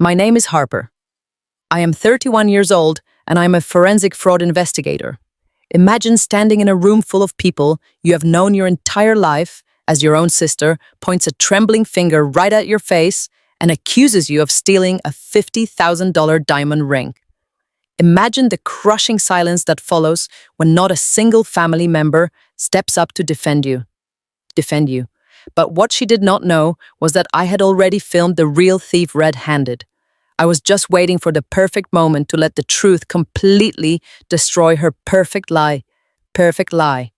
My name is Harper. I am 31 years old and I am a forensic fraud investigator. Imagine standing in a room full of people you have known your entire life as your own sister points a trembling finger right at your face and accuses you of stealing a $50,000 diamond ring. Imagine the crushing silence that follows when not a single family member steps up to defend you. But what she did not know was that I had already filmed the real thief red-handed. I was just waiting for the perfect moment to let the truth completely destroy her perfect lie. Perfect lie.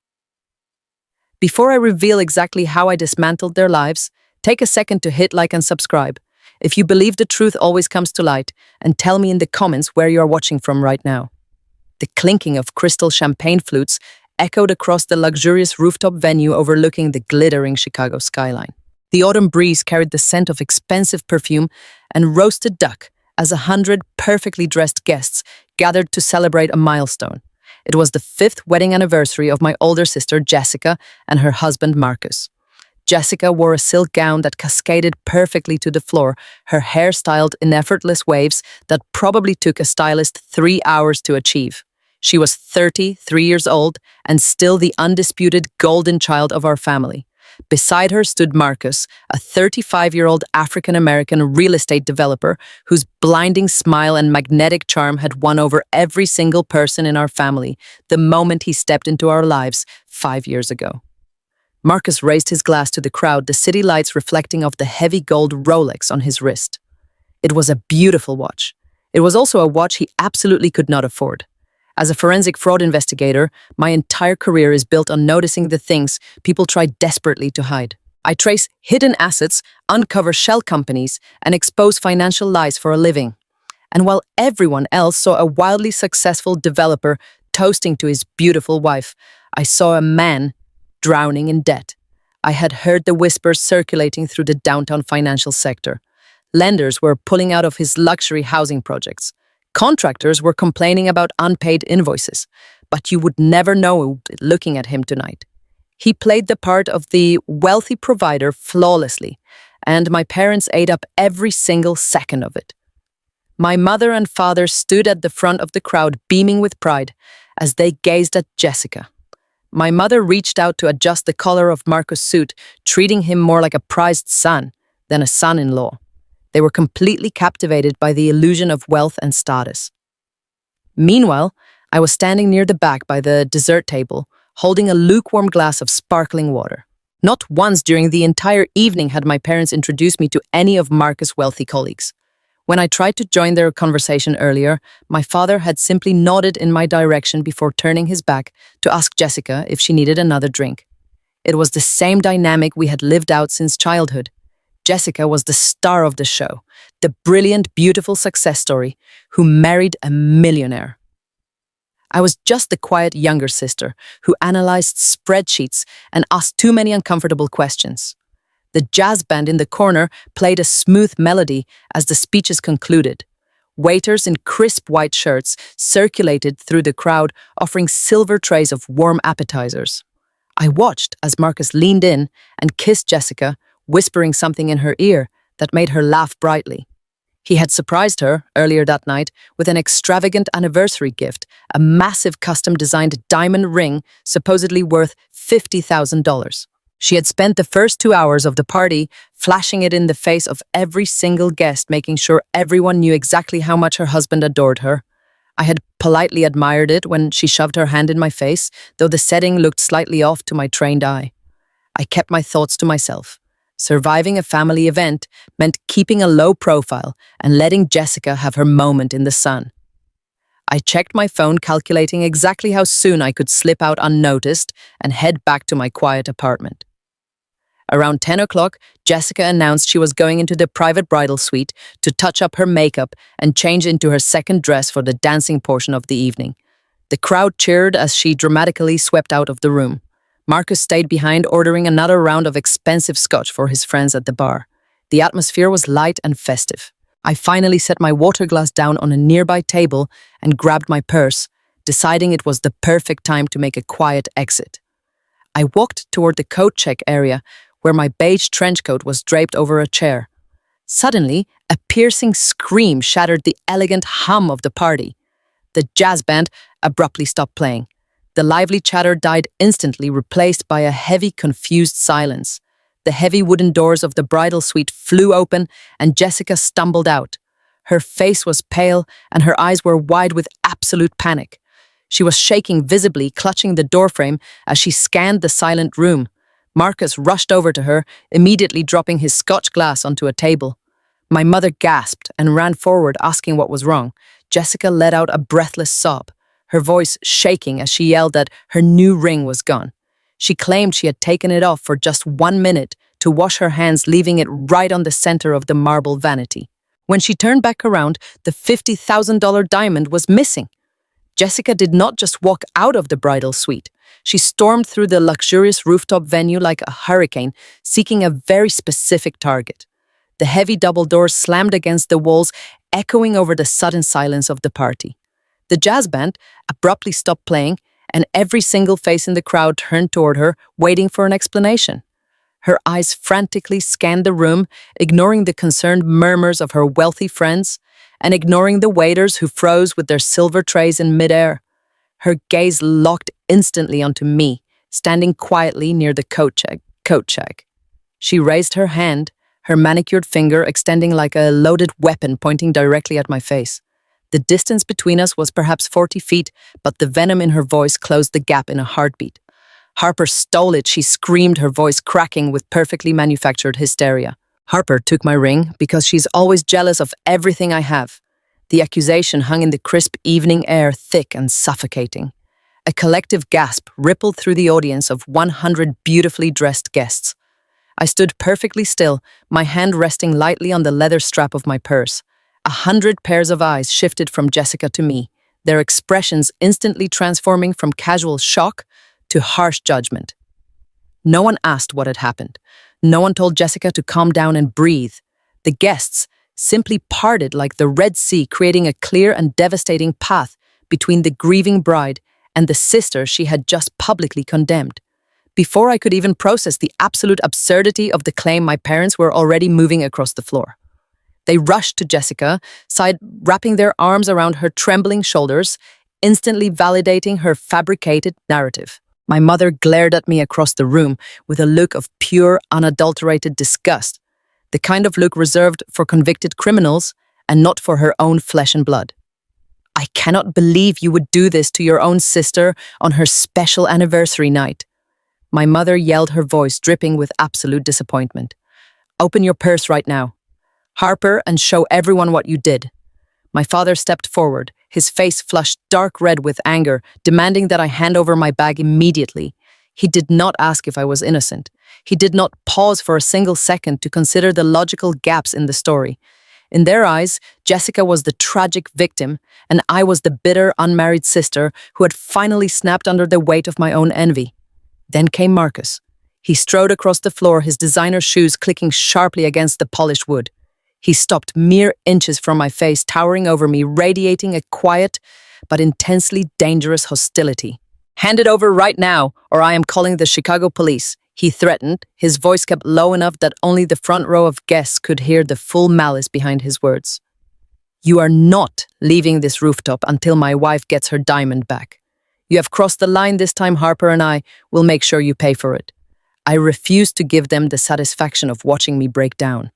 Before I reveal exactly how I dismantled their lives, take a second to hit like and subscribe. If you believe the truth always comes to light, and tell me in the comments where you are watching from right now. The clinking of crystal champagne flutes echoed across the luxurious rooftop venue overlooking the glittering Chicago skyline. The autumn breeze carried the scent of expensive perfume and roasted duck as 100 perfectly dressed guests gathered to celebrate a milestone. It was the 5th wedding anniversary of my older sister Jessica and her husband Marcus. Jessica wore a silk gown that cascaded perfectly to the floor, her hair styled in effortless waves that probably took a stylist 3 hours to achieve. She was 33 years old and still the undisputed golden child of our family. Beside her stood Marcus, a 35-year-old African-American real estate developer whose blinding smile and magnetic charm had won over every single person in our family the moment he stepped into our lives 5 years ago. Marcus raised his glass to the crowd, the city lights reflecting off the heavy gold Rolex on his wrist. It was a beautiful watch. It was also a watch he absolutely could not afford. As a forensic fraud investigator, my entire career is built on noticing the things people try desperately to hide. I trace hidden assets, uncover shell companies, and expose financial lies for a living. And while everyone else saw a wildly successful developer toasting to his beautiful wife, I saw a man drowning in debt. I had heard the whispers circulating through the downtown financial sector. Lenders were pulling out of his luxury housing projects. Contractors were complaining about unpaid invoices, but you would never know it looking at him tonight. He played the part of the wealthy provider flawlessly, and my parents ate up every single second of it. My mother and father stood at the front of the crowd beaming with pride as they gazed at Jessica. My mother reached out to adjust the collar of Marcus' suit, treating him more like a prized son than a son-in-law. They were completely captivated by the illusion of wealth and status. Meanwhile, I was standing near the back by the dessert table, holding a lukewarm glass of sparkling water. Not once during the entire evening had my parents introduced me to any of Marcus' wealthy colleagues. When I tried to join their conversation earlier, my father had simply nodded in my direction before turning his back to ask Jessica if she needed another drink. It was the same dynamic we had lived out since childhood. Jessica was the star of the show, the brilliant, beautiful success story who married a millionaire. I was just the quiet younger sister who analyzed spreadsheets and asked too many uncomfortable questions. The jazz band in the corner played a smooth melody as the speeches concluded. Waiters in crisp white shirts circulated through the crowd, offering silver trays of warm appetizers. I watched as Marcus leaned in and kissed Jessica, whispering something in her ear that made her laugh brightly. He had surprised her earlier that night with an extravagant anniversary gift, a massive custom-designed diamond ring supposedly worth $50,000. She had spent the first 2 hours of the party flashing it in the face of every single guest, making sure everyone knew exactly how much her husband adored her. I had politely admired it when she shoved her hand in my face, though the setting looked slightly off to my trained eye. I kept my thoughts to myself. Surviving a family event meant keeping a low profile and letting Jessica have her moment in the sun. I checked my phone, calculating exactly how soon I could slip out unnoticed and head back to my quiet apartment. Around 10 o'clock, Jessica announced she was going into the private bridal suite to touch up her makeup and change into her second dress for the dancing portion of the evening. The crowd cheered as she dramatically swept out of the room. Marcus stayed behind, ordering another round of expensive scotch for his friends at the bar. The atmosphere was light and festive. I finally set my water glass down on a nearby table and grabbed my purse, deciding it was the perfect time to make a quiet exit. I walked toward the coat check area, where my beige trench coat was draped over a chair. Suddenly, a piercing scream shattered the elegant hum of the party. The jazz band abruptly stopped playing. The lively chatter died instantly, replaced by a heavy, confused silence. The heavy wooden doors of the bridal suite flew open, and Jessica stumbled out. Her face was pale, and her eyes were wide with absolute panic. She was shaking visibly, clutching the doorframe as she scanned the silent room. Marcus rushed over to her, immediately dropping his scotch glass onto a table. My mother gasped and ran forward, asking what was wrong. Jessica let out a breathless sob, her voice shaking as she yelled that her new ring was gone. She claimed she had taken it off for just 1 minute to wash her hands, leaving it right on the center of the marble vanity. When she turned back around, the $50,000 diamond was missing. Jessica did not just walk out of the bridal suite. She stormed through the luxurious rooftop venue like a hurricane, seeking a very specific target. The heavy double doors slammed against the walls, echoing over the sudden silence of the party. The jazz band abruptly stopped playing, and every single face in the crowd turned toward her, waiting for an explanation. Her eyes frantically scanned the room, ignoring the concerned murmurs of her wealthy friends, and ignoring the waiters who froze with their silver trays in midair. Her gaze locked instantly onto me, standing quietly near the coat check. She raised her hand, her manicured finger extending like a loaded weapon pointing directly at my face. The distance between us was perhaps 40 feet, but the venom in her voice closed the gap in a heartbeat. Harper stole it, she screamed, her voice cracking with perfectly manufactured hysteria. Harper took my ring because she's always jealous of everything I have. The accusation hung in the crisp evening air, thick and suffocating. A collective gasp rippled through the audience of 100 beautifully dressed guests. I stood perfectly still, my hand resting lightly on the leather strap of my purse. 100 pairs of eyes shifted from Jessica to me, their expressions instantly transforming from casual shock to harsh judgment. No one asked what had happened. No one told Jessica to calm down and breathe. The guests simply parted like the Red Sea, creating a clear and devastating path between the grieving bride and the sister she had just publicly condemned. Before I could even process the absolute absurdity of the claim, my parents were already moving across the floor. They rushed to Jessica, wrapping their arms around her trembling shoulders, instantly validating her fabricated narrative. My mother glared at me across the room with a look of pure, unadulterated disgust, the kind of look reserved for convicted criminals and not for her own flesh and blood. "I cannot believe you would do this to your own sister on her special anniversary night." My mother yelled, her voice dripping with absolute disappointment. "Open your purse right now, Harper, and show everyone what you did." My father stepped forward, his face flushed dark red with anger, demanding that I hand over my bag immediately. He did not ask if I was innocent. He did not pause for a single second to consider the logical gaps in the story. In their eyes, Jessica was the tragic victim, and I was the bitter, unmarried sister who had finally snapped under the weight of my own envy. Then came Marcus. He strode across the floor, his designer shoes clicking sharply against the polished wood. He stopped mere inches from my face, towering over me, radiating a quiet but intensely dangerous hostility. "Hand it over right now, or I am calling the Chicago police," he threatened, his voice kept low enough that only the front row of guests could hear the full malice behind his words. "You are not leaving this rooftop until my wife gets her diamond back. You have crossed the line this time, Harper, and I will make sure you pay for it." I refused to give them the satisfaction of watching me break down.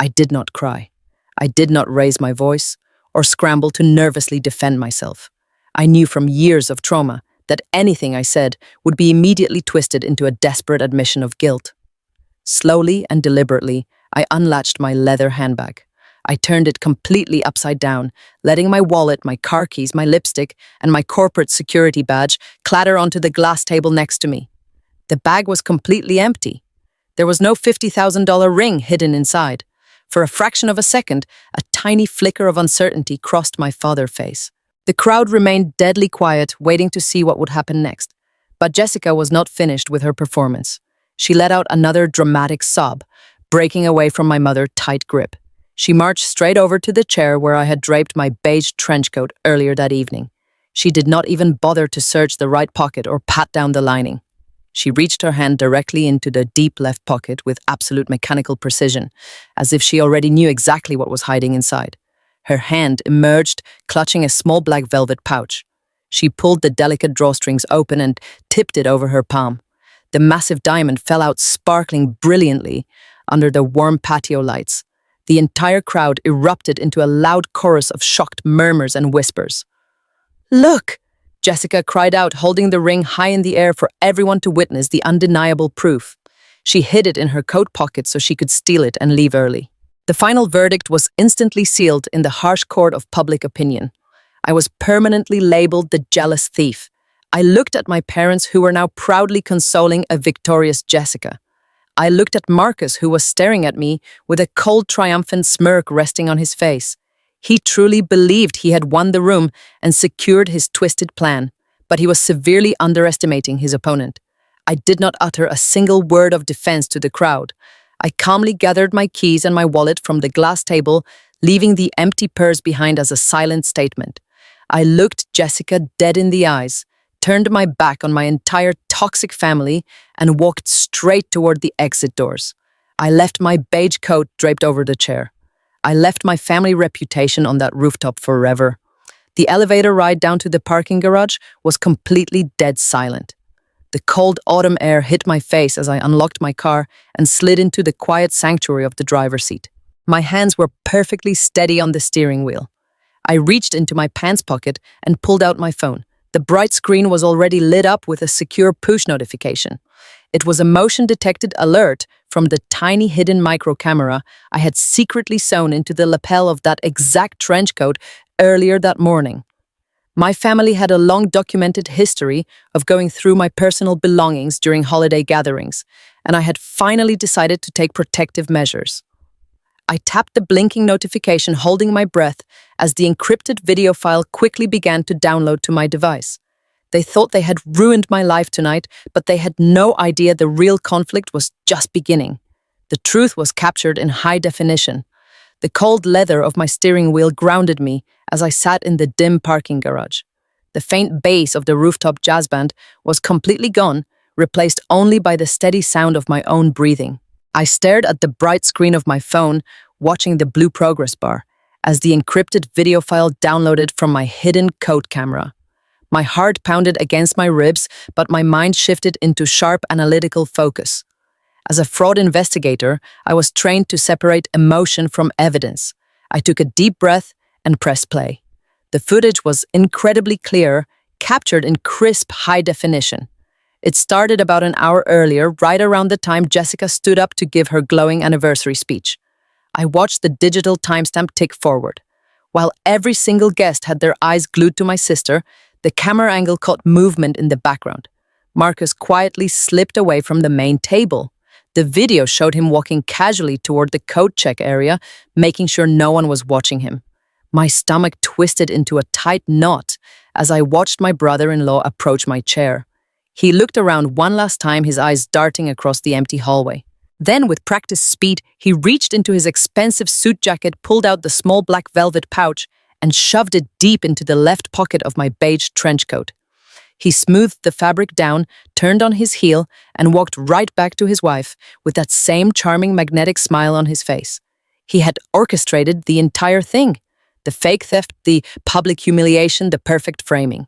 I did not cry. I did not raise my voice or scramble to nervously defend myself. I knew from years of trauma that anything I said would be immediately twisted into a desperate admission of guilt. Slowly and deliberately, I unlatched my leather handbag. I turned it completely upside down, letting my wallet, my car keys, my lipstick, and my corporate security badge clatter onto the glass table next to me. The bag was completely empty. There was no $50,000 ring hidden inside. For a fraction of a second, a tiny flicker of uncertainty crossed my father's face. The crowd remained deadly quiet, waiting to see what would happen next. But Jessica was not finished with her performance. She let out another dramatic sob, breaking away from my mother's tight grip. She marched straight over to the chair where I had draped my beige trench coat earlier that evening. She did not even bother to search the right pocket or pat down the lining. She reached her hand directly into the deep left pocket with absolute mechanical precision, as if she already knew exactly what was hiding inside. Her hand emerged, clutching a small black velvet pouch. She pulled the delicate drawstrings open and tipped it over her palm. The massive diamond fell out sparkling brilliantly under the warm patio lights. The entire crowd erupted into a loud chorus of shocked murmurs and whispers. "Look!" Jessica cried out, holding the ring high in the air for everyone to witness the undeniable proof. She hid it in her coat pocket so she could steal it and leave early. The final verdict was instantly sealed in the harsh court of public opinion. I was permanently labeled the jealous thief. I looked at my parents, who were now proudly consoling a victorious Jessica. I looked at Marcus, who was staring at me with a cold, triumphant smirk resting on his face. He truly believed he had won the room and secured his twisted plan, but he was severely underestimating his opponent. I did not utter a single word of defense to the crowd. I calmly gathered my keys and my wallet from the glass table, leaving the empty purse behind as a silent statement. I looked Jessica dead in the eyes, turned my back on my entire toxic family, and walked straight toward the exit doors. I left my beige coat draped over the chair. I left my family reputation on that rooftop forever. The elevator ride down to the parking garage was completely dead silent. The cold autumn air hit my face as I unlocked my car and slid into the quiet sanctuary of the driver's seat. My hands were perfectly steady on the steering wheel. I reached into my pants pocket and pulled out my phone. The bright screen was already lit up with a secure push notification. It was a motion-detected alert from the tiny hidden micro camera I had secretly sewn into the lapel of that exact trench coat earlier that morning. My family had a long documented history of going through my personal belongings during holiday gatherings, and I had finally decided to take protective measures. I tapped the blinking notification, holding my breath, as the encrypted video file quickly began to download to my device. They thought they had ruined my life tonight, but they had no idea the real conflict was just beginning. The truth was captured in high definition. The cold leather of my steering wheel grounded me as I sat in the dim parking garage. The faint bass of the rooftop jazz band was completely gone, replaced only by the steady sound of my own breathing. I stared at the bright screen of my phone, watching the blue progress bar, as the encrypted video file downloaded from my hidden coat camera. My heart pounded against my ribs, but my mind shifted into sharp analytical focus. As a fraud investigator, I was trained to separate emotion from evidence. I took a deep breath and pressed play. The footage was incredibly clear, captured in crisp high definition. It started about an hour earlier, right around the time Jessica stood up to give her glowing anniversary speech. I watched the digital timestamp tick forward. While every single guest had their eyes glued to my sister, the camera angle caught movement in the background. Marcus quietly slipped away from the main table. The video showed him walking casually toward the coat check area, making sure no one was watching him. My stomach twisted into a tight knot as I watched my brother-in-law approach my chair. He looked around one last time, his eyes darting across the empty hallway. Then, with practiced speed, he reached into his expensive suit jacket, pulled out the small black velvet pouch, and shoved it deep into the left pocket of my beige trench coat. He smoothed the fabric down, turned on his heel, and walked right back to his wife with that same charming magnetic smile on his face. He had orchestrated the entire thing. The fake theft, the public humiliation, the perfect framing.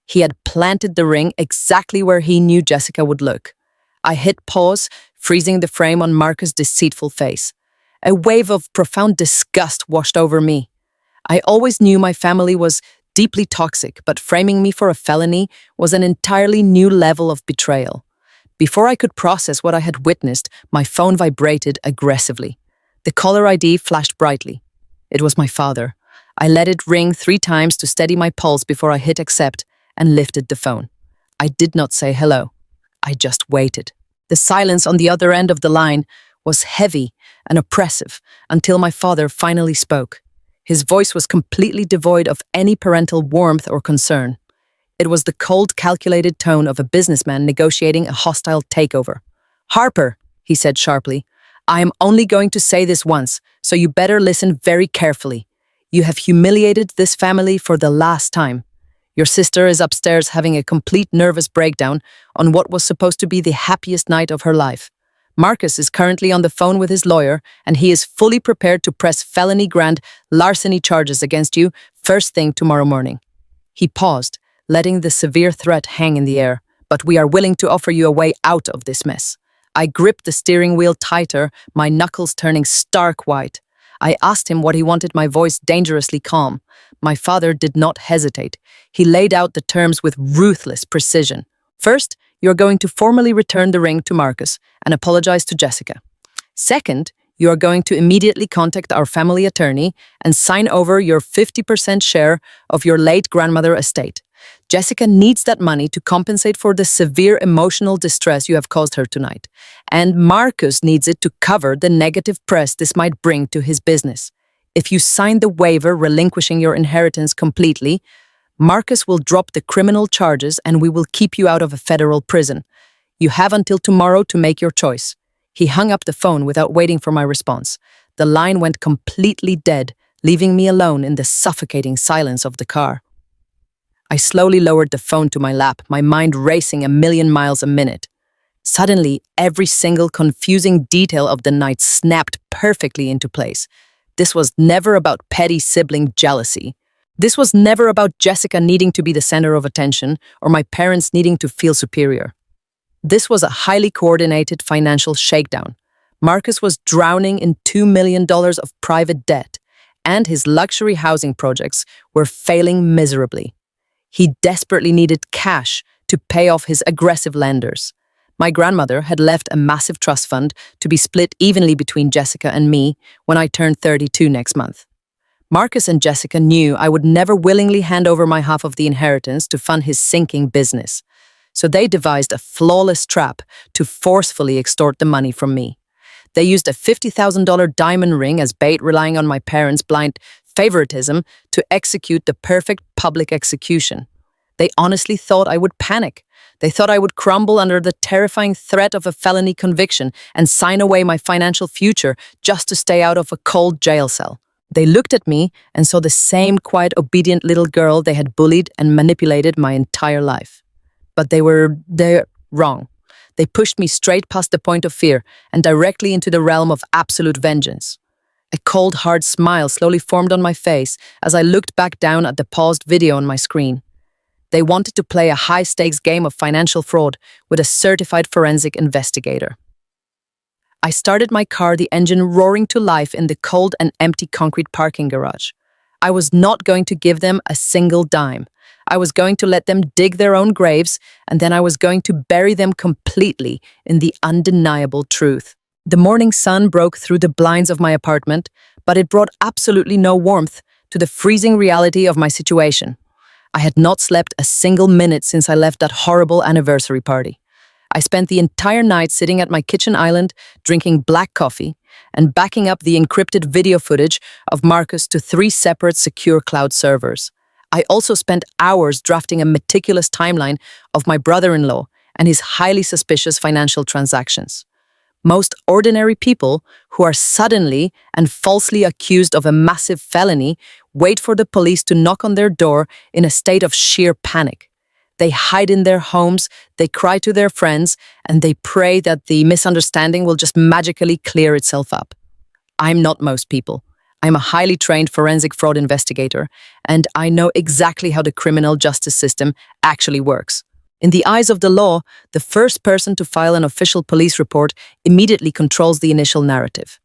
He had planted the ring exactly where he knew Jessica would look. I hit pause, freezing the frame on Marcus' deceitful face. A wave of profound disgust washed over me. I always knew my family was deeply toxic, but framing me for a felony was an entirely new level of betrayal. Before I could process what I had witnessed, my phone vibrated aggressively. The caller ID flashed brightly. It was my father. I let it ring 3 times to steady my pulse before I hit accept and lifted the phone. I did not say hello. I just waited. The silence on the other end of the line was heavy and oppressive until my father finally spoke. His voice was completely devoid of any parental warmth or concern. It was the cold, calculated tone of a businessman negotiating a hostile takeover. "Harper," he said sharply, "I am only going to say this once, so you better listen very carefully. You have humiliated this family for the last time. Your sister is upstairs having a complete nervous breakdown on what was supposed to be the happiest night of her life. Marcus is currently on the phone with his lawyer, and he is fully prepared to press felony grand larceny charges against you first thing tomorrow morning." He paused, letting the severe threat hang in the air. "But we are willing to offer you a way out of this mess." I gripped the steering wheel tighter, my knuckles turning stark white. I asked him what he wanted, my voice dangerously calm. My father did not hesitate. He laid out the terms with ruthless precision. "First, you are going to formally return the ring to Marcus and apologize to Jessica. Second, you are going to immediately contact our family attorney and sign over your 50% share of your late grandmother estate. Jessica needs that money to compensate for the severe emotional distress you have caused her tonight. And Marcus needs it to cover the negative press this might bring to his business. If you sign the waiver relinquishing your inheritance completely, Marcus will drop the criminal charges and we will keep you out of a federal prison. You have until tomorrow to make your choice." He hung up the phone without waiting for my response. The line went completely dead, leaving me alone in the suffocating silence of the car. I slowly lowered the phone to my lap, my mind racing a million miles a minute. Suddenly, every single confusing detail of the night snapped perfectly into place. This was never about petty sibling jealousy. This was never about Jessica needing to be the center of attention or my parents needing to feel superior. This was a highly coordinated financial shakedown. Marcus was drowning in $2 million of private debt, and his luxury housing projects were failing miserably. He desperately needed cash to pay off his aggressive lenders. My grandmother had left a massive trust fund to be split evenly between Jessica and me when I turned 32 next month. Marcus and Jessica knew I would never willingly hand over my half of the inheritance to fund his sinking business, so they devised a flawless trap to forcefully extort the money from me. They used a $50,000 diamond ring as bait, relying on my parents' blind favoritism to execute the perfect public execution. They honestly thought I would panic. They thought I would crumble under the terrifying threat of a felony conviction and sign away my financial future just to stay out of a cold jail cell. They looked at me and saw the same quiet, obedient little girl they had bullied and manipulated my entire life. But they're wrong. They pushed me straight past the point of fear and directly into the realm of absolute vengeance. A cold, hard smile slowly formed on my face as I looked back down at the paused video on my screen. They wanted to play a high-stakes game of financial fraud with a certified forensic investigator. I started my car, the engine roaring to life in the cold and empty concrete parking garage. I was not going to give them a single dime. I was going to let them dig their own graves, and then I was going to bury them completely in the undeniable truth. The morning sun broke through the blinds of my apartment, but it brought absolutely no warmth to the freezing reality of my situation. I had not slept a single minute since I left that horrible anniversary party. I spent the entire night sitting at my kitchen island, drinking black coffee, and backing up the encrypted video footage of Marcus to 3 separate secure cloud servers. I also spent hours drafting a meticulous timeline of my brother-in-law and his highly suspicious financial transactions. Most ordinary people who are suddenly and falsely accused of a massive felony wait for the police to knock on their door in a state of sheer panic. They hide in their homes, they cry to their friends, and they pray that the misunderstanding will just magically clear itself up. I'm not most people. I'm a highly trained forensic fraud investigator, and I know exactly how the criminal justice system actually works. In the eyes of the law, the first person to file an official police report immediately controls the initial narrative.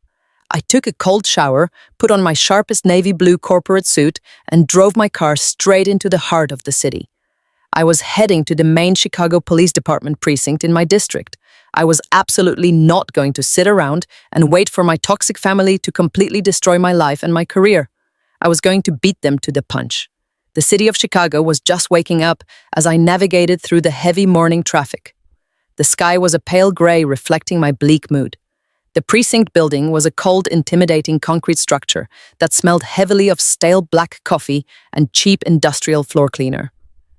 I took a cold shower, put on my sharpest navy blue corporate suit, and drove my car straight into the heart of the city. I was heading to the main Chicago Police Department precinct in my district. I was absolutely not going to sit around and wait for my toxic family to completely destroy my life and my career. I was going to beat them to the punch. The city of Chicago was just waking up as I navigated through the heavy morning traffic. The sky was a pale gray, reflecting my bleak mood. The precinct building was a cold, intimidating concrete structure that smelled heavily of stale black coffee and cheap industrial floor cleaner.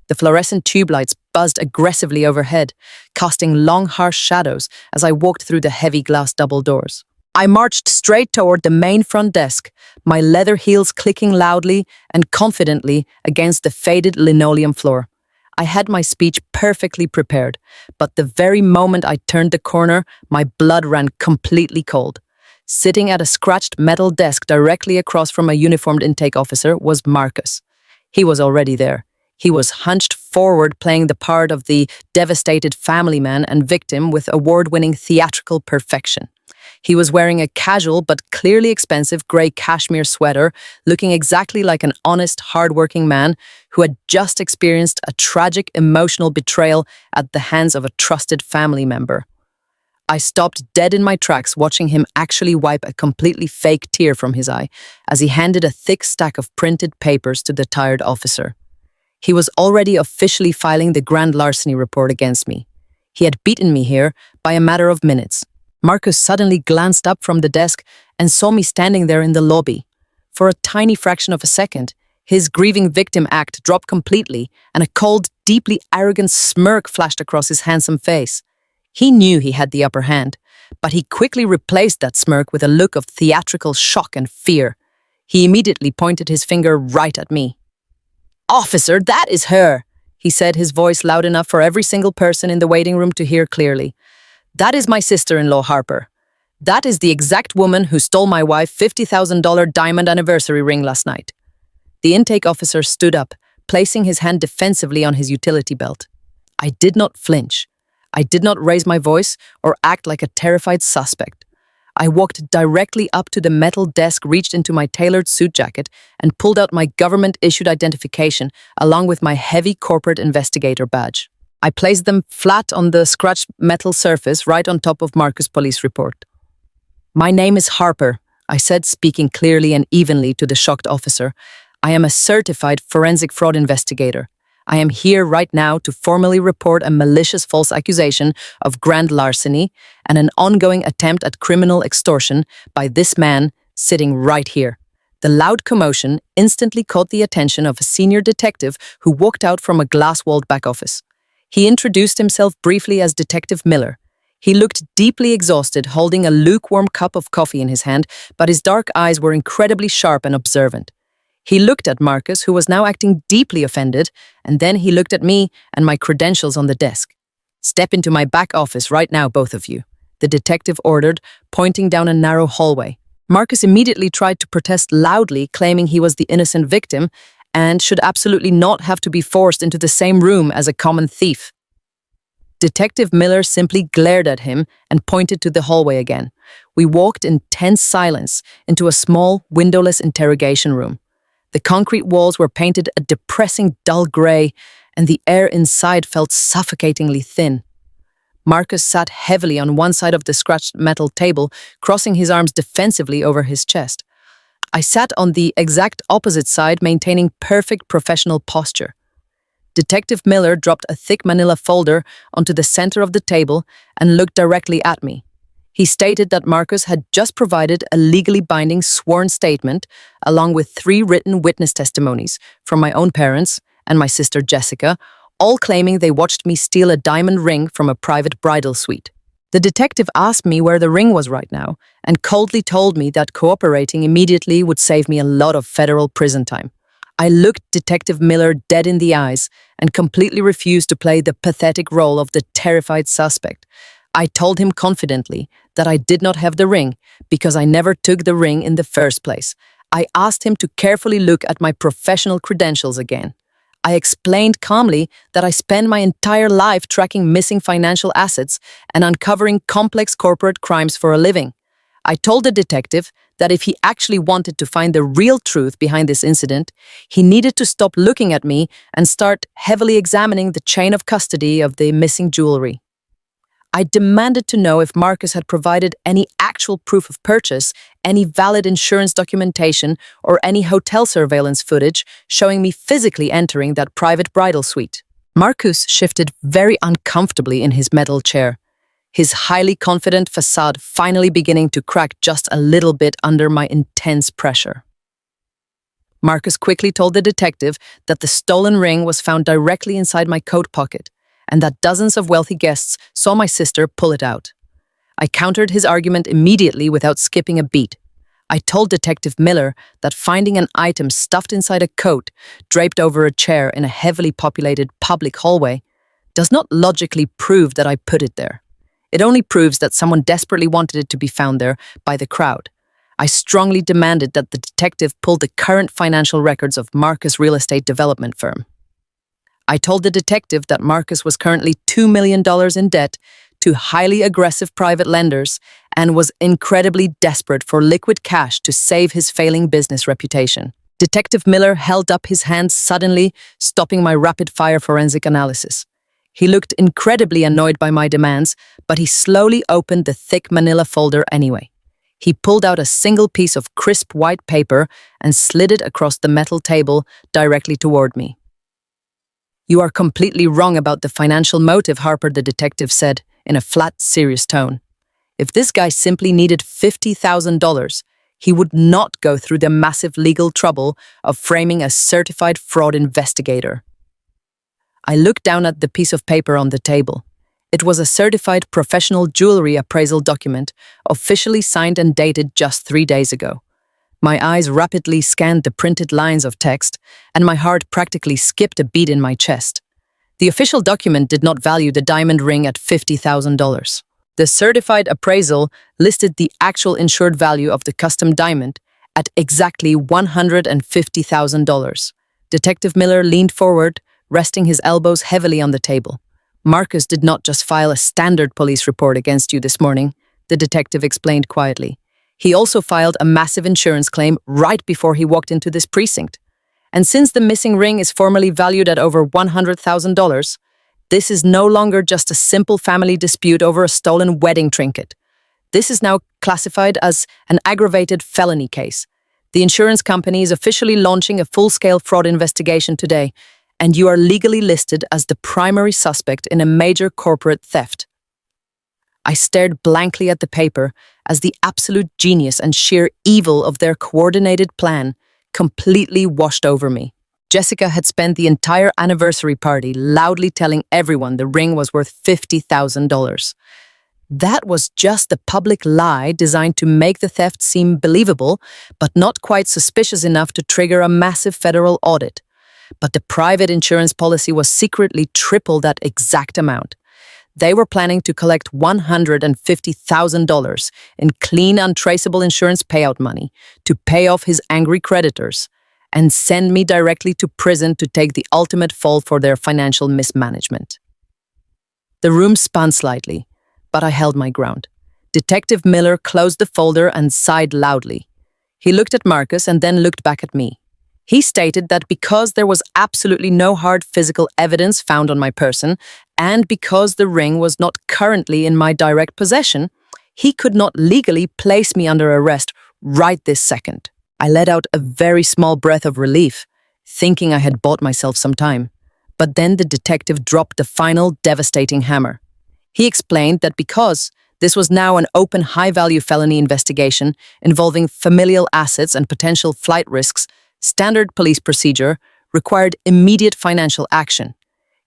The fluorescent tube lights buzzed aggressively overhead, casting long, harsh shadows as I walked through the heavy glass double doors. I marched straight toward the main front desk, my leather heels clicking loudly and confidently against the faded linoleum floor. I had my speech perfectly prepared, but the very moment I turned the corner, my blood ran completely cold. Sitting at a scratched metal desk directly across from a uniformed intake officer was Marcus. He was already there. He was hunched forward, playing the part of the devastated family man and victim with award-winning theatrical perfection. He was wearing a casual but clearly expensive grey cashmere sweater, looking exactly like an honest, hard-working man who had just experienced a tragic emotional betrayal at the hands of a trusted family member. I stopped dead in my tracks, watching him actually wipe a completely fake tear from his eye as he handed a thick stack of printed papers to the tired officer. He was already officially filing the grand larceny report against me. He had beaten me here by a matter of minutes. Marcus suddenly glanced up from the desk and saw me standing there in the lobby. For a tiny fraction of a second, his grieving victim act dropped completely and a cold, deeply arrogant smirk flashed across his handsome face. He knew he had the upper hand, but he quickly replaced that smirk with a look of theatrical shock and fear. He immediately pointed his finger right at me. "Officer, that is her," he said, his voice loud enough for every single person in the waiting room to hear clearly. "That is my sister-in-law, Harper. That is the exact woman who stole my wife $50,000 diamond anniversary ring last night." The intake officer stood up, placing his hand defensively on his utility belt. I did not flinch. I did not raise my voice or act like a terrified suspect. I walked directly up to the metal desk, reached into my tailored suit jacket, and pulled out my government-issued identification along with my heavy corporate investigator badge. I placed them flat on the scratched metal surface right on top of Marcus' police report. "My name is Harper," I said, speaking clearly and evenly to the shocked officer. "I am a certified forensic fraud investigator. I am here right now to formally report a malicious false accusation of grand larceny and an ongoing attempt at criminal extortion by this man sitting right here." The loud commotion instantly caught the attention of a senior detective who walked out from a glass-walled back office. He introduced himself briefly as Detective Miller. He looked deeply exhausted, holding a lukewarm cup of coffee in his hand, but his dark eyes were incredibly sharp and observant. He looked at Marcus, who was now acting deeply offended, and then he looked at me and my credentials on the desk. "Step into my back office right now, both of you," the detective ordered, pointing down a narrow hallway. Marcus immediately tried to protest loudly, claiming he was the innocent victim and should absolutely not have to be forced into the same room as a common thief. Detective Miller simply glared at him and pointed to the hallway again. We walked in tense silence into a small, windowless interrogation room. The concrete walls were painted a depressing dull gray, and the air inside felt suffocatingly thin. Marcus sat heavily on one side of the scratched metal table, crossing his arms defensively over his chest. I sat on the exact opposite side, maintaining perfect professional posture. Detective Miller dropped a thick manila folder onto the center of the table and looked directly at me. He stated that Marcus had just provided a legally binding sworn statement along with 3 written witness testimonies from my own parents and my sister Jessica, all claiming they watched me steal a diamond ring from a private bridal suite. The detective asked me where the ring was right now and coldly told me that cooperating immediately would save me a lot of federal prison time. I looked Detective Miller dead in the eyes and completely refused to play the pathetic role of the terrified suspect. I told him confidently that I did not have the ring because I never took the ring in the first place. I asked him to carefully look at my professional credentials again. I explained calmly that I spend my entire life tracking missing financial assets and uncovering complex corporate crimes for a living. I told the detective that if he actually wanted to find the real truth behind this incident, he needed to stop looking at me and start heavily examining the chain of custody of the missing jewelry. I demanded to know if Marcus had provided any actual proof of purchase, any valid insurance documentation, or any hotel surveillance footage showing me physically entering that private bridal suite. Marcus shifted very uncomfortably in his metal chair, his highly confident facade finally beginning to crack just a little bit under my intense pressure. Marcus quickly told the detective that the stolen ring was found directly inside my coat pocket, and that dozens of wealthy guests saw my sister pull it out. I countered his argument immediately without skipping a beat. I told Detective Miller that finding an item stuffed inside a coat, draped over a chair in a heavily populated public hallway, does not logically prove that I put it there. It only proves that someone desperately wanted it to be found there by the crowd. I strongly demanded that the detective pull the current financial records of Marcus Real Estate Development Firm. I told the detective that Marcus was currently $2 million in debt to highly aggressive private lenders and was incredibly desperate for liquid cash to save his failing business reputation. Detective Miller held up his hands suddenly, stopping my rapid-fire forensic analysis. He looked incredibly annoyed by my demands, but he slowly opened the thick manila folder anyway. He pulled out a single piece of crisp white paper and slid it across the metal table directly toward me. "You are completely wrong about the financial motive," Harper, the detective said in a flat, serious tone. "If this guy simply needed $50,000, he would not go through the massive legal trouble of framing a certified fraud investigator." I looked down at the piece of paper on the table. It was a certified professional jewelry appraisal document, officially signed and dated just 3 days ago. My eyes rapidly scanned the printed lines of text, and my heart practically skipped a beat in my chest. The official document did not value the diamond ring at $50,000. The certified appraisal listed the actual insured value of the custom diamond at exactly $150,000. Detective Miller leaned forward, resting his elbows heavily on the table. "Marcus did not just file a standard police report against you this morning," the detective explained quietly. "He also filed a massive insurance claim right before he walked into this precinct. And since the missing ring is formally valued at over $100,000, this is no longer just a simple family dispute over a stolen wedding trinket. This is now classified as an aggravated felony case. The insurance company is officially launching a full-scale fraud investigation today, and you are legally listed as the primary suspect in a major corporate theft." I stared blankly at the paper as the absolute genius and sheer evil of their coordinated plan completely washed over me. Jessica had spent the entire anniversary party loudly telling everyone the ring was worth $50,000. That was just a public lie designed to make the theft seem believable, but not quite suspicious enough to trigger a massive federal audit. But the private insurance policy was secretly triple that exact amount. They were planning to collect $150,000 in clean, untraceable insurance payout money to pay off his angry creditors and send me directly to prison to take the ultimate fall for their financial mismanagement. The room spun slightly, but I held my ground. Detective Miller closed the folder and sighed loudly. He looked at Marcus and then looked back at me. He stated that because there was absolutely no hard physical evidence found on my person, and because the ring was not currently in my direct possession, he could not legally place me under arrest right this second. I let out a very small breath of relief, thinking I had bought myself some time. But then the detective dropped the final devastating hammer. He explained that because this was now an open high-value felony investigation involving familial assets and potential flight risks, standard police procedure required immediate financial action.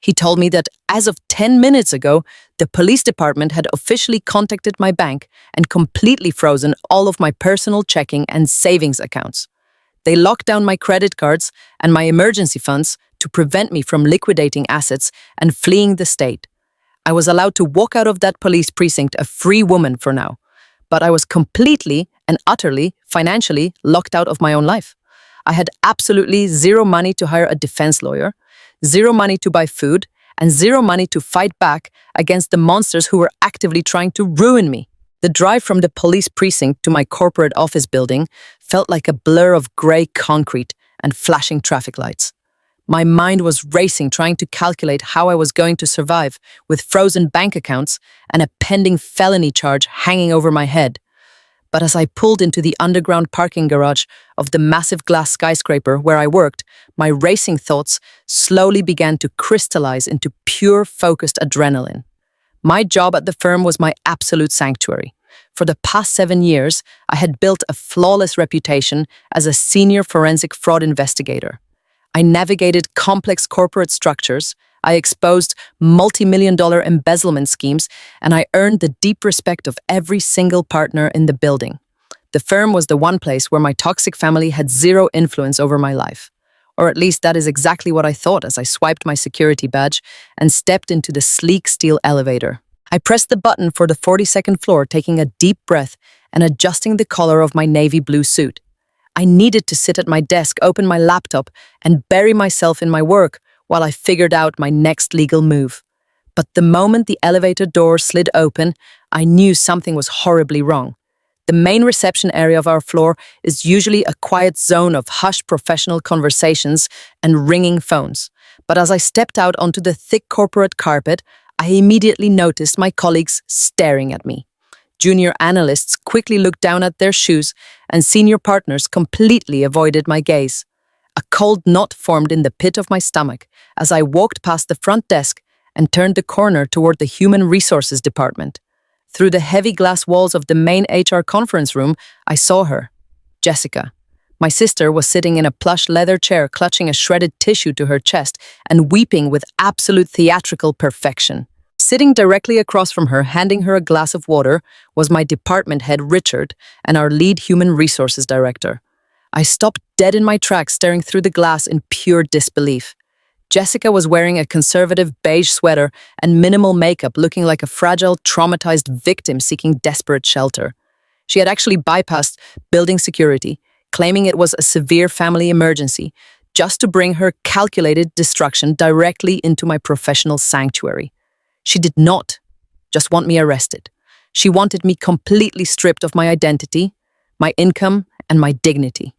He told me that as of 10 minutes ago, the police department had officially contacted my bank and completely frozen all of my personal checking and savings accounts. They locked down my credit cards and my emergency funds to prevent me from liquidating assets and fleeing the state. I was allowed to walk out of that police precinct a free woman for now, but I was completely and utterly financially locked out of my own life. I had absolutely zero money to hire a defense lawyer, zero money to buy food, and zero money to fight back against the monsters who were actively trying to ruin me. The drive from the police precinct to my corporate office building felt like a blur of gray concrete and flashing traffic lights. My mind was racing, trying to calculate how I was going to survive with frozen bank accounts and a pending felony charge hanging over my head. But as I pulled into the underground parking garage of the massive glass skyscraper where I worked, my racing thoughts slowly began to crystallize into pure, focused adrenaline. My job at the firm was my absolute sanctuary. For the past 7 years, I had built a flawless reputation as a senior forensic fraud investigator. I navigated complex corporate structures, I exposed multi-million-dollar embezzlement schemes, and I earned the deep respect of every single partner in the building. The firm was the one place where my toxic family had zero influence over my life. Or at least that is exactly what I thought as I swiped my security badge and stepped into the sleek steel elevator. I pressed the button for the 42nd floor, taking a deep breath and adjusting the collar of my navy blue suit. I needed to sit at my desk, open my laptop, and bury myself in my work while I figured out my next legal move. But the moment the elevator door slid open, I knew something was horribly wrong. The main reception area of our floor is usually a quiet zone of hushed professional conversations and ringing phones. But as I stepped out onto the thick corporate carpet, I immediately noticed my colleagues staring at me. Junior analysts quickly looked down at their shoes, and senior partners completely avoided my gaze. A cold knot formed in the pit of my stomach as I walked past the front desk and turned the corner toward the Human Resources Department. Through the heavy glass walls of the main HR conference room, I saw her, Jessica. My sister was sitting in a plush leather chair, clutching a shredded tissue to her chest and weeping with absolute theatrical perfection. Sitting directly across from her, handing her a glass of water, was my department head, Richard, and our lead human resources director. I stopped dead in my tracks, staring through the glass in pure disbelief. Jessica was wearing a conservative beige sweater and minimal makeup, looking like a fragile, traumatized victim seeking desperate shelter. She had actually bypassed building security, claiming it was a severe family emergency, just to bring her calculated destruction directly into my professional sanctuary. She did not just want me arrested. She wanted me completely stripped of my identity, my income, and my dignity.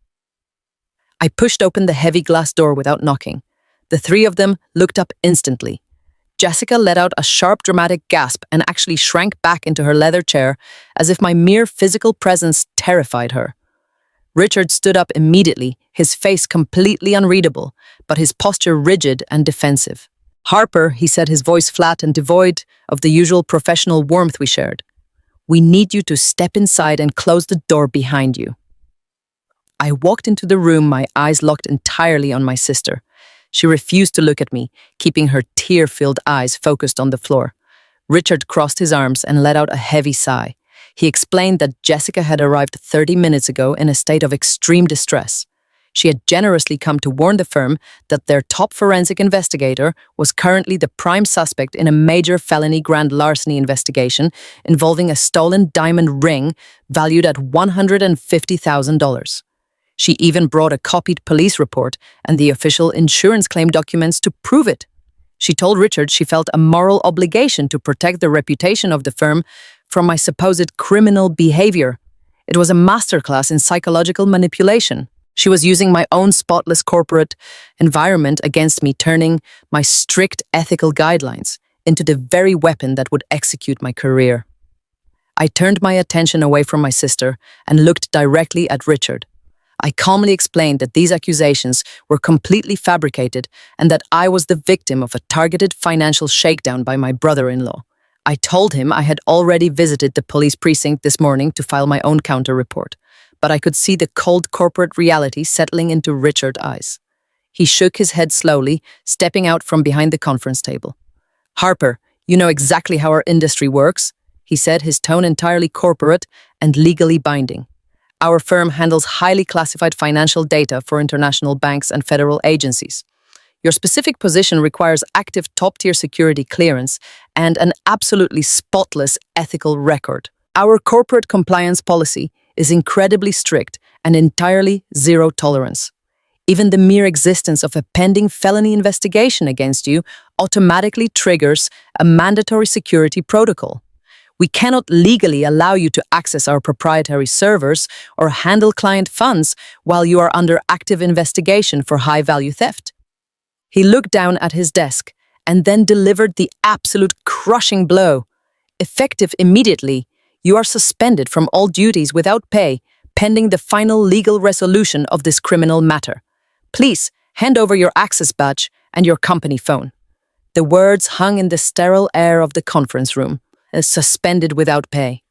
I pushed open the heavy glass door without knocking. The three of them looked up instantly. Jessica let out a sharp, dramatic gasp and actually shrank back into her leather chair as if my mere physical presence terrified her. Richard stood up immediately, his face completely unreadable, but his posture rigid and defensive. "Harper," he said, his voice flat and devoid of the usual professional warmth we shared, "we need you to step inside and close the door behind you." I walked into the room, my eyes locked entirely on my sister. She refused to look at me, keeping her tear-filled eyes focused on the floor. Richard crossed his arms and let out a heavy sigh. He explained that Jessica had arrived 30 minutes ago in a state of extreme distress. She had generously come to warn the firm that their top forensic investigator was currently the prime suspect in a major felony grand larceny investigation involving a stolen diamond ring valued at $150,000. She even brought a copied police report and the official insurance claim documents to prove it. She told Richard she felt a moral obligation to protect the reputation of the firm from my supposed criminal behavior. It was a masterclass in psychological manipulation. She was using my own spotless corporate environment against me, turning my strict ethical guidelines into the very weapon that would execute my career. I turned my attention away from my sister and looked directly at Richard. I calmly explained that these accusations were completely fabricated and that I was the victim of a targeted financial shakedown by my brother-in-law. I told him I had already visited the police precinct this morning to file my own counter-report, but I could see the cold corporate reality settling into Richard's eyes. He shook his head slowly, stepping out from behind the conference table. "Harper, you know exactly how our industry works," he said, his tone entirely corporate and legally binding. "Our firm handles highly classified financial data for international banks and federal agencies. Your specific position requires active top-tier security clearance and an absolutely spotless ethical record. Our corporate compliance policy is incredibly strict and entirely zero tolerance. Even the mere existence of a pending felony investigation against you automatically triggers a mandatory security protocol. We cannot legally allow you to access our proprietary servers or handle client funds while you are under active investigation for high-value theft." He looked down at his desk and then delivered the absolute crushing blow. "Effective immediately, you are suspended from all duties without pay, pending the final legal resolution of this criminal matter. Please hand over your access badge and your company phone." The words hung in the sterile air of the conference room, suspended without pay.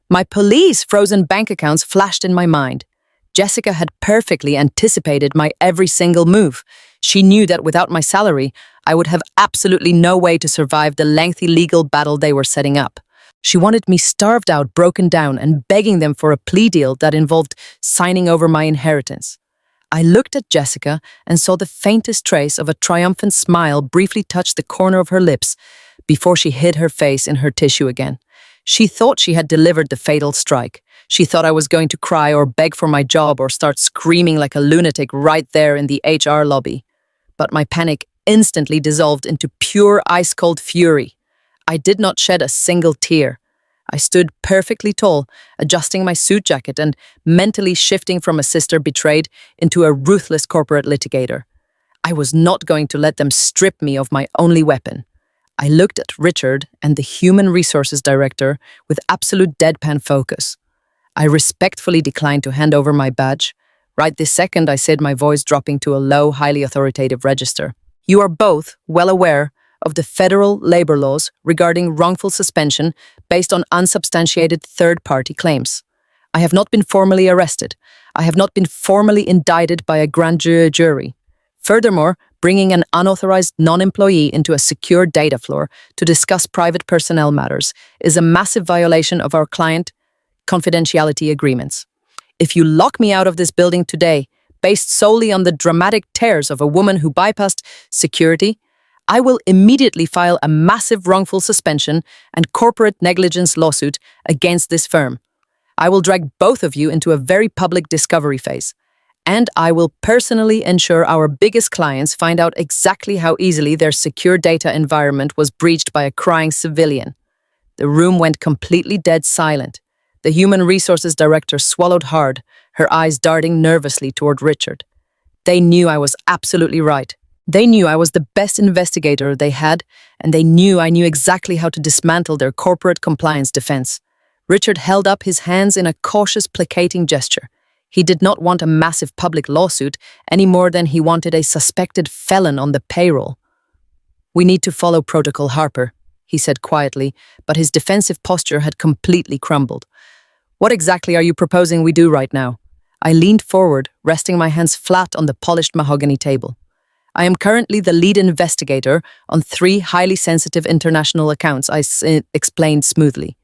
My police frozen bank accounts flashed in my mind. Jessica had perfectly anticipated my every single move. She knew that without my salary, I would have absolutely no way to survive the lengthy legal battle they were setting up. She wanted me starved out, broken down, and begging them for a plea deal that involved signing over my inheritance. I looked at Jessica and saw the faintest trace of a triumphant smile briefly touch the corner of her lips before she hid her face in her tissue again. She thought she had delivered the fatal strike. She thought I was going to cry or beg for my job or start screaming like a lunatic right there in the HR lobby. But my panic instantly dissolved into pure ice-cold fury. I did not shed a single tear. I stood perfectly tall, adjusting my suit jacket and mentally shifting from a sister betrayed into a ruthless corporate litigator. I was not going to let them strip me of my only weapon. I looked at Richard and the human resources director with absolute deadpan focus. I respectfully declined to hand over my badge. Right this second, I said, my voice dropping to a low, highly authoritative register. You are both well aware of the federal labor laws regarding wrongful suspension based on unsubstantiated third-party claims. I have not been formally arrested. I have not been formally indicted by a grand jury. Furthermore, bringing an unauthorized non-employee into a secure data floor to discuss private personnel matters is a massive violation of our client confidentiality agreements. If you lock me out of this building today, based solely on the dramatic tears of a woman who bypassed security, I will immediately file a massive wrongful suspension and corporate negligence lawsuit against this firm. I will drag both of you into a very public discovery phase, and I will personally ensure our biggest clients find out exactly how easily their secure data environment was breached by a crying civilian. The room went completely dead silent. The human resources director swallowed hard, her eyes darting nervously toward Richard. They knew I was absolutely right. They knew I was the best investigator they had, and they knew I knew exactly how to dismantle their corporate compliance defense. Richard held up his hands in a cautious, placating gesture. He did not want a massive public lawsuit any more than he wanted a suspected felon on the payroll. We need to follow protocol, Harper, he said quietly, but his defensive posture had completely crumbled. What exactly are you proposing we do right now? I leaned forward, resting my hands flat on the polished mahogany table. I am currently the lead investigator on 3 highly sensitive international accounts, I explained smoothly.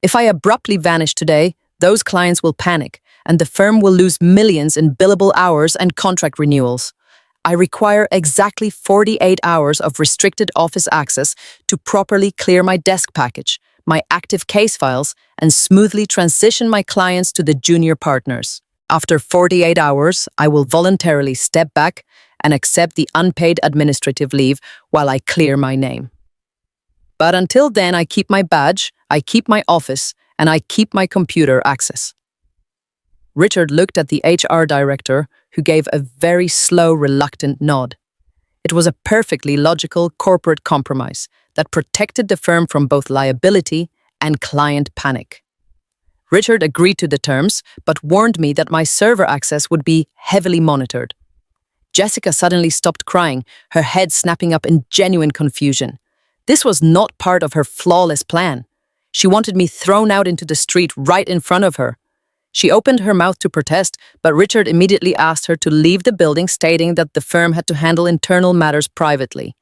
If I abruptly vanish today, those clients will panic, and the firm will lose millions in billable hours and contract renewals. I require exactly 48 hours of restricted office access to properly clear my desk package, my active case files, and smoothly transition my clients to the junior partners. After 48 hours, I will voluntarily step back and accept the unpaid administrative leave while I clear my name. But until then, I keep my badge, I keep my office, and I keep my computer access. Richard looked at the HR director, who gave a very slow, reluctant nod. It was a perfectly logical corporate compromise that protected the firm from both liability and client panic. Richard agreed to the terms, but warned me that my server access would be heavily monitored. Jessica suddenly stopped crying, her head snapping up in genuine confusion. This was not part of her flawless plan. She wanted me thrown out into the street right in front of her. She opened her mouth to protest, but Richard immediately asked her to leave the building, stating that the firm had to handle internal matters privately.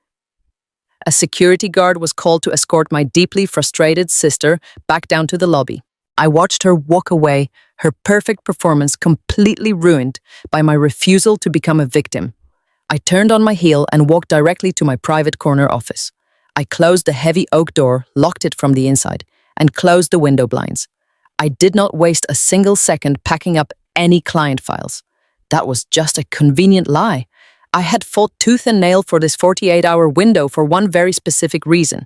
A security guard was called to escort my deeply frustrated sister back down to the lobby. I watched her walk away, her perfect performance completely ruined by my refusal to become a victim. I turned on my heel and walked directly to my private corner office. I closed the heavy oak door, locked it from the inside, and closed the window blinds. I did not waste a single second packing up any client files. That was just a convenient lie. I had fought tooth and nail for this 48-hour window for one very specific reason.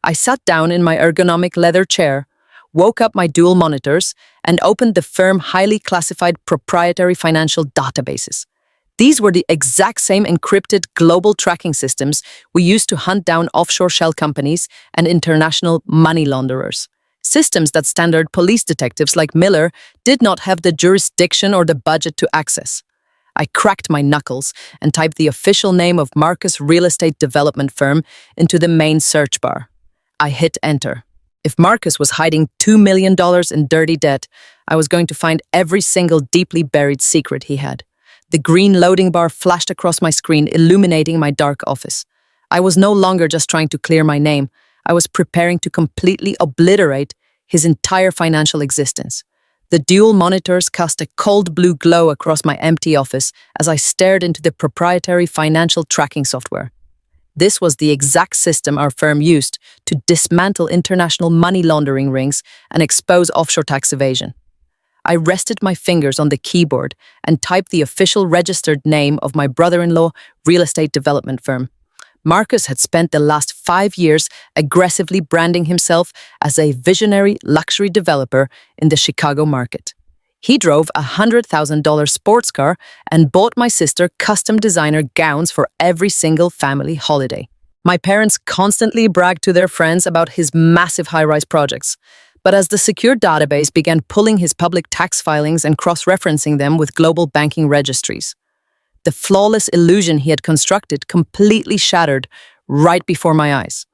I sat down in my ergonomic leather chair, woke up my dual monitors, and opened the firm highly classified proprietary financial databases. These were the exact same encrypted global tracking systems we used to hunt down offshore shell companies and international money launderers. Systems that standard police detectives like Miller did not have the jurisdiction or the budget to access. I cracked my knuckles and typed the official name of Marcus Real Estate Development Firm into the main search bar. I hit enter. If Marcus was hiding $2 million in dirty debt, I was going to find every single deeply buried secret he had. The green loading bar flashed across my screen, illuminating my dark office. I was no longer just trying to clear my name. I was preparing to completely obliterate his entire financial existence. The dual monitors cast a cold blue glow across my empty office as I stared into the proprietary financial tracking software. This was the exact system our firm used to dismantle international money laundering rings and expose offshore tax evasion. I rested my fingers on the keyboard and typed the official registered name of my brother-in-law real estate development firm. Marcus had spent the last 5 years aggressively branding himself as a visionary luxury developer in the Chicago market. He drove a $100,000 sports car and bought my sister custom designer gowns for every single family holiday. My parents constantly bragged to their friends about his massive high-rise projects. But as the secure database began pulling his public tax filings and cross-referencing them with global banking registries, the flawless illusion he had constructed completely shattered right before my eyes.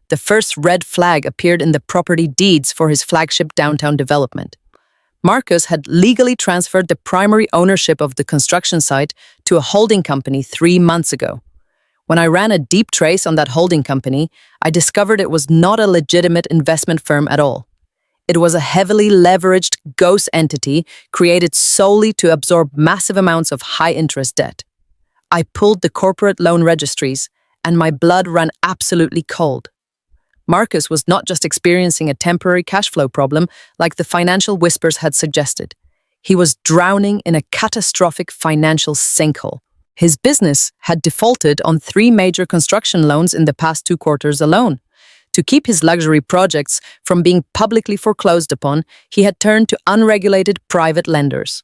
The first red flag appeared in the property deeds for his flagship downtown development. Marcus had legally transferred the primary ownership of the construction site to a holding company 3 months ago. When I ran a deep trace on that holding company, I discovered it was not a legitimate investment firm at all. It was a heavily leveraged ghost entity created solely to absorb massive amounts of high-interest debt. I pulled the corporate loan registries, and my blood ran absolutely cold. Marcus was not just experiencing a temporary cash flow problem like the financial whispers had suggested. He was drowning in a catastrophic financial sinkhole. His business had defaulted on 3 major construction loans in the past 2 quarters alone. To keep his luxury projects from being publicly foreclosed upon, he had turned to unregulated private lenders.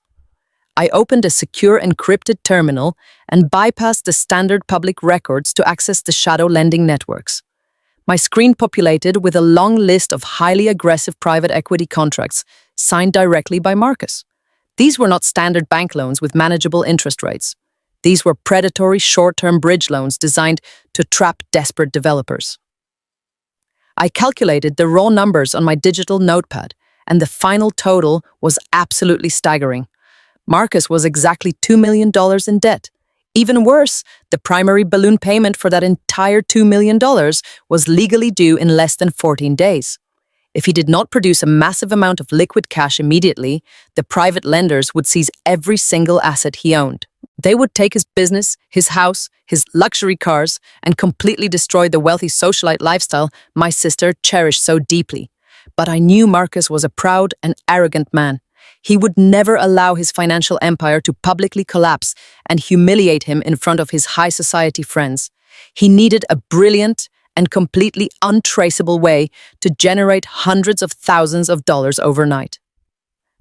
I opened a secure encrypted terminal and bypassed the standard public records to access the shadow lending networks. My screen populated with a long list of highly aggressive private equity contracts signed directly by Marcus. These were not standard bank loans with manageable interest rates. These were predatory short-term bridge loans designed to trap desperate developers. I calculated the raw numbers on my digital notepad, and the final total was absolutely staggering. Marcus was exactly $2 million in debt. Even worse, the primary balloon payment for that entire $2 million was legally due in less than 14 days. If he did not produce a massive amount of liquid cash immediately, the private lenders would seize every single asset he owned. They would take his business, his house, his luxury cars, and completely destroy the wealthy socialite lifestyle my sister cherished so deeply. But I knew Marcus was a proud and arrogant man. He would never allow his financial empire to publicly collapse and humiliate him in front of his high society friends. He needed a brilliant and completely untraceable way to generate hundreds of thousands of dollars overnight.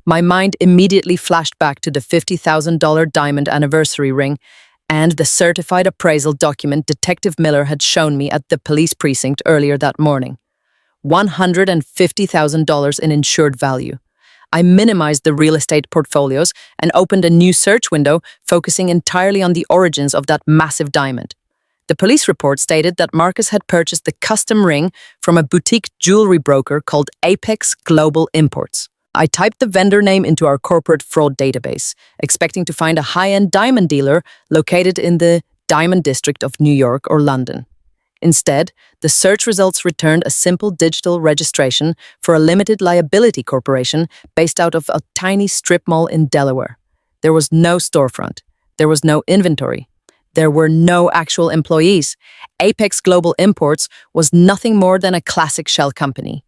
My mind immediately flashed back to the $50,000 diamond anniversary ring and the certified appraisal document Detective Miller had shown me at the police precinct earlier that morning. $150,000 in insured value. I minimized the real estate portfolios and opened a new search window focusing entirely on the origins of that massive diamond. The police report stated that Marcus had purchased the custom ring from a boutique jewelry broker called Apex Global Imports. I typed the vendor name into our corporate fraud database, expecting to find a high-end diamond dealer located in the Diamond District of New York or London. Instead, the search results returned a simple digital registration for a limited liability corporation based out of a tiny strip mall in Delaware. There was no storefront. There was no inventory. There were no actual employees. Apex Global Imports was nothing more than a classic shell company.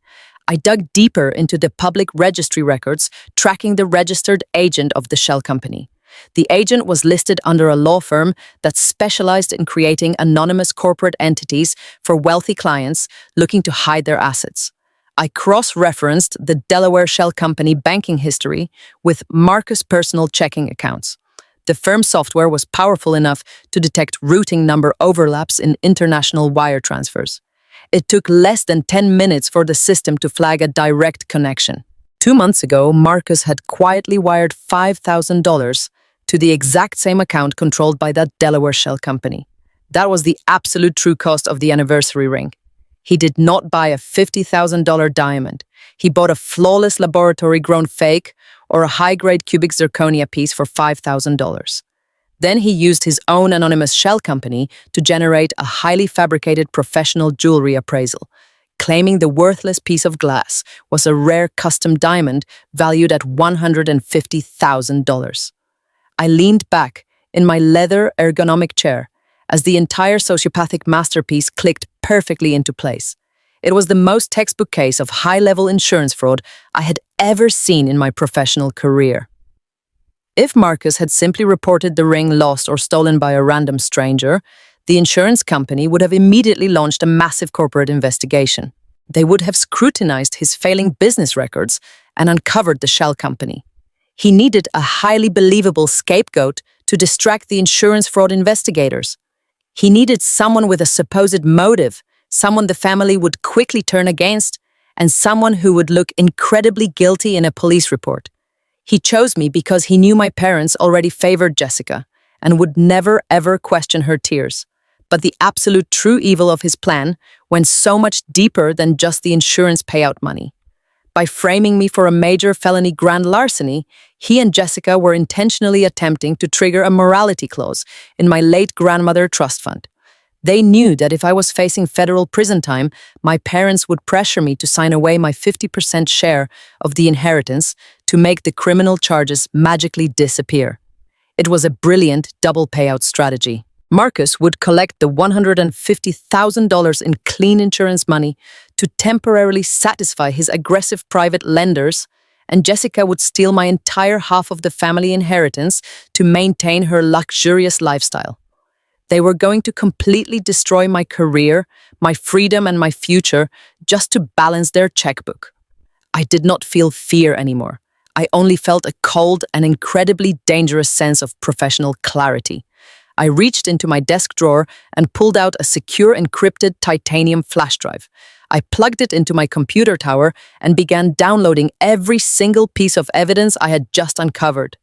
I dug deeper into the public registry records, tracking the registered agent of the shell company. The agent was listed under a law firm that specialized in creating anonymous corporate entities for wealthy clients looking to hide their assets. I cross-referenced the Delaware shell company banking history with Marcus' personal checking accounts. The firm's software was powerful enough to detect routing number overlaps in international wire transfers. It took less than 10 minutes for the system to flag a direct connection. 2 months ago, Marcus had quietly wired $5,000 to the exact same account controlled by that Delaware shell company. That was the absolute true cost of the anniversary ring. He did not buy a $50,000 diamond. He bought a flawless laboratory-grown fake or a high-grade cubic zirconia piece for $5,000. Then he used his own anonymous shell company to generate a highly fabricated professional jewelry appraisal, claiming the worthless piece of glass was a rare custom diamond valued at $150,000. I leaned back in my leather ergonomic chair as the entire sociopathic masterpiece clicked perfectly into place. It was the most textbook case of high-level insurance fraud I had ever seen in my professional career. If Marcus had simply reported the ring lost or stolen by a random stranger, the insurance company would have immediately launched a massive corporate investigation. They would have scrutinized his failing business records and uncovered the shell company. He needed a highly believable scapegoat to distract the insurance fraud investigators. He needed someone with a supposed motive, someone the family would quickly turn against, and someone who would look incredibly guilty in a police report. He chose me because he knew my parents already favored Jessica and would never ever question her tears. But the absolute true evil of his plan went so much deeper than just the insurance payout money. By framing me for a major felony grand larceny, he and Jessica were intentionally attempting to trigger a morality clause in my late grandmother trust fund. They knew that if I was facing federal prison time, my parents would pressure me to sign away my 50% share of the inheritance to make the criminal charges magically disappear. It was a brilliant double payout strategy. Marcus would collect the $150,000 in clean insurance money to temporarily satisfy his aggressive private lenders, and Jessica would steal my entire half of the family inheritance to maintain her luxurious lifestyle. They were going to completely destroy my career, my freedom, and my future just to balance their checkbook. I did not feel fear anymore. I only felt a cold and incredibly dangerous sense of professional clarity. I reached into my desk drawer and pulled out a secure encrypted titanium flash drive. I plugged it into my computer tower and began downloading every single piece of evidence I had just uncovered.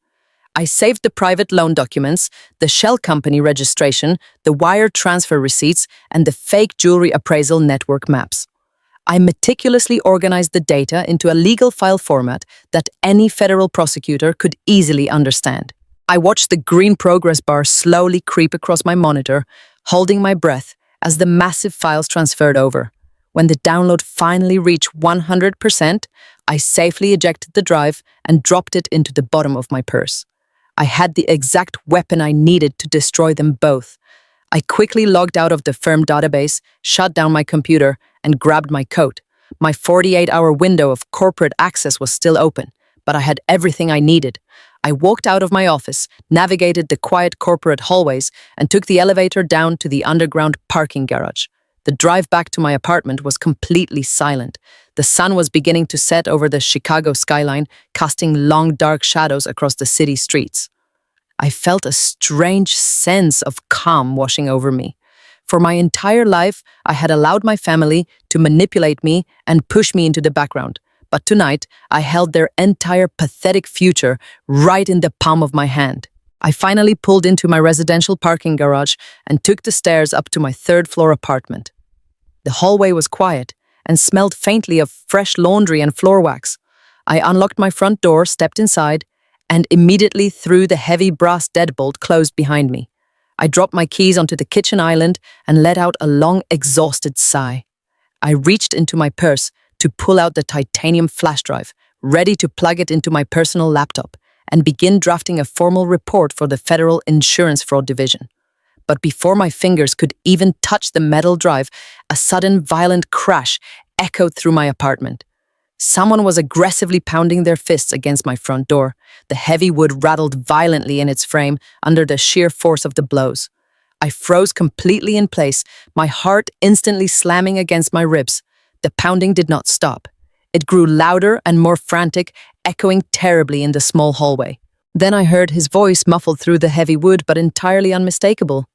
I saved the private loan documents, the shell company registration, the wire transfer receipts, and the fake jewelry appraisal network maps. I meticulously organized the data into a legal file format that any federal prosecutor could easily understand. I watched the green progress bar slowly creep across my monitor, holding my breath as the massive files transferred over. When the download finally reached 100%, I safely ejected the drive and dropped it into the bottom of my purse. I had the exact weapon I needed to destroy them both. I quickly logged out of the firm database, shut down my computer, and grabbed my coat. My 48-hour window of corporate access was still open, but I had everything I needed. I walked out of my office, navigated the quiet corporate hallways, and took the elevator down to the underground parking garage. The drive back to my apartment was completely silent. The sun was beginning to set over the Chicago skyline, casting long dark shadows across the city streets. I felt a strange sense of calm washing over me. For my entire life, I had allowed my family to manipulate me and push me into the background. But tonight, I held their entire pathetic future right in the palm of my hand. I finally pulled into my residential parking garage and took the stairs up to my third-floor apartment. The hallway was quiet and smelled faintly of fresh laundry and floor wax. I unlocked my front door, stepped inside, and immediately threw the heavy brass deadbolt closed behind me. I dropped my keys onto the kitchen island and let out a long, exhausted sigh. I reached into my purse to pull out the titanium flash drive, ready to plug it into my personal laptop, and begin drafting a formal report for the Federal Insurance Fraud Division. But before my fingers could even touch the metal drive, a sudden violent crash echoed through my apartment. Someone was aggressively pounding their fists against my front door. The heavy wood rattled violently in its frame under the sheer force of the blows. I froze completely in place, my heart instantly slamming against my ribs. The pounding did not stop. It grew louder and more frantic, echoing terribly in the small hallway. Then I heard his voice muffled through the heavy wood but entirely unmistakable.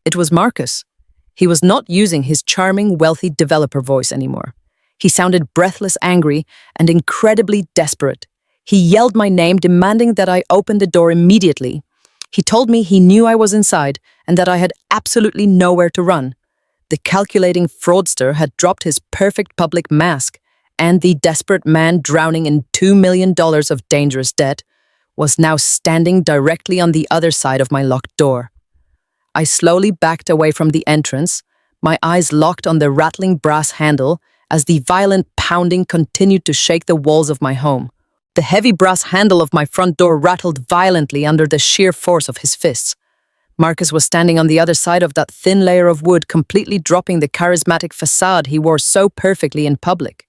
It was Marcus. He was not using his charming, wealthy developer voice anymore. He sounded breathless, angry, and incredibly desperate. He yelled my name, demanding that I open the door immediately. He told me he knew I was inside and that I had absolutely nowhere to run. The calculating fraudster had dropped his perfect public mask, and the desperate man drowning in $2 million of dangerous debt was now standing directly on the other side of my locked door. I slowly backed away from the entrance, my eyes locked on the rattling brass handle as the violent pounding continued to shake the walls of my home. The heavy brass handle of my front door rattled violently under the sheer force of his fists. Marcus was standing on the other side of that thin layer of wood, completely dropping the charismatic facade he wore so perfectly in public.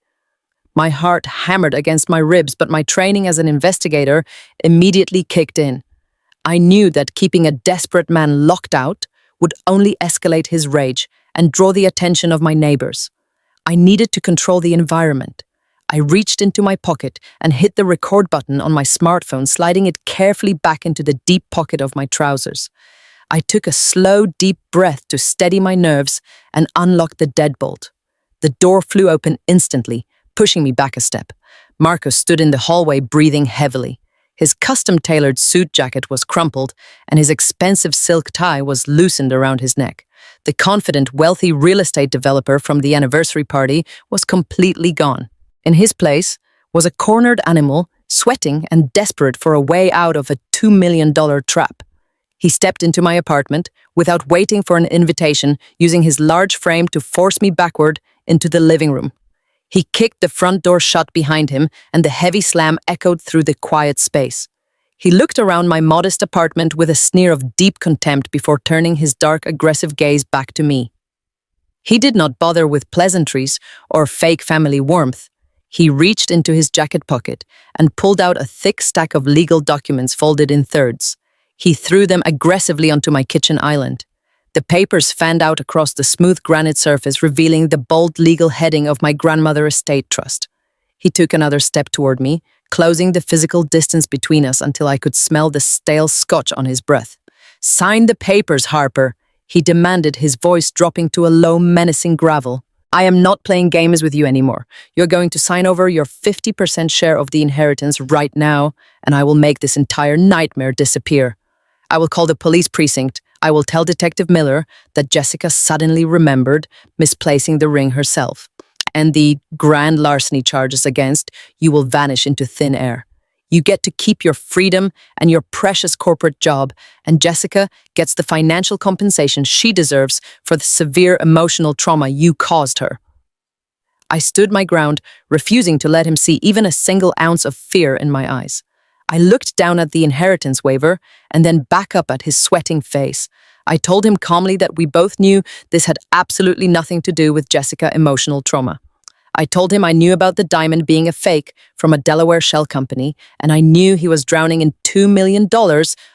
My heart hammered against my ribs, but my training as an investigator immediately kicked in. I knew that keeping a desperate man locked out would only escalate his rage and draw the attention of my neighbors. I needed to control the environment. I reached into my pocket and hit the record button on my smartphone, sliding it carefully back into the deep pocket of my trousers. I took a slow, deep breath to steady my nerves and unlock the deadbolt. The door flew open instantly, pushing me back a step. Marcus stood in the hallway, breathing heavily. His custom-tailored suit jacket was crumpled, and his expensive silk tie was loosened around his neck. The confident, wealthy real estate developer from the anniversary party was completely gone. In his place was a cornered animal, sweating and desperate for a way out of a $2 million trap. He stepped into my apartment without waiting for an invitation, using his large frame to force me backward into the living room. He kicked the front door shut behind him, and the heavy slam echoed through the quiet space. He looked around my modest apartment with a sneer of deep contempt before turning his dark, aggressive gaze back to me. He did not bother with pleasantries or fake family warmth. He reached into his jacket pocket and pulled out a thick stack of legal documents folded in thirds. He threw them aggressively onto my kitchen island. The papers fanned out across the smooth granite surface, revealing the bold legal heading of my grandmother estate trust. He took another step toward me, closing the physical distance between us until I could smell the stale scotch on his breath. "Sign the papers, Harper," he demanded, his voice dropping to a low, menacing gravel. "I am not playing games with you anymore. You're going to sign over your 50% share of the inheritance right now, and I will make this entire nightmare disappear. I will call the police precinct. I will tell Detective Miller that Jessica suddenly remembered misplacing the ring herself, and the grand larceny charges against you will vanish into thin air. You get to keep your freedom and your precious corporate job, and Jessica gets the financial compensation she deserves for the severe emotional trauma you caused her." I stood my ground, refusing to let him see even a single ounce of fear in my eyes. I looked down at the inheritance waiver and then back up at his sweating face. I told him calmly that we both knew this had absolutely nothing to do with Jessica's emotional trauma. I told him I knew about the diamond being a fake from a Delaware shell company, and I knew he was drowning in $2 million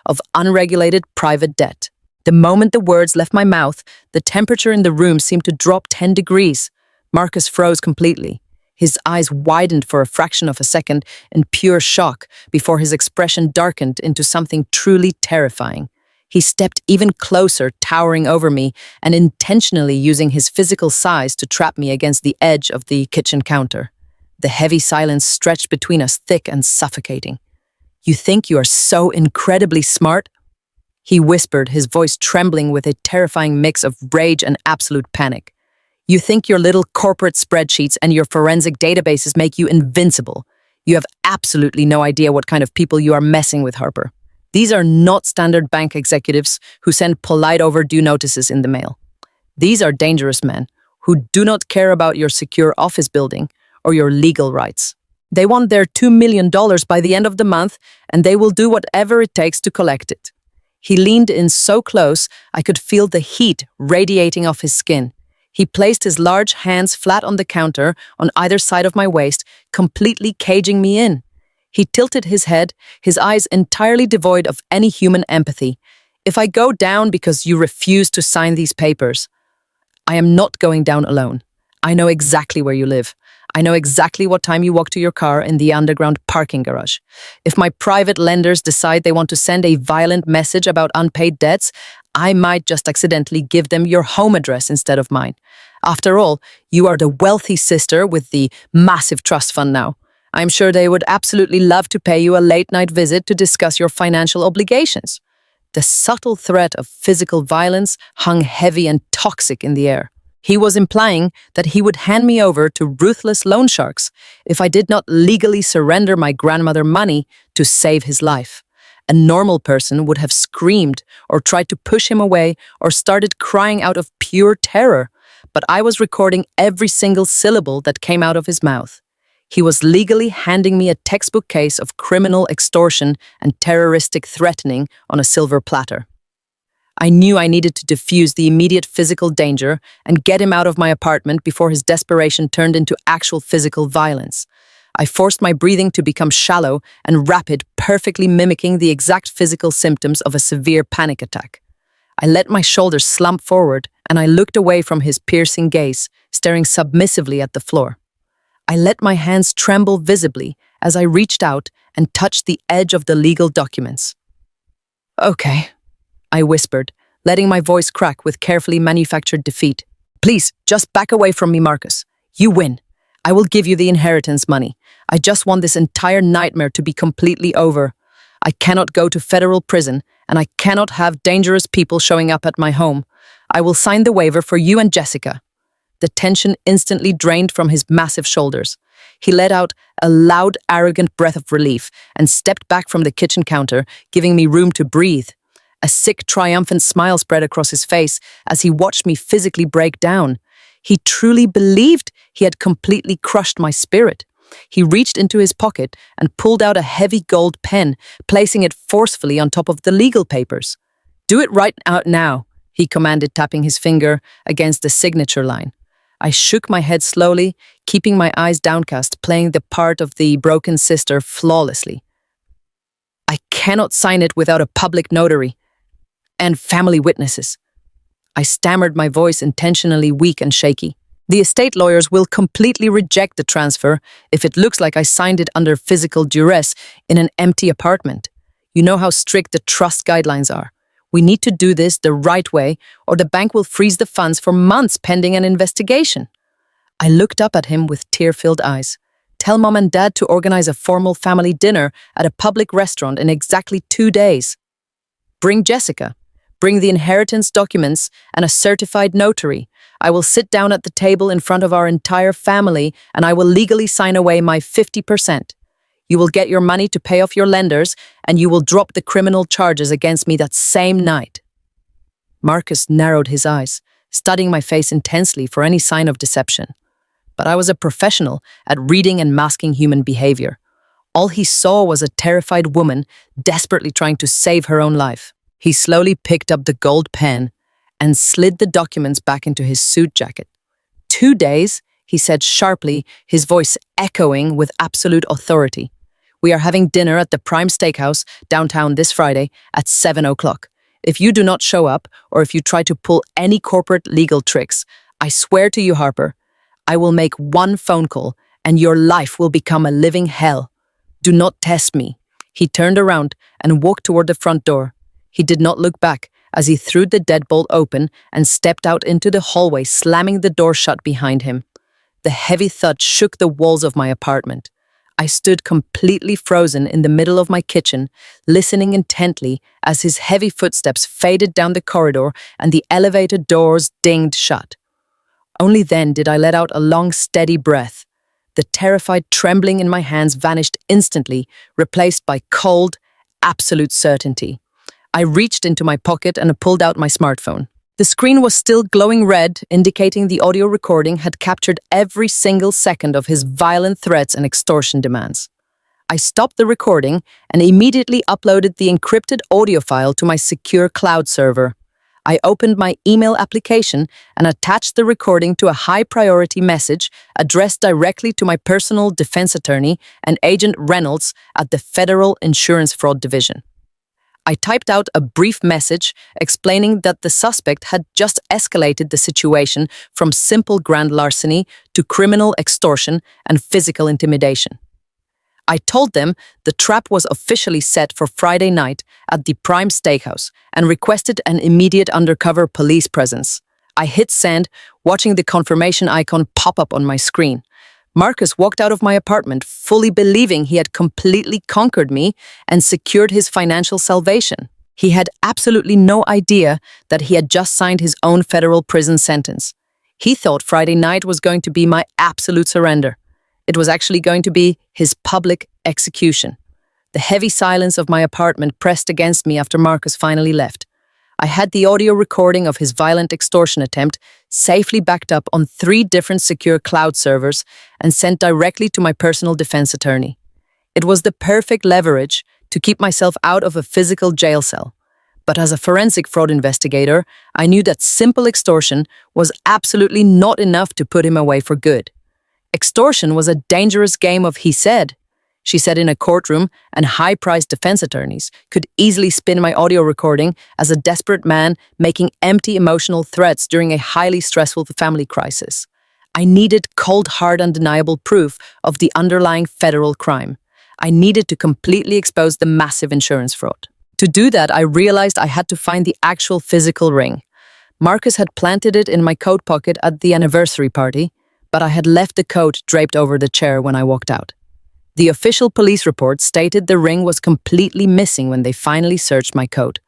of unregulated private debt. The moment the words left my mouth, the temperature in the room seemed to drop 10 degrees. Marcus froze completely. His eyes widened for a fraction of a second in pure shock before his expression darkened into something truly terrifying. He stepped even closer, towering over me and intentionally using his physical size to trap me against the edge of the kitchen counter. The heavy silence stretched between us, thick and suffocating. "You think you are so incredibly smart?" he whispered, his voice trembling with a terrifying mix of rage and absolute panic. "You think your little corporate spreadsheets and your forensic databases make you invincible. You have absolutely no idea what kind of people you are messing with, Harper. These are not standard bank executives who send polite overdue notices in the mail. These are dangerous men who do not care about your secure office building or your legal rights. They want their $2 million by the end of the month, and they will do whatever it takes to collect it." He leaned in so close I could feel the heat radiating off his skin. He placed his large hands flat on the counter on either side of my waist, completely caging me in. He tilted his head, his eyes entirely devoid of any human empathy. "If I go down because you refuse to sign these papers, I am not going down alone. I know exactly where you live. I know exactly what time you walk to your car in the underground parking garage. If my private lenders decide they want to send a violent message about unpaid debts, I might just accidentally give them your home address instead of mine. After all, you are the wealthy sister with the massive trust fund now. I'm sure they would absolutely love to pay you a late-night visit to discuss your financial obligations." The subtle threat of physical violence hung heavy and toxic in the air. He was implying that he would hand me over to ruthless loan sharks if I did not legally surrender my grandmother money to save his life. A normal person would have screamed or tried to push him away or started crying out of pure terror, but I was recording every single syllable that came out of his mouth. He was legally handing me a textbook case of criminal extortion and terroristic threatening on a silver platter. I knew I needed to defuse the immediate physical danger and get him out of my apartment before his desperation turned into actual physical violence. I forced my breathing to become shallow and rapid, perfectly mimicking the exact physical symptoms of a severe panic attack. I let my shoulders slump forward and I looked away from his piercing gaze, staring submissively at the floor. I let my hands tremble visibly as I reached out and touched the edge of the legal documents. "Okay," I whispered, letting my voice crack with carefully manufactured defeat. "Please, just back away from me, Marcus. You win. I will give you the inheritance money. I just want this entire nightmare to be completely over. I cannot go to federal prison, and I cannot have dangerous people showing up at my home. I will sign the waiver for you and Jessica." The tension instantly drained from his massive shoulders. He let out a loud, arrogant breath of relief and stepped back from the kitchen counter, giving me room to breathe. A sick, triumphant smile spread across his face as he watched me physically break down. He truly believed he had completely crushed my spirit. He reached into his pocket and pulled out a heavy gold pen, placing it forcefully on top of the legal papers. "Do it right out now," he commanded, tapping his finger against the signature line. I shook my head slowly, keeping my eyes downcast, playing the part of the broken sister flawlessly. "I cannot sign it without a public notary and family witnesses." I stammered, my voice intentionally weak and shaky. "The estate lawyers will completely reject the transfer if it looks like I signed it under physical duress in an empty apartment. You know how strict the trust guidelines are. We need to do this the right way, or the bank will freeze the funds for months pending an investigation." I looked up at him with tear-filled eyes. "Tell Mom and Dad to organize a formal family dinner at a public restaurant in exactly 2 days. Bring Jessica. Bring the inheritance documents and a certified notary. I will sit down at the table in front of our entire family and I will legally sign away my 50%. You will get your money to pay off your lenders and you will drop the criminal charges against me that same night." Marcus narrowed his eyes, studying my face intensely for any sign of deception. But I was a professional at reading and masking human behavior. All he saw was a terrified woman desperately trying to save her own life. He slowly picked up the gold pen and slid the documents back into his suit jacket. 2 days, he said sharply, his voice echoing with absolute authority. "We are having dinner at the Prime Steakhouse downtown this Friday at 7 o'clock. If you do not show up, or if you try to pull any corporate legal tricks, I swear to you, Harper, I will make one phone call and your life will become a living hell. Do not test me." He turned around and walked toward the front door. He did not look back as he threw the deadbolt open and stepped out into the hallway, slamming the door shut behind him. The heavy thud shook the walls of my apartment. I stood completely frozen in the middle of my kitchen, listening intently as his heavy footsteps faded down the corridor and the elevator doors dinged shut. Only then did I let out a long, steady breath. The terrified trembling in my hands vanished instantly, replaced by cold, absolute certainty. I reached into my pocket and pulled out my smartphone. The screen was still glowing red, indicating the audio recording had captured every single second of his violent threats and extortion demands. I stopped the recording and immediately uploaded the encrypted audio file to my secure cloud server. I opened my email application and attached the recording to a high-priority message addressed directly to my personal defense attorney and Agent Reynolds at the Federal Insurance Fraud Division. I typed out a brief message explaining that the suspect had just escalated the situation from simple grand larceny to criminal extortion and physical intimidation. I told them the trap was officially set for Friday night at the Prime Steakhouse and requested an immediate undercover police presence. I hit send, watching the confirmation icon pop up on my screen. Marcus walked out of my apartment, fully believing he had completely conquered me and secured his financial salvation. He had absolutely no idea that he had just signed his own federal prison sentence. He thought Friday night was going to be my absolute surrender. It was actually going to be his public execution. the heavy silence of my apartment pressed against me after Marcus finally left. I had the audio recording of his violent extortion attempt safely backed up on 3 different secure cloud servers and sent directly to my personal defense attorney. It was the perfect leverage to keep myself out of a physical jail cell. But as a forensic fraud investigator, I knew that simple extortion was absolutely not enough to put him away for good. Extortion was a dangerous game of he said, she said in a courtroom, and high-priced defense attorneys could easily spin my audio recording as a desperate man making empty emotional threats during a highly stressful family crisis. I needed cold, hard, undeniable proof of the underlying federal crime. I needed to completely expose the massive insurance fraud. To do that, I realized I had to find the actual physical ring. Marcus had planted it in my coat pocket at the anniversary party, but I had left the coat draped over the chair when I walked out. The official police report stated the ring was completely missing when they finally searched my coat.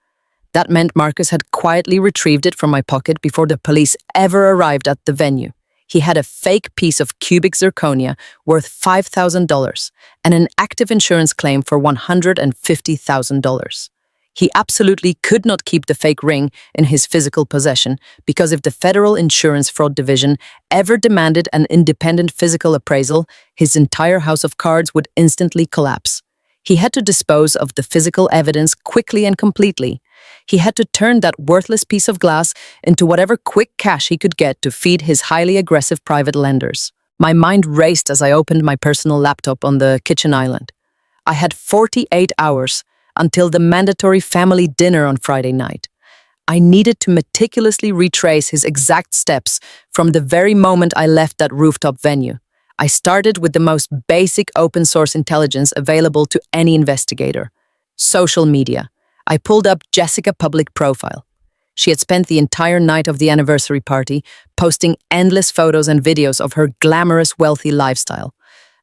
That meant Marcus had quietly retrieved it from my pocket before the police ever arrived at the venue. He had a fake piece of cubic zirconia worth $5,000 and an active insurance claim for $150,000. He absolutely could not keep the fake ring in his physical possession because if the Federal Insurance Fraud Division ever demanded an independent physical appraisal, his entire house of cards would instantly collapse. He had to dispose of the physical evidence quickly and completely. He had to turn that worthless piece of glass into whatever quick cash he could get to feed his highly aggressive private lenders. My mind raced as I opened my personal laptop on the kitchen island. I had 48 hours until the mandatory family dinner on Friday night. I needed to meticulously retrace his exact steps from the very moment I left that rooftop venue. I started with the most basic open-source intelligence available to any investigator: social media. I pulled up Jessica's public profile. She had spent the entire night of the anniversary party posting endless photos and videos of her glamorous, wealthy lifestyle.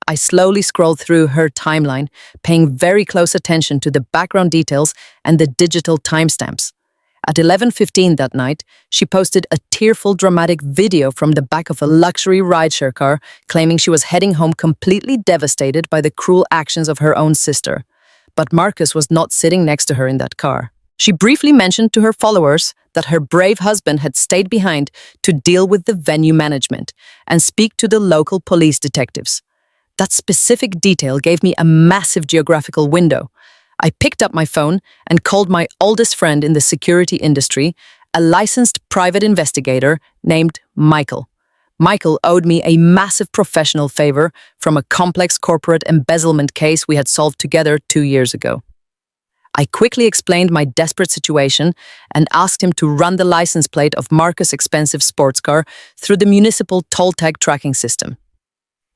I slowly scrolled through her timeline, paying very close attention to the background details and the digital timestamps. At 11:15 that night, she posted a tearful, dramatic video from the back of a luxury rideshare car, claiming she was heading home completely devastated by the cruel actions of her own sister. But Marcus was not sitting next to her in that car. She briefly mentioned to her followers that her brave husband had stayed behind to deal with the venue management and speak to the local police detectives. That specific detail gave me a massive geographical window. I picked up my phone and called my oldest friend in the security industry, a licensed private investigator named Michael. Michael owed me a massive professional favor from a complex corporate embezzlement case we had solved together 2 years ago. I quickly explained my desperate situation and asked him to run the license plate of Marcus' expensive sports car through the municipal toll tag tracking system.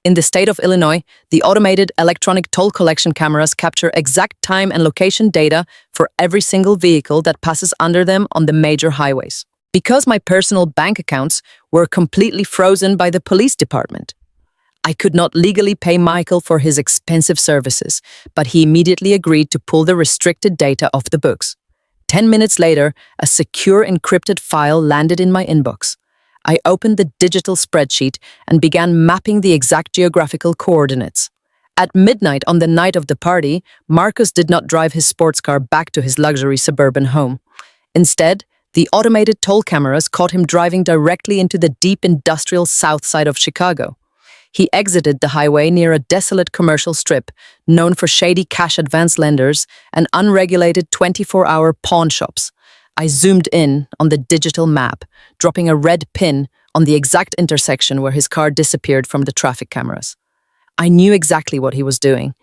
In the state of Illinois, the automated electronic toll collection cameras capture exact time and location data for every single vehicle that passes under them on the major highways. Because my personal bank accounts were completely frozen by the police department, I could not legally pay Michael for his expensive services, but he immediately agreed to pull the restricted data off the books. 10 minutes later, a secure encrypted file landed in my inbox. I opened the digital spreadsheet and began mapping the exact geographical coordinates. At midnight on the night of the party, Marcus did not drive his sports car back to his luxury suburban home. Instead, the automated toll cameras caught him driving directly into the deep industrial south side of Chicago. He exited the highway near a desolate commercial strip known for shady cash advance lenders and unregulated 24-hour pawn shops. I zoomed in on the digital map, dropping a red pin on the exact intersection where his car disappeared from the traffic cameras. I knew exactly what he was doing.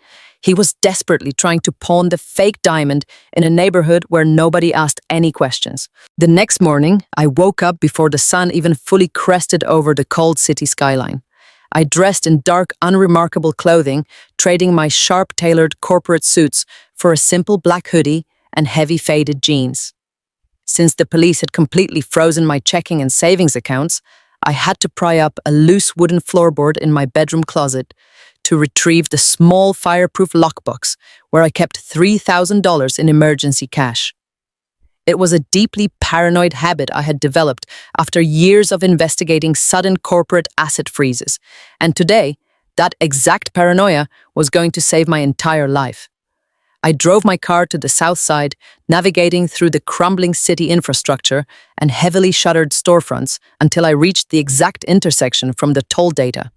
He was desperately trying to pawn the fake diamond in a neighborhood where nobody asked any questions. The next morning, I woke up before the sun even fully crested over the cold city skyline. I dressed in dark, unremarkable clothing, trading my sharp-tailored corporate suits for a simple black hoodie and heavy faded jeans. Since the police had completely frozen my checking and savings accounts, I had to pry up a loose wooden floorboard in my bedroom closet to retrieve the small fireproof lockbox where I kept $3,000 in emergency cash. It was a deeply paranoid habit I had developed after years of investigating sudden corporate asset freezes, and today, that exact paranoia was going to save my entire life. I drove my car to the south side, navigating through the crumbling city infrastructure and heavily shuttered storefronts until I reached the exact intersection from the toll data.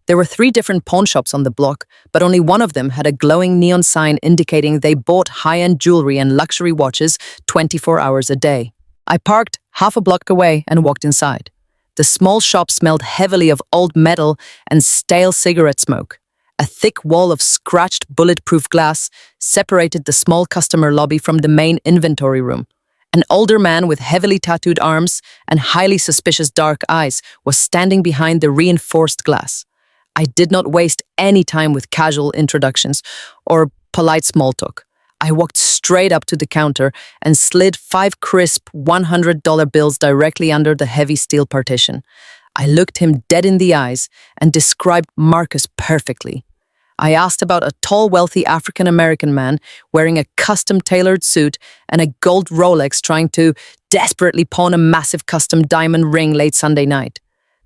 There were 3 different pawn shops on the block, but only one of them had a glowing neon sign indicating they bought high-end jewelry and luxury watches 24 hours a day. I parked half a block away and walked inside. The small shop smelled heavily of old metal and stale cigarette smoke. A thick wall of scratched bulletproof glass separated the small customer lobby from the main inventory room. An older man with heavily tattooed arms and highly suspicious dark eyes was standing behind the reinforced glass. I did not waste any time with casual introductions or polite small talk. I walked straight up to the counter and slid 5 crisp $100 bills directly under the heavy steel partition. I looked him dead in the eyes and described Marcus perfectly. I asked about a tall, wealthy African-American man wearing a custom-tailored suit and a gold Rolex trying to desperately pawn a massive custom diamond ring late Sunday night.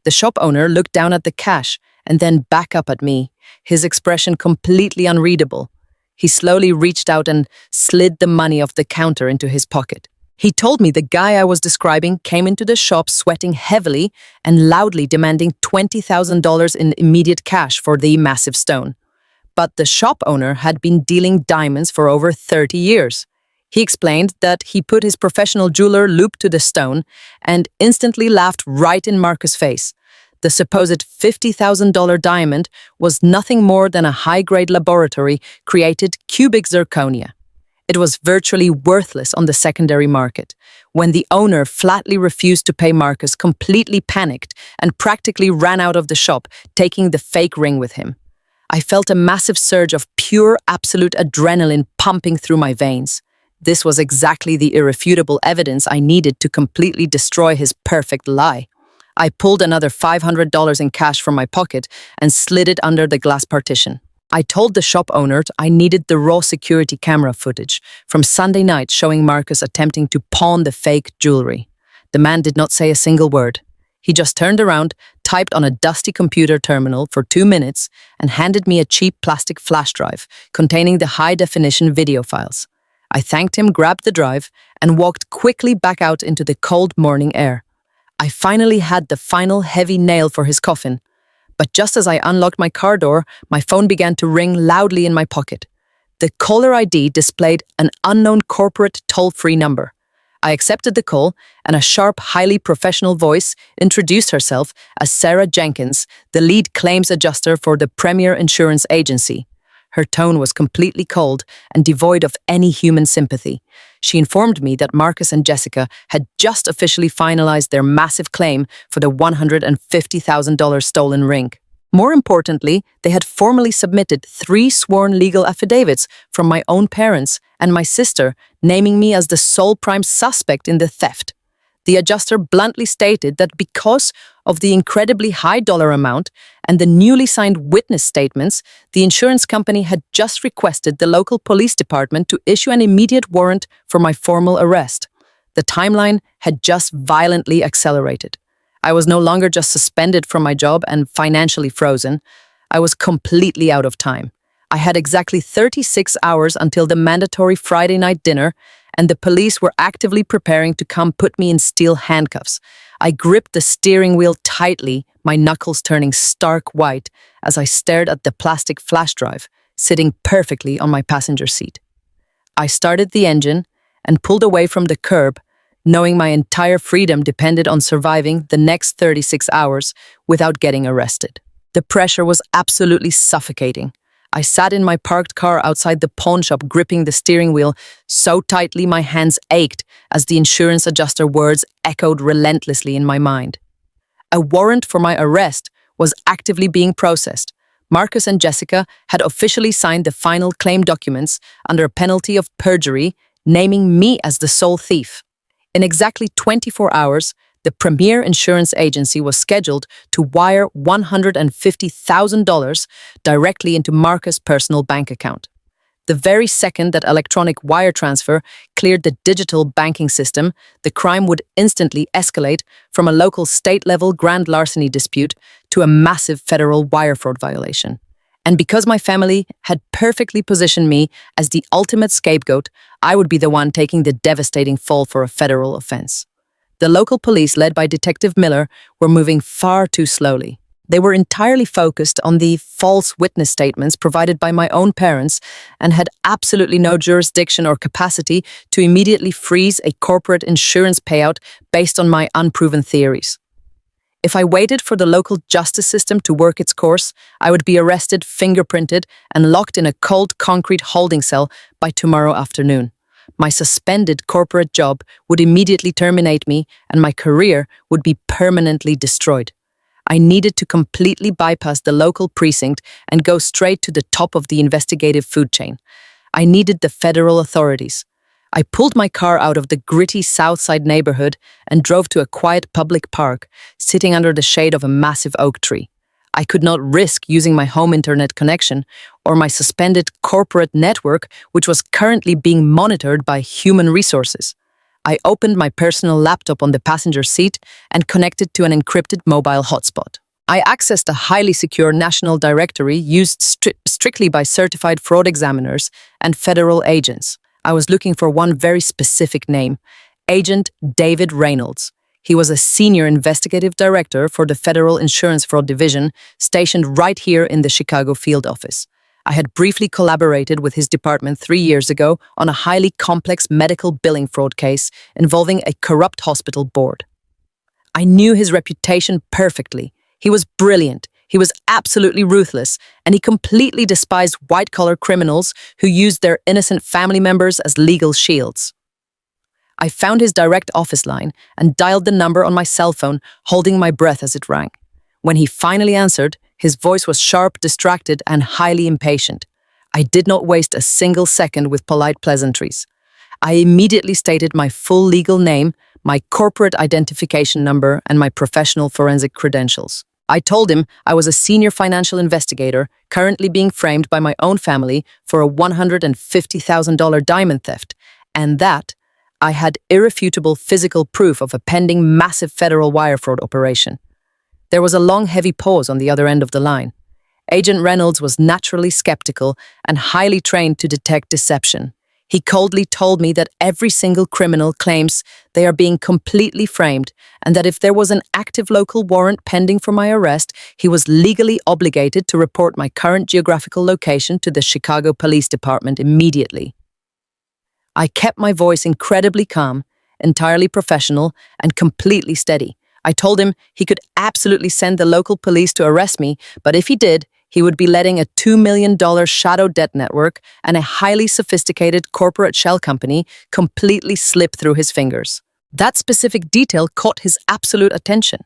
The shop owner looked down at the cash and then back up at me, his expression completely unreadable. He slowly reached out and slid the money off the counter into his pocket. He told me the guy I was describing came into the shop sweating heavily and loudly demanding $20,000 in immediate cash for the massive stone. But the shop owner had been dealing diamonds for over 30 years. He explained that he put his professional jeweler loop to the stone and instantly laughed right in Marcus' face. The supposed $50,000 diamond was nothing more than a high-grade laboratory-created cubic zirconia. It was virtually worthless on the secondary market. When the owner flatly refused to pay, Marcus completely panicked and practically ran out of the shop, taking the fake ring with him. I felt a massive surge of pure, absolute adrenaline pumping through my veins. This was exactly the irrefutable evidence I needed to completely destroy his perfect lie. I pulled another $500 in cash from my pocket and slid it under the glass partition. I told the shop owner I needed the raw security camera footage from Sunday night showing Marcus attempting to pawn the fake jewelry. The man did not say a single word. He just turned around, typed on a dusty computer terminal for 2 minutes, and handed me a cheap plastic flash drive containing the high-definition video files. I thanked him, grabbed the drive, and walked quickly back out into the cold morning air. I finally had the final heavy nail for his coffin. But just as I unlocked my car door, my phone began to ring loudly in my pocket. The caller ID displayed an unknown corporate toll-free number. I accepted the call, and a sharp, highly professional voice introduced herself as Sarah Jenkins, the lead claims adjuster for the premier insurance agency. Her tone was completely cold and devoid of any human sympathy. She informed me that Marcus and Jessica had just officially finalized their massive claim for the $150,000 stolen ring. More importantly, they had formally submitted 3 sworn legal affidavits from my own parents and my sister, naming me as the sole prime suspect in the theft. The adjuster bluntly stated that because of the incredibly high dollar amount and the newly signed witness statements, the insurance company had just requested the local police department to issue an immediate warrant for my formal arrest. The timeline had just violently accelerated. I was no longer just suspended from my job and financially frozen. I was completely out of time. I had exactly 36 hours until the mandatory Friday night dinner, and the police were actively preparing to come put me in steel handcuffs. I gripped the steering wheel tightly, my knuckles turning stark white as I stared at the plastic flash drive sitting perfectly on my passenger seat. I started the engine and pulled away from the curb, knowing my entire freedom depended on surviving the next 36 hours without getting arrested. The pressure was absolutely suffocating. I sat in my parked car outside the pawn shop, gripping the steering wheel so tightly my hands ached as the insurance adjuster words echoed relentlessly in my mind. A warrant for my arrest was actively being processed. Marcus and Jessica had officially signed the final claim documents under a penalty of perjury, naming me as the sole thief. In exactly 24 hours, the premier insurance agency was scheduled to wire $150,000 directly into Marcus' personal bank account. The very second that electronic wire transfer cleared the digital banking system, the crime would instantly escalate from a local state-level grand larceny dispute to a massive federal wire fraud violation. And because my family had perfectly positioned me as the ultimate scapegoat, I would be the one taking the devastating fall for a federal offense. The local police, led by Detective Miller, were moving far too slowly. They were entirely focused on the false witness statements provided by my own parents and had absolutely no jurisdiction or capacity to immediately freeze a corporate insurance payout based on my unproven theories. If I waited for the local justice system to work its course, I would be arrested, fingerprinted, and locked in a cold concrete holding cell by tomorrow afternoon. My suspended corporate job would immediately terminate me, and my career would be permanently destroyed. I needed to completely bypass the local precinct and go straight to the top of the investigative food chain. I needed the federal authorities. I pulled my car out of the gritty Southside neighborhood and drove to a quiet public park, sitting under the shade of a massive oak tree. I could not risk using my home internet connection or my suspended corporate network, which was currently being monitored by human resources. I opened my personal laptop on the passenger seat and connected to an encrypted mobile hotspot. I accessed a highly secure national directory used strictly by certified fraud examiners and federal agents. I was looking for one very specific name, Agent David Reynolds. He was a senior investigative director for the Federal Insurance Fraud Division, stationed right here in the Chicago field office. I had briefly collaborated with his department 3 years ago on a highly complex medical billing fraud case involving a corrupt hospital board. I knew his reputation perfectly. He was brilliant. He was absolutely ruthless, and he completely despised white-collar criminals who used their innocent family members as legal shields. I found his direct office line and dialed the number on my cell phone, holding my breath as it rang. When he finally answered, his voice was sharp, distracted, and highly impatient. I did not waste a single second with polite pleasantries. I immediately stated my full legal name, my corporate identification number, and my professional forensic credentials. I told him I was a senior financial investigator currently being framed by my own family for a $150,000 diamond theft, and that I had irrefutable physical proof of a pending massive federal wire fraud operation. There was a long, heavy pause on the other end of the line. Agent Reynolds was naturally skeptical and highly trained to detect deception. He coldly told me that every single criminal claims they are being completely framed, and that if there was an active local warrant pending for my arrest, he was legally obligated to report my current geographical location to the Chicago Police Department immediately. I kept my voice incredibly calm, entirely professional, and completely steady. I told him he could absolutely send the local police to arrest me, but if he did, he would be letting a $2 million shadow debt network and a highly sophisticated corporate shell company completely slip through his fingers. That specific detail caught his absolute attention.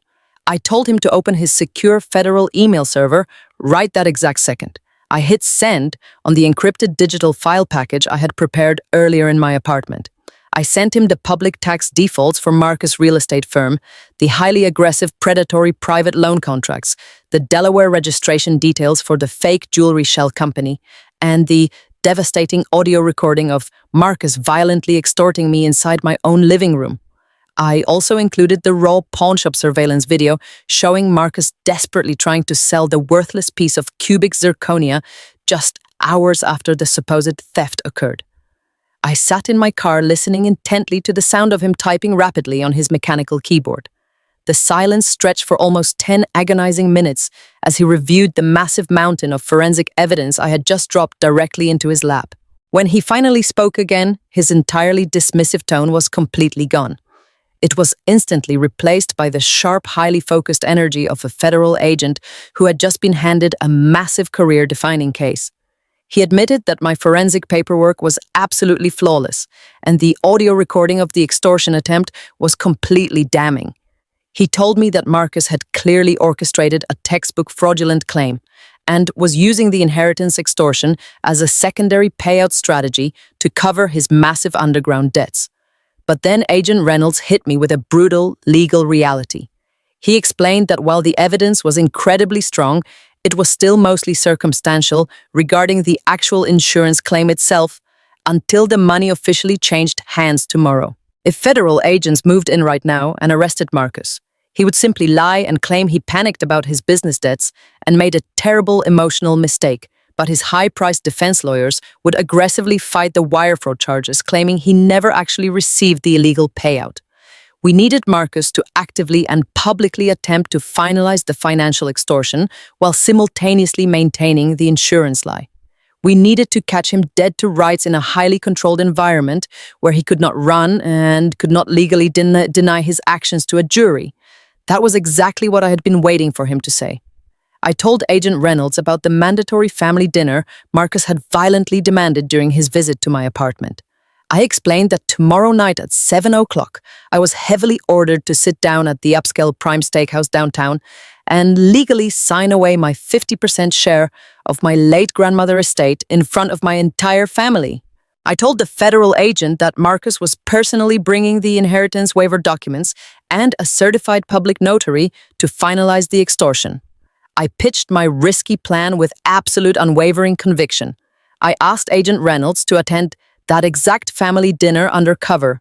I told him to open his secure federal email server right that exact second. I hit send on the encrypted digital file package I had prepared earlier in my apartment. I sent him the public tax defaults for Marcus Real Estate Firm, the highly aggressive predatory private loan contracts, the Delaware registration details for the fake jewelry shell company, and the devastating audio recording of Marcus violently extorting me inside my own living room. I also included the raw pawnshop surveillance video showing Marcus desperately trying to sell the worthless piece of cubic zirconia just hours after the supposed theft occurred. I sat in my car listening intently to the sound of him typing rapidly on his mechanical keyboard. The silence stretched for almost 10 agonizing minutes as he reviewed the massive mountain of forensic evidence I had just dropped directly into his lap. When he finally spoke again, his entirely dismissive tone was completely gone. It was instantly replaced by the sharp, highly focused energy of a federal agent who had just been handed a massive career-defining case. He admitted that my forensic paperwork was absolutely flawless, and the audio recording of the extortion attempt was completely damning. He told me that Marcus had clearly orchestrated a textbook fraudulent claim and was using the inheritance extortion as a secondary payout strategy to cover his massive underground debts. But then Agent Reynolds hit me with a brutal legal reality. He explained that while the evidence was incredibly strong, it was still mostly circumstantial regarding the actual insurance claim itself until the money officially changed hands tomorrow. If federal agents moved in right now and arrested Marcus, He would simply lie and claim he panicked about his business debts and made a terrible emotional mistake, but his high-priced defense lawyers would aggressively fight the wire fraud charges, claiming he never actually received the illegal payout. We needed Marcus to actively and publicly attempt to finalize the financial extortion while simultaneously maintaining the insurance lie. We needed to catch him dead to rights in a highly controlled environment where he could not run and could not legally deny his actions to a jury. That was exactly what I had been waiting for him to say. I told Agent Reynolds about the mandatory family dinner Marcus had violently demanded during his visit to my apartment. I explained that tomorrow night at 7 o'clock, I was heavily ordered to sit down at the upscale Prime Steakhouse downtown and legally sign away my 50% share of my late grandmother estate in front of my entire family. I told the federal agent that Marcus was personally bringing the inheritance waiver documents and a certified public notary to finalize the extortion. I pitched my risky plan with absolute unwavering conviction. I asked Agent Reynolds to attend that exact family dinner undercover.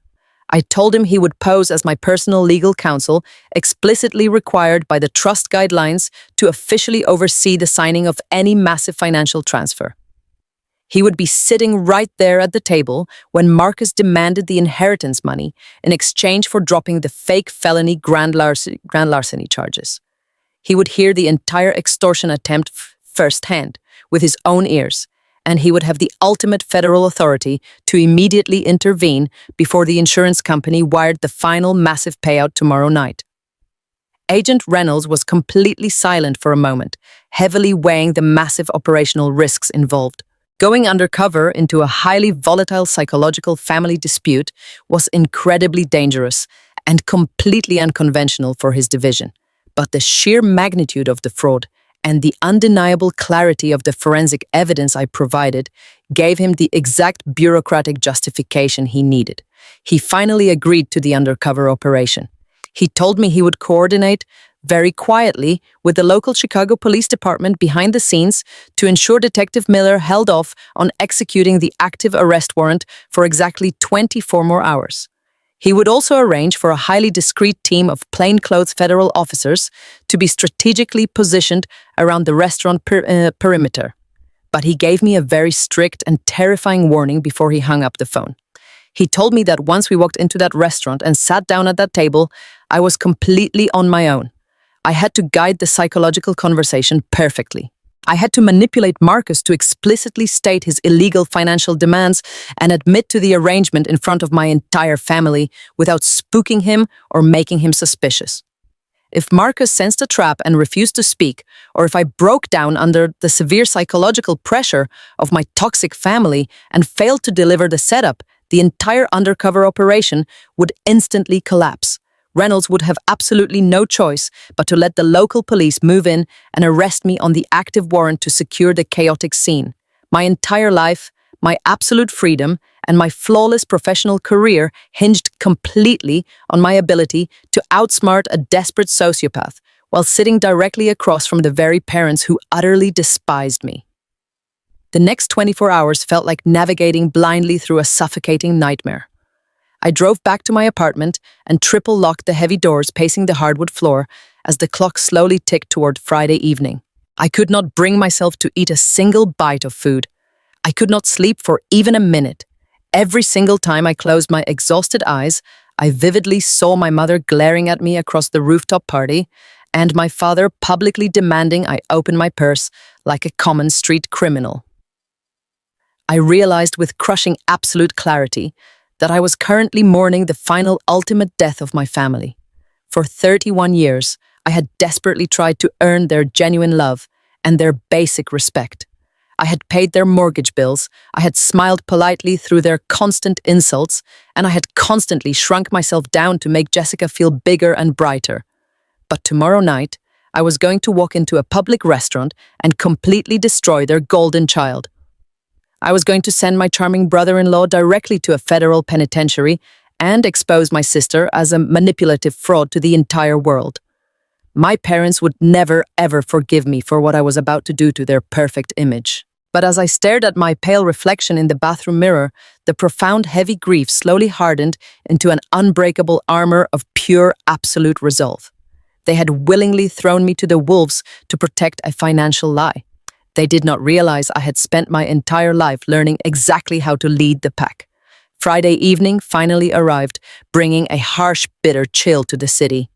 I told him he would pose as my personal legal counsel, explicitly required by the trust guidelines to officially oversee the signing of any massive financial transfer. He would be sitting right there at the table when Marcus demanded the inheritance money in exchange for dropping the fake felony grand larceny charges. He would hear the entire extortion attempt firsthand, with his own ears, and he would have the ultimate federal authority to immediately intervene before the insurance company wired the final massive payout tomorrow night. Agent Reynolds was completely silent for a moment, heavily weighing the massive operational risks involved. Going undercover into a highly volatile psychological family dispute was incredibly dangerous and completely unconventional for his division. But the sheer magnitude of the fraud and the undeniable clarity of the forensic evidence I provided gave him the exact bureaucratic justification he needed. He finally agreed to the undercover operation. He told me he would coordinate very quietly with the local Chicago Police Department behind the scenes to ensure Detective Miller held off on executing the active arrest warrant for exactly 24 more hours. He would also arrange for a highly discreet team of plainclothes federal officers to be strategically positioned around the restaurant perimeter. But he gave me a very strict and terrifying warning before he hung up the phone. He told me that once we walked into that restaurant and sat down at that table, I was completely on my own. I had to guide the psychological conversation perfectly. I had to manipulate Marcus to explicitly state his illegal financial demands and admit to the arrangement in front of my entire family without spooking him or making him suspicious. If Marcus sensed a trap and refused to speak, or if I broke down under the severe psychological pressure of my toxic family and failed to deliver the setup, the entire undercover operation would instantly collapse. Reynolds would have absolutely no choice but to let the local police move in and arrest me on the active warrant to secure the chaotic scene. My entire life, my absolute freedom, and my flawless professional career hinged completely on my ability to outsmart a desperate sociopath while sitting directly across from the very parents who utterly despised me. The next 24 hours felt like navigating blindly through a suffocating nightmare. I drove back to my apartment and triple-locked the heavy doors pacing the hardwood floor as the clock slowly ticked toward Friday evening. I could not bring myself to eat a single bite of food. I could not sleep for even a minute. Every single time I closed my exhausted eyes, I vividly saw my mother glaring at me across the rooftop party and my father publicly demanding I open my purse like a common street criminal. I realized with crushing absolute clarity that I was currently mourning the final ultimate death of my family. For 31 years, I had desperately tried to earn their genuine love and their basic respect. I had paid their mortgage bills, I had smiled politely through their constant insults, and I had constantly shrunk myself down to make Jessica feel bigger and brighter. But tomorrow night, I was going to walk into a public restaurant and completely destroy their golden child. I was going to send my charming brother-in-law directly to a federal penitentiary and expose my sister as a manipulative fraud to the entire world. My parents would never, ever forgive me for what I was about to do to their perfect image. But as I stared at my pale reflection in the bathroom mirror, the profound heavy grief slowly hardened into an unbreakable armor of pure absolute resolve. They had willingly thrown me to the wolves to protect a financial lie. They did not realize I had spent my entire life learning exactly how to lead the pack. Friday evening finally arrived, bringing a harsh, bitter chill to the city.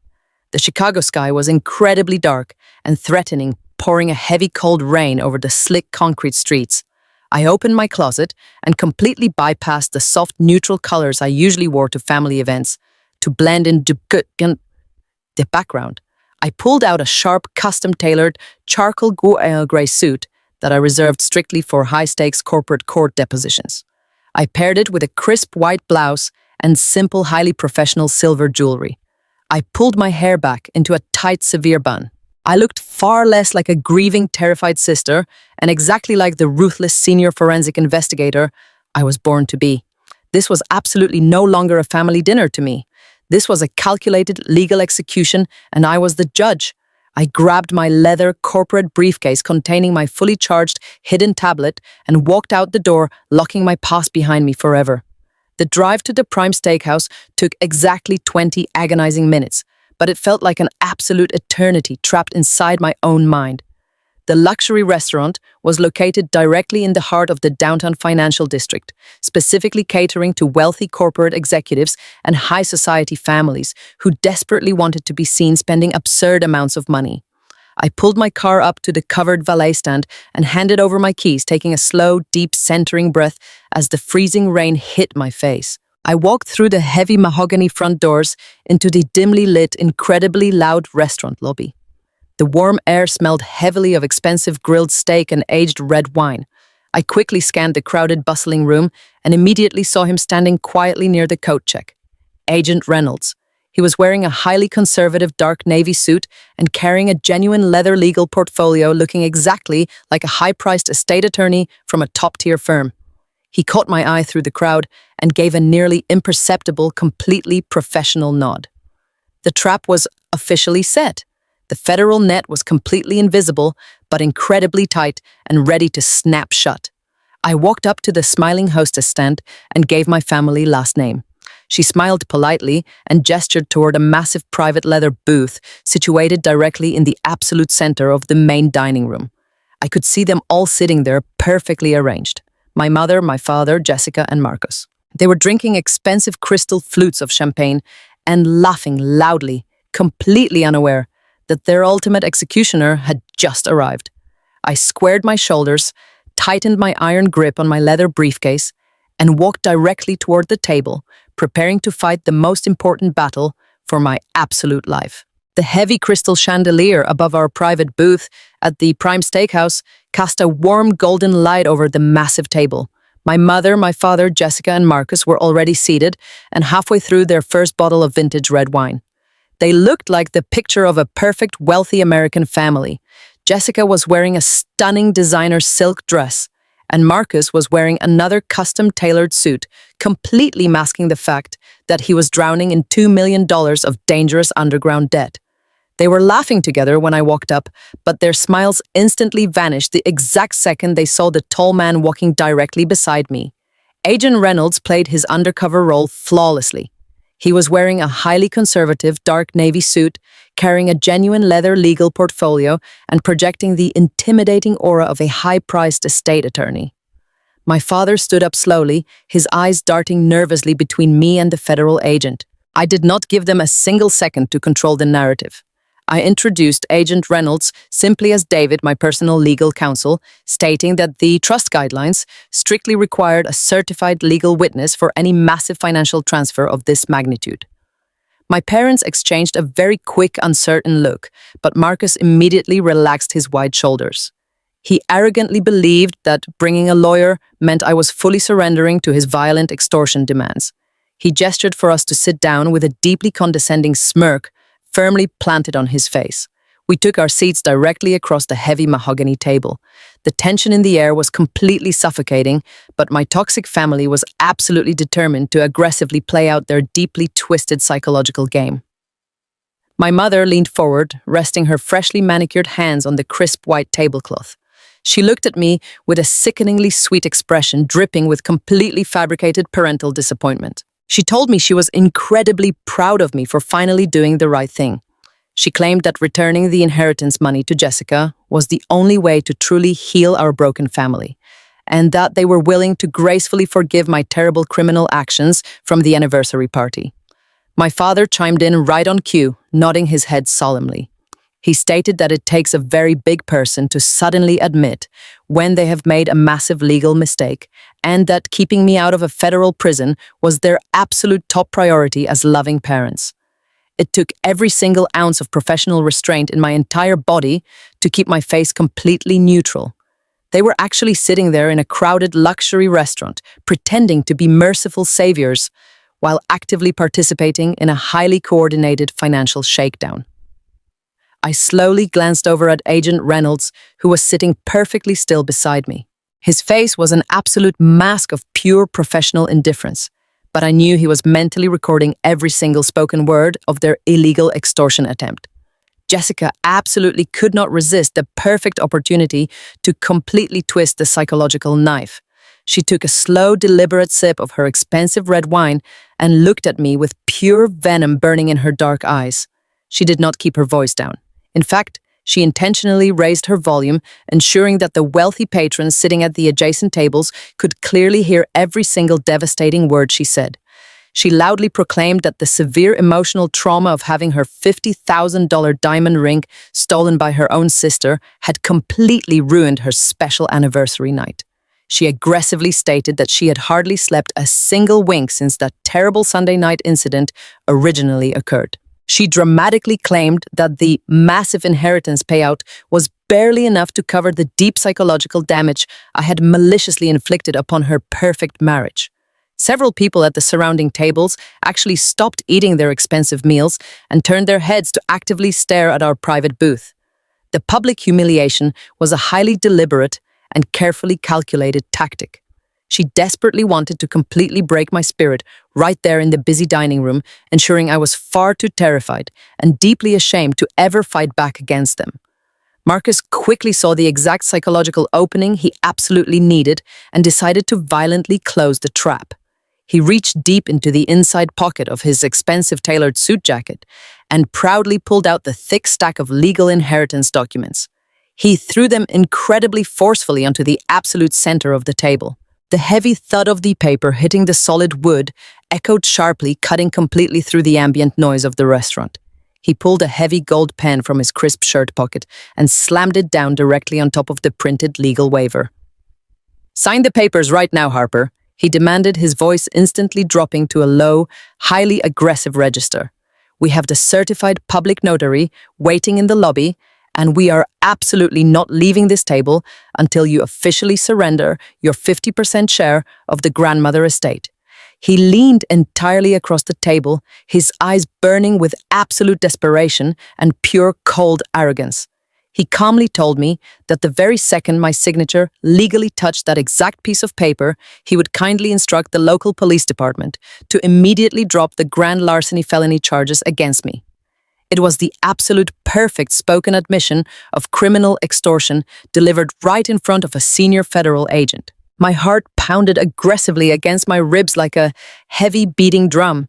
The Chicago sky was incredibly dark and threatening, pouring a heavy cold rain over the slick concrete streets. I opened my closet and completely bypassed the soft neutral colors I usually wore to family events to blend in the background. I pulled out a sharp, custom-tailored charcoal gray suit that I reserved strictly for high-stakes corporate court depositions. I paired it with a crisp white blouse and simple, highly professional silver jewelry. I pulled my hair back into a tight, severe bun. I looked far less like a grieving, terrified sister and exactly like the ruthless senior forensic investigator I was born to be. This was absolutely no longer a family dinner to me. This was a calculated legal execution, and I was the judge. I grabbed my leather corporate briefcase containing my fully charged hidden tablet and walked out the door, locking my past behind me forever. The drive to the Prime Steakhouse took exactly 20 agonizing minutes, but it felt like an absolute eternity trapped inside my own mind. The luxury restaurant was located directly in the heart of the downtown financial district, specifically catering to wealthy corporate executives and high society families who desperately wanted to be seen spending absurd amounts of money. I pulled my car up to the covered valet stand and handed over my keys, taking a slow, deep, centering breath as the freezing rain hit my face. I walked through the heavy mahogany front doors into the dimly lit, incredibly loud restaurant lobby. The warm air smelled heavily of expensive grilled steak and aged red wine. I quickly scanned the crowded, bustling room and immediately saw him standing quietly near the coat check. Agent Reynolds. He was wearing a highly conservative dark navy suit and carrying a genuine leather legal portfolio, looking exactly like a high-priced estate attorney from a top-tier firm. He caught my eye through the crowd and gave a nearly imperceptible, completely professional nod. The trap was officially set. The federal net was completely invisible, but incredibly tight and ready to snap shut. I walked up to the smiling hostess stand and gave my family last name. She smiled politely and gestured toward a massive private leather booth situated directly in the absolute center of the main dining room. I could see them all sitting there, perfectly arranged. My mother, my father, Jessica, and Marcus. They were drinking expensive crystal flutes of champagne and laughing loudly, completely unaware that their ultimate executioner had just arrived. I squared my shoulders, tightened my iron grip on my leather briefcase, and walked directly toward the table, preparing to fight the most important battle for my absolute life. The heavy crystal chandelier above our private booth at the Prime Steakhouse cast a warm golden light over the massive table. My mother, my father, Jessica, and Marcus were already seated and halfway through their first bottle of vintage red wine. They looked like the picture of a perfect, wealthy American family. Jessica was wearing a stunning designer silk dress, and Marcus was wearing another custom-tailored suit, completely masking the fact that he was drowning in $2 million of dangerous underground debt. They were laughing together when I walked up, but their smiles instantly vanished the exact second they saw the tall man walking directly beside me. Agent Reynolds played his undercover role flawlessly. He was wearing a highly conservative dark navy suit, carrying a genuine leather legal portfolio, and projecting the intimidating aura of a high-priced estate attorney. My father stood up slowly, his eyes darting nervously between me and the federal agent. I did not give them a single second to control the narrative. I introduced Agent Reynolds simply as David, my personal legal counsel, stating that the trust guidelines strictly required a certified legal witness for any massive financial transfer of this magnitude. My parents exchanged a very quick, uncertain look, but Marcus immediately relaxed his wide shoulders. He arrogantly believed that bringing a lawyer meant I was fully surrendering to his violent extortion demands. He gestured for us to sit down with a deeply condescending smirk firmly planted on his face. We took our seats directly across the heavy mahogany table. The tension in the air was completely suffocating, but my toxic family was absolutely determined to aggressively play out their deeply twisted psychological game. My mother leaned forward, resting her freshly manicured hands on the crisp white tablecloth. She looked at me with a sickeningly sweet expression dripping with completely fabricated parental disappointment. She told me she was incredibly proud of me for finally doing the right thing. She claimed that returning the inheritance money to Jessica was the only way to truly heal our broken family, and that they were willing to gracefully forgive my terrible criminal actions from the anniversary party. My father chimed in right on cue, nodding his head solemnly. He stated that it takes a very big person to suddenly admit when they have made a massive legal mistake, and that keeping me out of a federal prison was their absolute top priority as loving parents. It took every single ounce of professional restraint in my entire body to keep my face completely neutral. They were actually sitting there in a crowded luxury restaurant, pretending to be merciful saviors, while actively participating in a highly coordinated financial shakedown. I slowly glanced over at Agent Reynolds, who was sitting perfectly still beside me. His face was an absolute mask of pure professional indifference, but I knew he was mentally recording every single spoken word of their illegal extortion attempt. Jessica absolutely could not resist the perfect opportunity to completely twist the psychological knife. She took a slow, deliberate sip of her expensive red wine and looked at me with pure venom burning in her dark eyes. She did not keep her voice down. In fact, she intentionally raised her volume, ensuring that the wealthy patrons sitting at the adjacent tables could clearly hear every single devastating word she said. She loudly proclaimed that the severe emotional trauma of having her $50,000 diamond ring stolen by her own sister had completely ruined her special anniversary night. She aggressively stated that she had hardly slept a single wink since that terrible Sunday night incident originally occurred. She dramatically claimed that the massive inheritance payout was barely enough to cover the deep psychological damage I had maliciously inflicted upon her perfect marriage. Several people at the surrounding tables actually stopped eating their expensive meals and turned their heads to actively stare at our private booth. The public humiliation was a highly deliberate and carefully calculated tactic. She desperately wanted to completely break my spirit right there in the busy dining room, ensuring I was far too terrified and deeply ashamed to ever fight back against them. Marcus quickly saw the exact psychological opening he absolutely needed and decided to violently close the trap. He reached deep into the inside pocket of his expensive tailored suit jacket and proudly pulled out the thick stack of legal inheritance documents. He threw them incredibly forcefully onto the absolute center of the table. The heavy thud of the paper hitting the solid wood echoed sharply, cutting completely through the ambient noise of the restaurant. He pulled a heavy gold pen from his crisp shirt pocket and slammed it down directly on top of the printed legal waiver. "Sign the papers right now, Harper," he demanded, his voice instantly dropping to a low, highly aggressive register. "We have the certified public notary waiting in the lobby, and we are absolutely not leaving this table until you officially surrender your 50% share of the grandmother estate." He leaned entirely across the table, his eyes burning with absolute desperation and pure cold arrogance. He calmly told me that the very second my signature legally touched that exact piece of paper, he would kindly instruct the local police department to immediately drop the grand larceny felony charges against me. It was the absolute perfect spoken admission of criminal extortion delivered right in front of a senior federal agent. My heart pounded aggressively against my ribs like a heavy beating drum,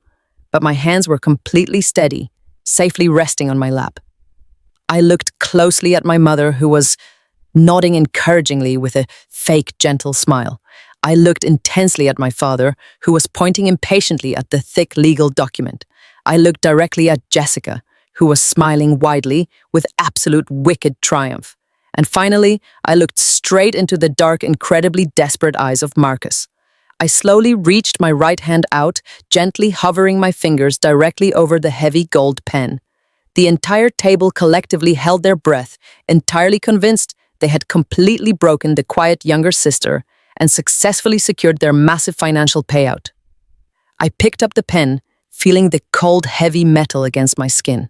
but my hands were completely steady, safely resting on my lap. I looked closely at my mother, who was nodding encouragingly with a fake gentle smile. I looked intensely at my father, who was pointing impatiently at the thick legal document. I looked directly at Jessica, who was smiling widely with absolute wicked triumph. And finally, I looked straight into the dark, incredibly desperate eyes of Marcus. I slowly reached my right hand out, gently hovering my fingers directly over the heavy gold pen. The entire table collectively held their breath, entirely convinced they had completely broken the quiet younger sister and successfully secured their massive financial payout. I picked up the pen, feeling the cold, heavy metal against my skin.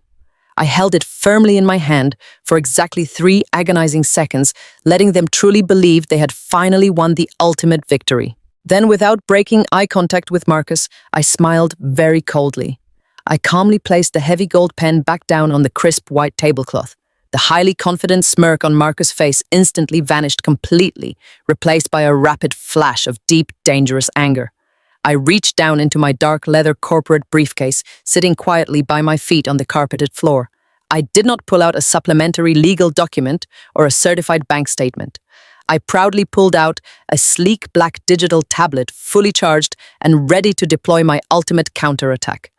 I held it firmly in my hand for exactly 3 agonizing seconds, letting them truly believe they had finally won the ultimate victory. Then, without breaking eye contact with Marcus, I smiled very coldly. I calmly placed the heavy gold pen back down on the crisp white tablecloth. The highly confident smirk on Marcus' face instantly vanished completely, replaced by a rapid flash of deep, dangerous anger. I reached down into my dark leather corporate briefcase, sitting quietly by my feet on the carpeted floor. I did not pull out a supplementary legal document or a certified bank statement. I proudly pulled out a sleek black digital tablet fully charged and ready to deploy my ultimate counterattack.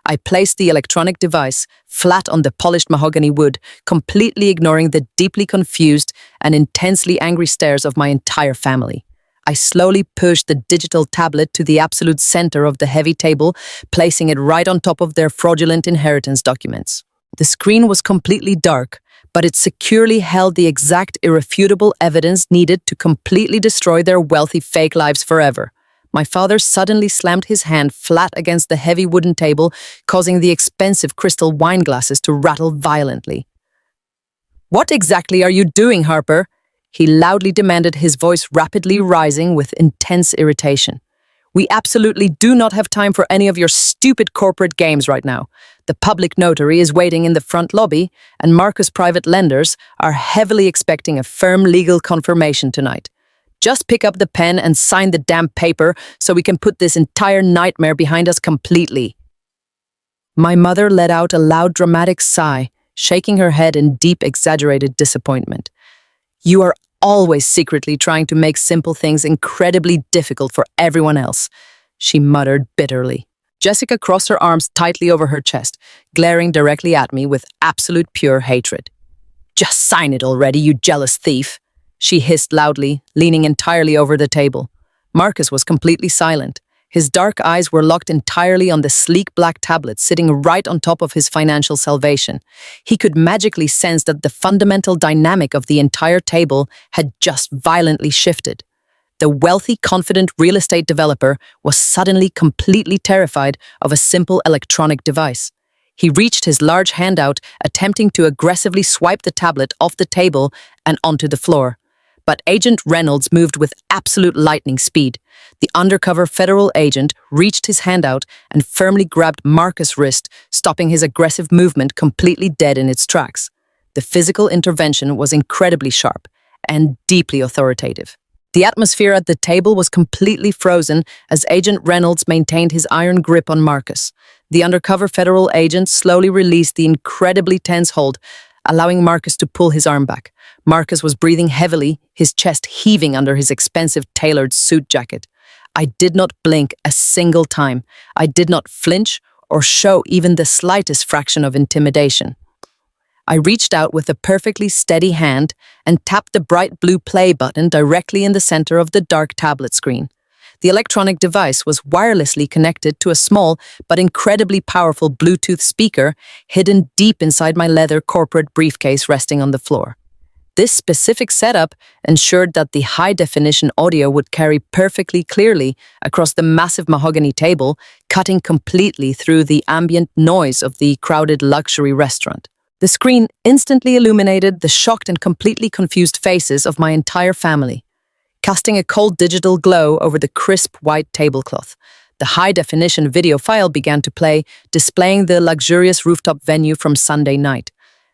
I placed the electronic device flat on the polished mahogany wood, completely ignoring the deeply confused and intensely angry stares of my entire family. I slowly pushed the digital tablet to the absolute center of the heavy table, placing it right on top of their fraudulent inheritance documents. The screen was completely dark, but it securely held the exact irrefutable evidence needed to completely destroy their wealthy fake lives forever. My father suddenly slammed his hand flat against the heavy wooden table, causing the expensive crystal wine glasses to rattle violently. "What exactly are you doing, Harper?" he loudly demanded, his voice rapidly rising with intense irritation. "We absolutely do not have time for any of your stupid corporate games right now. The public notary is waiting in the front lobby, and Marcus' private lenders are heavily expecting a firm legal confirmation tonight. Just pick up the pen and sign the damn paper so we can put this entire nightmare behind us completely." My mother let out a loud dramatic sigh, shaking her head in deep exaggerated disappointment. "You are always secretly trying to make simple things incredibly difficult for everyone else," she muttered bitterly. Jessica crossed her arms tightly over her chest, glaring directly at me with absolute pure hatred. "Just sign it already, you jealous thief," she hissed loudly, leaning entirely over the table. Marcus was completely silent. His dark eyes were locked entirely on the sleek black tablet sitting right on top of his financial salvation. He could magically sense that the fundamental dynamic of the entire table had just violently shifted. The wealthy, confident real estate developer was suddenly completely terrified of a simple electronic device. He reached his large hand out, attempting to aggressively swipe the tablet off the table and onto the floor. But Agent Reynolds moved with absolute lightning speed. The undercover federal agent reached his hand out and firmly grabbed Marcus' wrist, stopping his aggressive movement completely dead in its tracks. The physical intervention was incredibly sharp and deeply authoritative. The atmosphere at the table was completely frozen as Agent Reynolds maintained his iron grip on Marcus. The undercover federal agent slowly released the incredibly tense hold, allowing Marcus to pull his arm back. Marcus was breathing heavily, his chest heaving under his expensive tailored suit jacket. I did not blink a single time. I did not flinch or show even the slightest fraction of intimidation. I reached out with a perfectly steady hand and tapped the bright blue play button directly in the center of the dark tablet screen. The electronic device was wirelessly connected to a small but incredibly powerful Bluetooth speaker hidden deep inside my leather corporate briefcase resting on the floor. This specific setup ensured that the high-definition audio would carry perfectly clearly across the massive mahogany table, cutting completely through the ambient noise of the crowded luxury restaurant. The screen instantly illuminated the shocked and completely confused faces of my entire family, casting a cold digital glow over the crisp white tablecloth. The high-definition video file began to play, displaying the luxurious rooftop venue from Sunday night.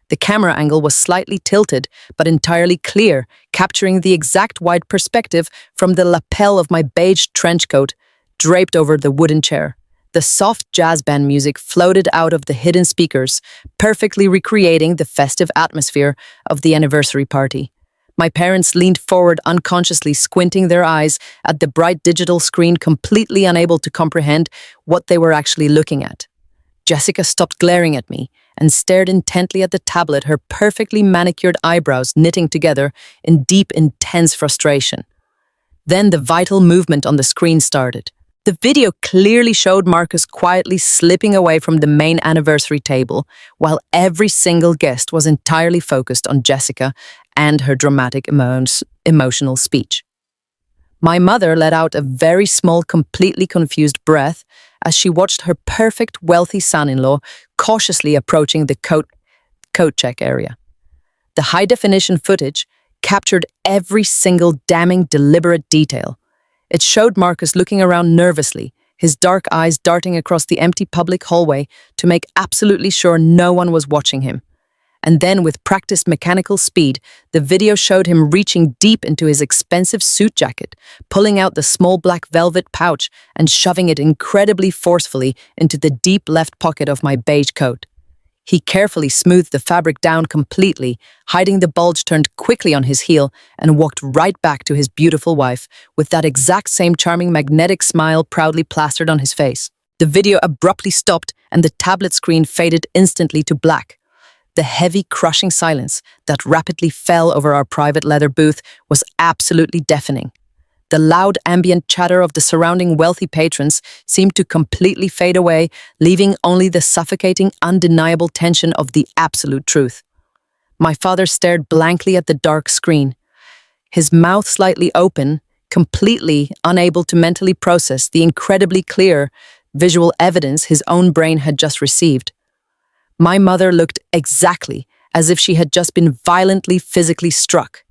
The camera angle was slightly tilted, but entirely clear, capturing the exact wide perspective from the lapel of my beige trench coat draped over the wooden chair. The soft jazz band music floated out of the hidden speakers, perfectly recreating the festive atmosphere of the anniversary party. My parents leaned forward unconsciously, squinting their eyes at the bright digital screen, completely unable to comprehend what they were actually looking at. Jessica stopped glaring at me and stared intently at the tablet, her perfectly manicured eyebrows knitting together in deep, intense frustration. Then the vital movement on the screen started. The video clearly showed Marcus quietly slipping away from the main anniversary table, while every single guest was entirely focused on Jessica and her dramatic emotional speech. My mother let out a very small, completely confused breath as she watched her perfect, wealthy son-in-law cautiously approaching the coat check area. The high-definition footage captured every single damning, deliberate detail. It showed Marcus looking around nervously, his dark eyes darting across the empty public hallway to make absolutely sure no one was watching him. And then, with practiced mechanical speed, the video showed him reaching deep into his expensive suit jacket, pulling out the small black velvet pouch and shoving it incredibly forcefully into the deep left pocket of my beige coat. He carefully smoothed the fabric down completely, hiding the bulge, turned quickly on his heel, and walked right back to his beautiful wife, with that exact same charming magnetic smile proudly plastered on his face. The video abruptly stopped, and the tablet screen faded instantly to black. The heavy, crushing silence that rapidly fell over our private leather booth was absolutely deafening. The loud ambient chatter of the surrounding wealthy patrons seemed to completely fade away, leaving only the suffocating, undeniable tension of the absolute truth. My father stared blankly at the dark screen, his mouth slightly open, completely unable to mentally process the incredibly clear visual evidence his own brain had just received. My mother looked exactly as if she had just been violently physically struck.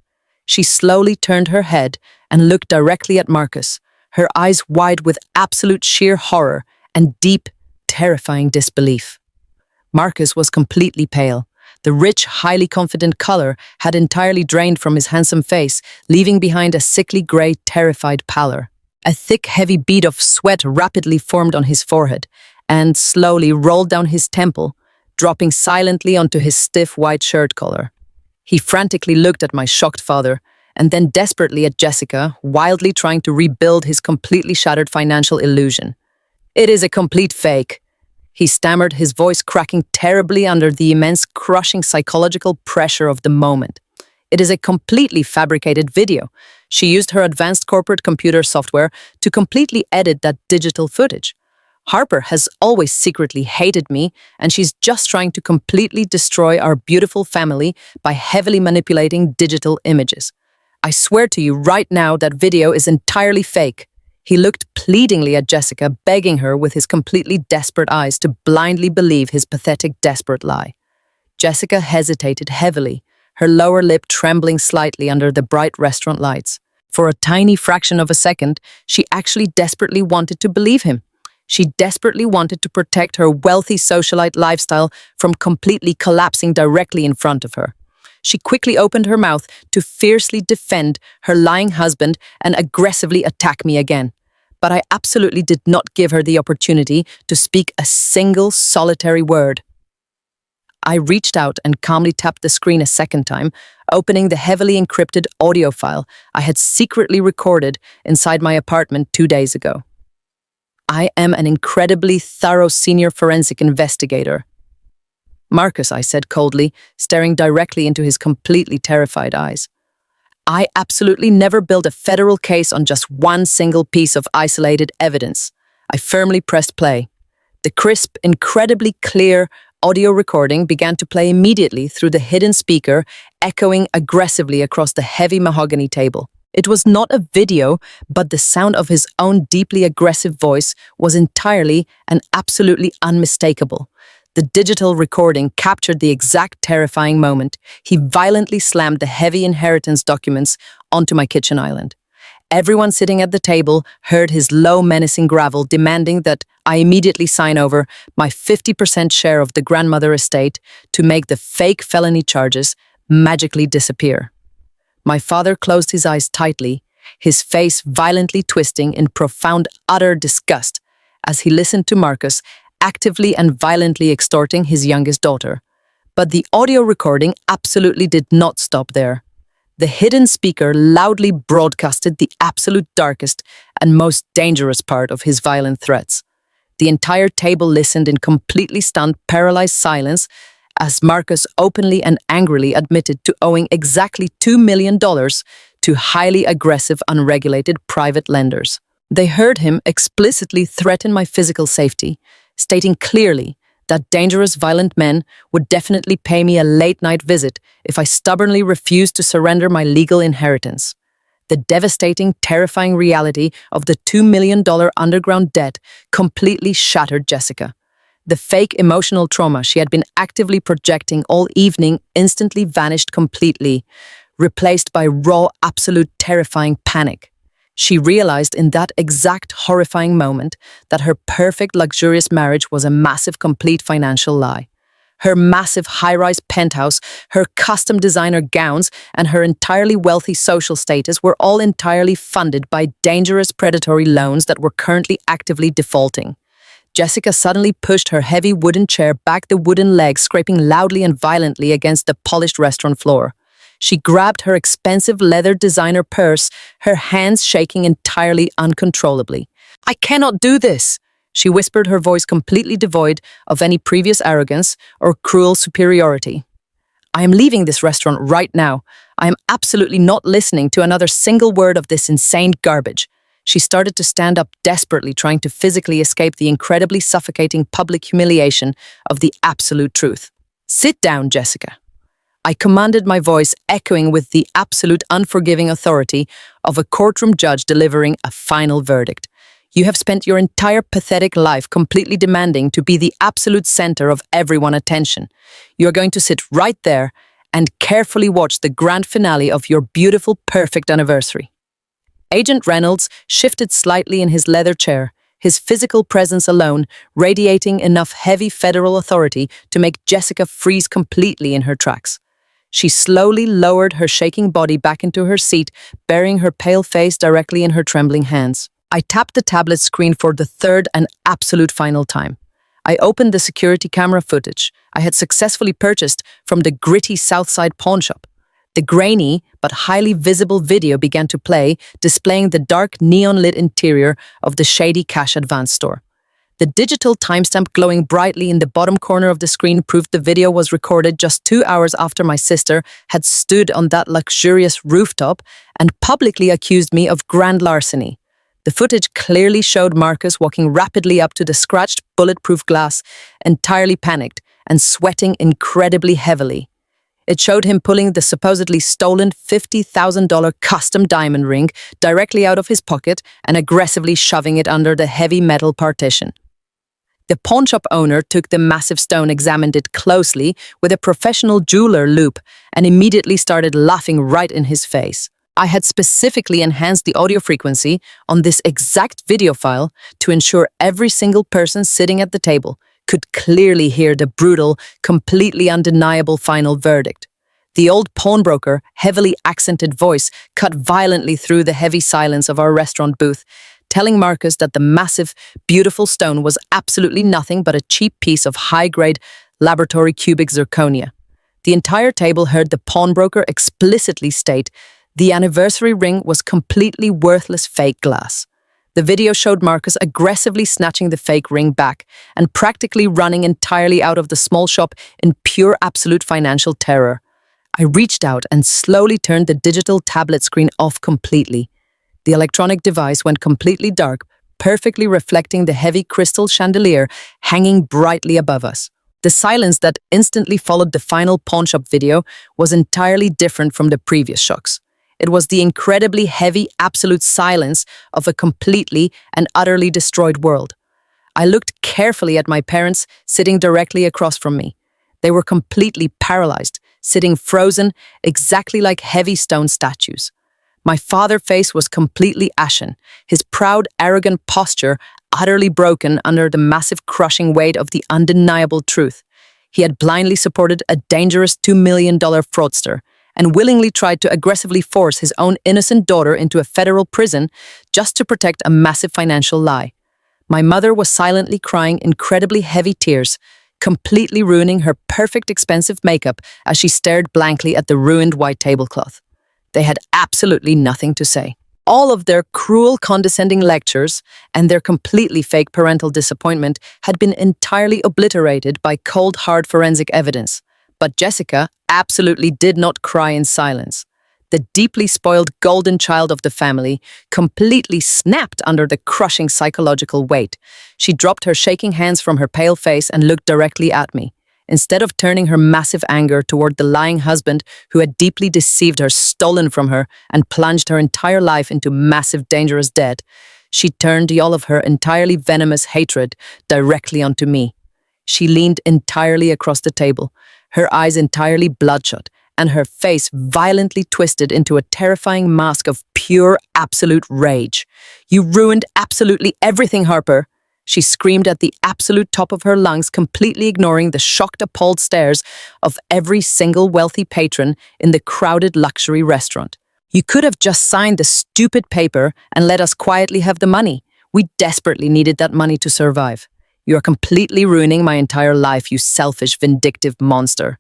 She slowly turned her head and looked directly at Marcus, her eyes wide with absolute sheer horror and deep, terrifying disbelief. Marcus was completely pale. The rich, highly confident color had entirely drained from his handsome face, leaving behind a sickly gray, terrified pallor. A thick, heavy bead of sweat rapidly formed on his forehead and slowly rolled down his temple, dropping silently onto his stiff white shirt collar. He frantically looked at my shocked father, and then desperately at Jessica, wildly trying to rebuild his completely shattered financial illusion. "It is a complete fake," he stammered, his voice cracking terribly under the immense, crushing psychological pressure of the moment. "It is a completely fabricated video. She used her advanced corporate computer software to completely edit that digital footage. Harper has always secretly hated me, and she's just trying to completely destroy our beautiful family by heavily manipulating digital images. I swear to you right now that video is entirely fake." He looked pleadingly at Jessica, begging her with his completely desperate eyes to blindly believe his pathetic, desperate lie. Jessica hesitated heavily, her lower lip trembling slightly under the bright restaurant lights. For a tiny fraction of a second, she actually desperately wanted to believe him. She desperately wanted to protect her wealthy socialite lifestyle from completely collapsing directly in front of her. She quickly opened her mouth to fiercely defend her lying husband and aggressively attack me again. But I absolutely did not give her the opportunity to speak a single solitary word. I reached out and calmly tapped the screen a second time, opening the heavily encrypted audio file I had secretly recorded inside my apartment 2 days ago. "I am an incredibly thorough senior forensic investigator." "Marcus," I said coldly, staring directly into his completely terrified eyes. "I absolutely never built a federal case on just one single piece of isolated evidence." I firmly pressed play. The crisp, incredibly clear audio recording began to play immediately through the hidden speaker, echoing aggressively across the heavy mahogany table. It was not a video, but the sound of his own deeply aggressive voice was entirely and absolutely unmistakable. The digital recording captured the exact terrifying moment. He violently slammed the heavy inheritance documents onto my kitchen island. Everyone sitting at the table heard his low, menacing growl, demanding that I immediately sign over my 50% share of the grandmother estate to make the fake felony charges magically disappear. My father closed his eyes tightly, his face violently twisting in profound, utter disgust as he listened to Marcus actively and violently extorting his youngest daughter. But the audio recording absolutely did not stop there. The hidden speaker loudly broadcasted the absolute darkest and most dangerous part of his violent threats. The entire table listened in completely stunned, paralyzed silence as Marcus openly and angrily admitted to owing exactly $2 million to highly aggressive, unregulated private lenders. They heard him explicitly threaten my physical safety, stating clearly that dangerous, violent men would definitely pay me a late-night visit if I stubbornly refused to surrender my legal inheritance. The devastating, terrifying reality of the $2 million underground debt completely shattered Jessica. The fake emotional trauma she had been actively projecting all evening instantly vanished completely, replaced by raw, absolute, terrifying panic. She realized in that exact horrifying moment that her perfect, luxurious marriage was a massive, complete financial lie. Her massive high-rise penthouse, her custom designer gowns, and her entirely wealthy social status were all entirely funded by dangerous predatory loans that were currently actively defaulting. Jessica suddenly pushed her heavy wooden chair back, the wooden legs scraping loudly and violently against the polished restaurant floor. She grabbed her expensive leather designer purse, her hands shaking entirely uncontrollably. "I cannot do this," she whispered, her voice completely devoid of any previous arrogance or cruel superiority. "I am leaving this restaurant right now. I am absolutely not listening to another single word of this insane garbage." She started to stand up desperately, trying to physically escape the incredibly suffocating public humiliation of the absolute truth. "Sit down, Jessica," I commanded, my voice echoing with the absolute unforgiving authority of a courtroom judge delivering a final verdict. "You have spent your entire pathetic life completely demanding to be the absolute center of everyone's attention. You are going to sit right there and carefully watch the grand finale of your beautiful, perfect anniversary." Agent Reynolds shifted slightly in his leather chair, his physical presence alone radiating enough heavy federal authority to make Jessica freeze completely in her tracks. She slowly lowered her shaking body back into her seat, burying her pale face directly in her trembling hands. I tapped the tablet screen for the third and absolute final time. I opened the security camera footage I had successfully purchased from the gritty Southside pawn shop. The grainy but highly visible video began to play, displaying the dark neon-lit interior of the shady cash advance store. The digital timestamp glowing brightly in the bottom corner of the screen proved the video was recorded just 2 hours after my sister had stood on that luxurious rooftop and publicly accused me of grand larceny. The footage clearly showed Marcus walking rapidly up to the scratched, bulletproof glass, entirely panicked and sweating incredibly heavily. It showed him pulling the supposedly stolen $50,000 custom diamond ring directly out of his pocket and aggressively shoving it under the heavy metal partition. The pawnshop owner took the massive stone, examined it closely with a professional jeweler loupe, and immediately started laughing right in his face. I had specifically enhanced the audio frequency on this exact video file to ensure every single person sitting at the table could clearly hear the brutal, completely undeniable final verdict. The old pawnbroker, heavily accented voice cut violently through the heavy silence of our restaurant booth, telling Marcus that the massive, beautiful stone was absolutely nothing but a cheap piece of high-grade laboratory cubic zirconia. The entire table heard the pawnbroker explicitly state the anniversary ring was completely worthless fake glass. The video showed Marcus aggressively snatching the fake ring back and practically running entirely out of the small shop in pure absolute financial terror. I reached out and slowly turned the digital tablet screen off completely. The electronic device went completely dark, perfectly reflecting the heavy crystal chandelier hanging brightly above us. The silence that instantly followed the final pawnshop video was entirely different from the previous shocks. It was the incredibly heavy, absolute silence of a completely and utterly destroyed world. I looked carefully at my parents sitting directly across from me. They were completely paralyzed, sitting frozen, exactly like heavy stone statues. My father's face was completely ashen, his proud, arrogant posture utterly broken under the massive crushing weight of the undeniable truth. He had blindly supported a dangerous $2 million fraudster, and willingly tried to aggressively force his own innocent daughter into a federal prison just to protect a massive financial lie. My mother was silently crying incredibly heavy tears, completely ruining her perfect expensive makeup as she stared blankly at the ruined white tablecloth. They had absolutely nothing to say. All of their cruel, condescending lectures and their completely fake parental disappointment had been entirely obliterated by cold, hard forensic evidence. But Jessica absolutely did not cry in silence. The deeply spoiled golden child of the family completely snapped under the crushing psychological weight. She dropped her shaking hands from her pale face and looked directly at me. Instead of turning her massive anger toward the lying husband who had deeply deceived her, stolen from her, and plunged her entire life into massive, dangerous debt, she turned all of her entirely venomous hatred directly onto me. She leaned entirely across the table, her eyes entirely bloodshot, and her face violently twisted into a terrifying mask of pure, absolute rage. "You ruined absolutely everything, Harper!" She screamed at the absolute top of her lungs, completely ignoring the shocked, appalled stares of every single wealthy patron in the crowded luxury restaurant. "You could have just signed the stupid paper and let us quietly have the money. We desperately needed that money to survive. You are completely ruining my entire life, you selfish, vindictive monster.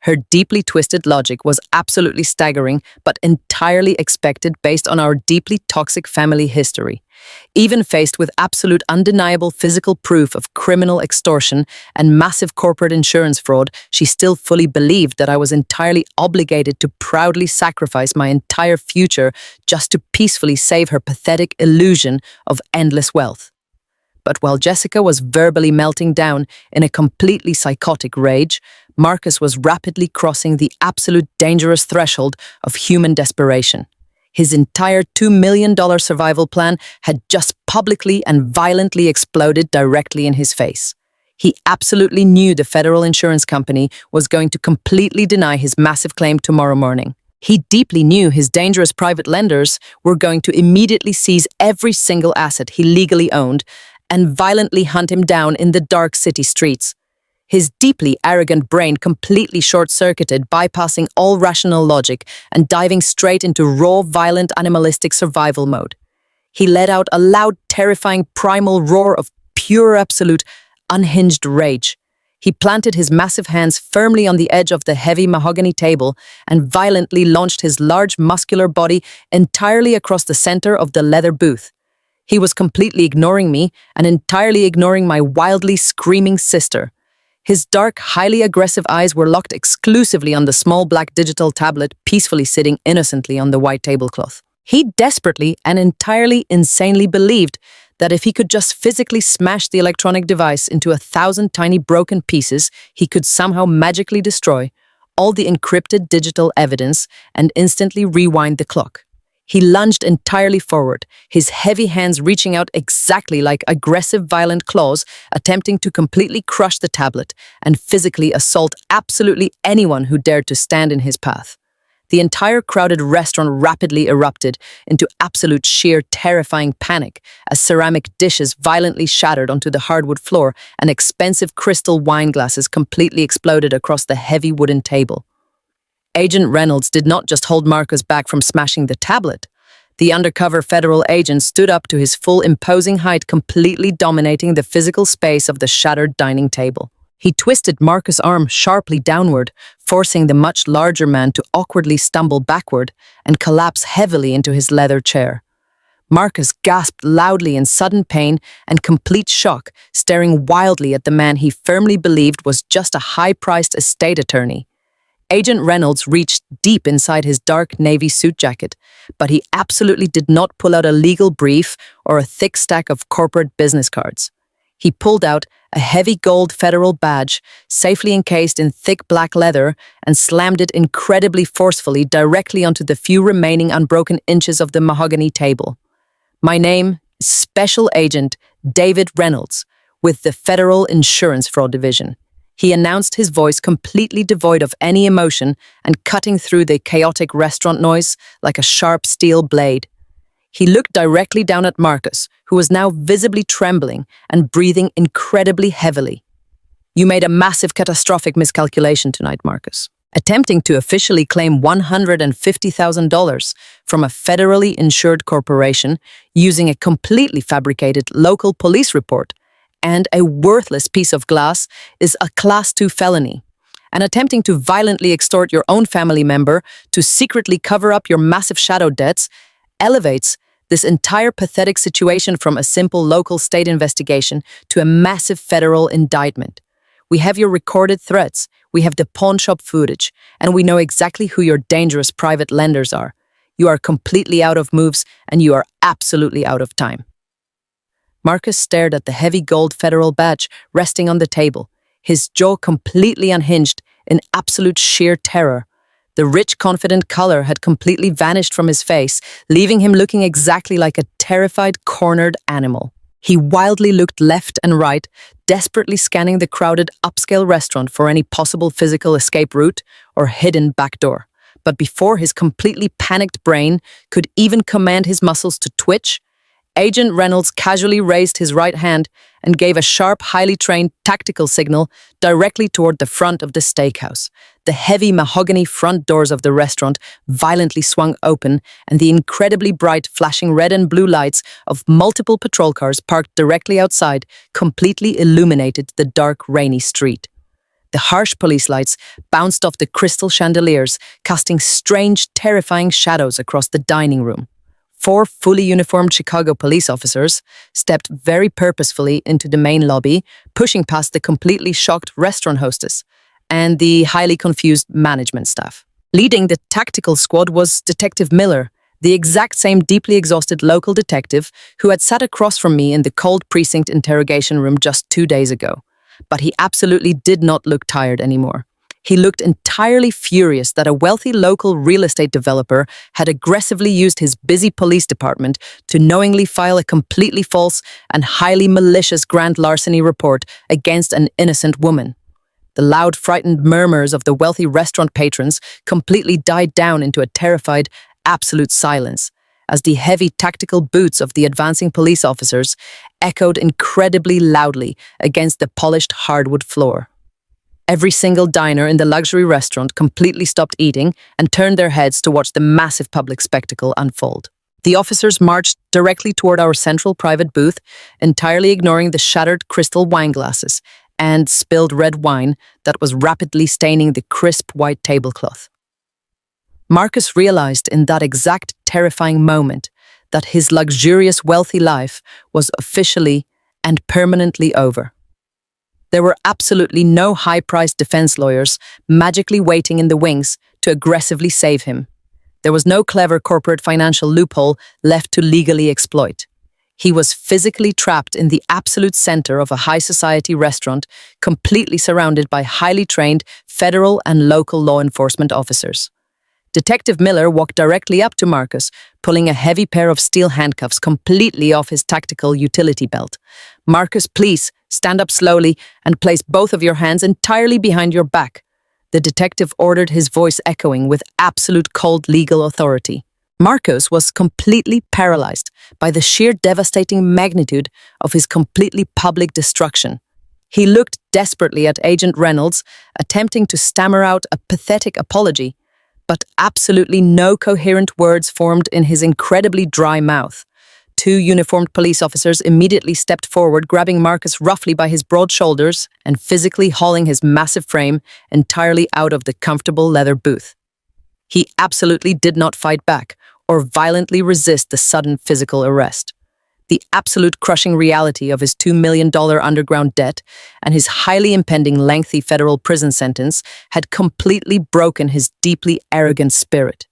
Her deeply twisted logic was absolutely staggering, but entirely expected based on our deeply toxic family history. Even faced with absolute undeniable physical proof of criminal extortion and massive corporate insurance fraud, she still fully believed that I was entirely obligated to proudly sacrifice my entire future just to peacefully save her pathetic illusion of endless wealth. But while Jessica was verbally melting down in a completely psychotic rage, Marcus was rapidly crossing the absolute dangerous threshold of human desperation. His entire $2 million survival plan had just publicly and violently exploded directly in his face. He absolutely knew the federal insurance company was going to completely deny his massive claim tomorrow morning. He deeply knew his dangerous private lenders were going to immediately seize every single asset he legally owned and violently hunt him down in the dark city streets. His deeply arrogant brain completely short-circuited, bypassing all rational logic and diving straight into raw, violent, animalistic survival mode. He let out a loud, terrifying, primal roar of pure, absolute, unhinged rage. He planted his massive hands firmly on the edge of the heavy mahogany table and violently launched his large, muscular body entirely across the center of the leather booth. He was completely ignoring me and entirely ignoring my wildly screaming sister. His dark, highly aggressive eyes were locked exclusively on the small black digital tablet peacefully sitting innocently on the white tablecloth. He desperately and entirely insanely believed that if he could just physically smash the electronic device into 1,000 tiny broken pieces, he could somehow magically destroy all the encrypted digital evidence and instantly rewind the clock. He lunged entirely forward, his heavy hands reaching out exactly like aggressive, violent claws, attempting to completely crush the tablet and physically assault absolutely anyone who dared to stand in his path. The entire crowded restaurant rapidly erupted into absolute sheer terrifying panic as ceramic dishes violently shattered onto the hardwood floor and expensive crystal wine glasses completely exploded across the heavy wooden table. Agent Reynolds did not just hold Marcus back from smashing the tablet. The undercover federal agent stood up to his full imposing height, completely dominating the physical space of the shattered dining table. He twisted Marcus' arm sharply downward, forcing the much larger man to awkwardly stumble backward and collapse heavily into his leather chair. Marcus gasped loudly in sudden pain and complete shock, staring wildly at the man he firmly believed was just a high-priced estate attorney. Agent Reynolds reached deep inside his dark navy suit jacket, but he absolutely did not pull out a legal brief or a thick stack of corporate business cards. He pulled out a heavy gold federal badge, safely encased in thick black leather, and slammed it incredibly forcefully directly onto the few remaining unbroken inches of the mahogany table. My name is Special Agent David Reynolds, with the Federal Insurance Fraud Division. He announced, his voice completely devoid of any emotion and cutting through the chaotic restaurant noise like a sharp steel blade. He looked directly down at Marcus, who was now visibly trembling and breathing incredibly heavily. You made a massive catastrophic miscalculation tonight, Marcus. Attempting to officially claim $150,000 from a federally insured corporation using a completely fabricated local police report and a worthless piece of glass is a Class 2 felony. And attempting to violently extort your own family member to secretly cover up your massive shadow debts elevates this entire pathetic situation from a simple local state investigation to a massive federal indictment. We have your recorded threats, we have the pawn shop footage, and we know exactly who your dangerous private lenders are. You are completely out of moves, and you are absolutely out of time. Marcus stared at the heavy gold federal badge resting on the table, his jaw completely unhinged in absolute sheer terror. The rich, confident color had completely vanished from his face, leaving him looking exactly like a terrified, cornered animal. He wildly looked left and right, desperately scanning the crowded, upscale restaurant for any possible physical escape route or hidden backdoor. But before his completely panicked brain could even command his muscles to twitch, Agent Reynolds casually raised his right hand and gave a sharp, highly trained tactical signal directly toward the front of the steakhouse. The heavy mahogany front doors of the restaurant violently swung open, and the incredibly bright, flashing red and blue lights of multiple patrol cars parked directly outside completely illuminated the dark, rainy street. The harsh police lights bounced off the crystal chandeliers, casting strange, terrifying shadows across the dining room. 4 fully uniformed Chicago police officers stepped very purposefully into the main lobby, pushing past the completely shocked restaurant hostess and the highly confused management staff. Leading the tactical squad was Detective Miller, the exact same deeply exhausted local detective who had sat across from me in the cold precinct interrogation room just 2 days ago. But he absolutely did not look tired anymore. He looked entirely furious that a wealthy local real estate developer had aggressively used his busy police department to knowingly file a completely false and highly malicious grand larceny report against an innocent woman. The loud, frightened murmurs of the wealthy restaurant patrons completely died down into a terrified, absolute silence, as the heavy tactical boots of the advancing police officers echoed incredibly loudly against the polished hardwood floor. Every single diner in the luxury restaurant completely stopped eating and turned their heads to watch the massive public spectacle unfold. The officers marched directly toward our central private booth, entirely ignoring the shattered crystal wine glasses and spilled red wine that was rapidly staining the crisp white tablecloth. Marcus realized in that exact terrifying moment that his luxurious, wealthy life was officially and permanently over. There were absolutely no high-priced defense lawyers magically waiting in the wings to aggressively save him. There was no clever corporate financial loophole left to legally exploit. He was physically trapped in the absolute center of a high-society restaurant, completely surrounded by highly trained federal and local law enforcement officers. Detective Miller walked directly up to Marcus, pulling a heavy pair of steel handcuffs completely off his tactical utility belt. "Marcus, please, stand up slowly and place both of your hands entirely behind your back," the detective ordered, his voice echoing with absolute cold legal authority. Marcus was completely paralyzed by the sheer devastating magnitude of his completely public destruction. He looked desperately at Agent Reynolds, attempting to stammer out a pathetic apology, but absolutely no coherent words formed in his incredibly dry mouth. 2 uniformed police officers immediately stepped forward, grabbing Marcus roughly by his broad shoulders and physically hauling his massive frame entirely out of the comfortable leather booth. He absolutely did not fight back or violently resist the sudden physical arrest. The absolute crushing reality of his $2 million underground debt and his highly impending lengthy federal prison sentence had completely broken his deeply arrogant spirit.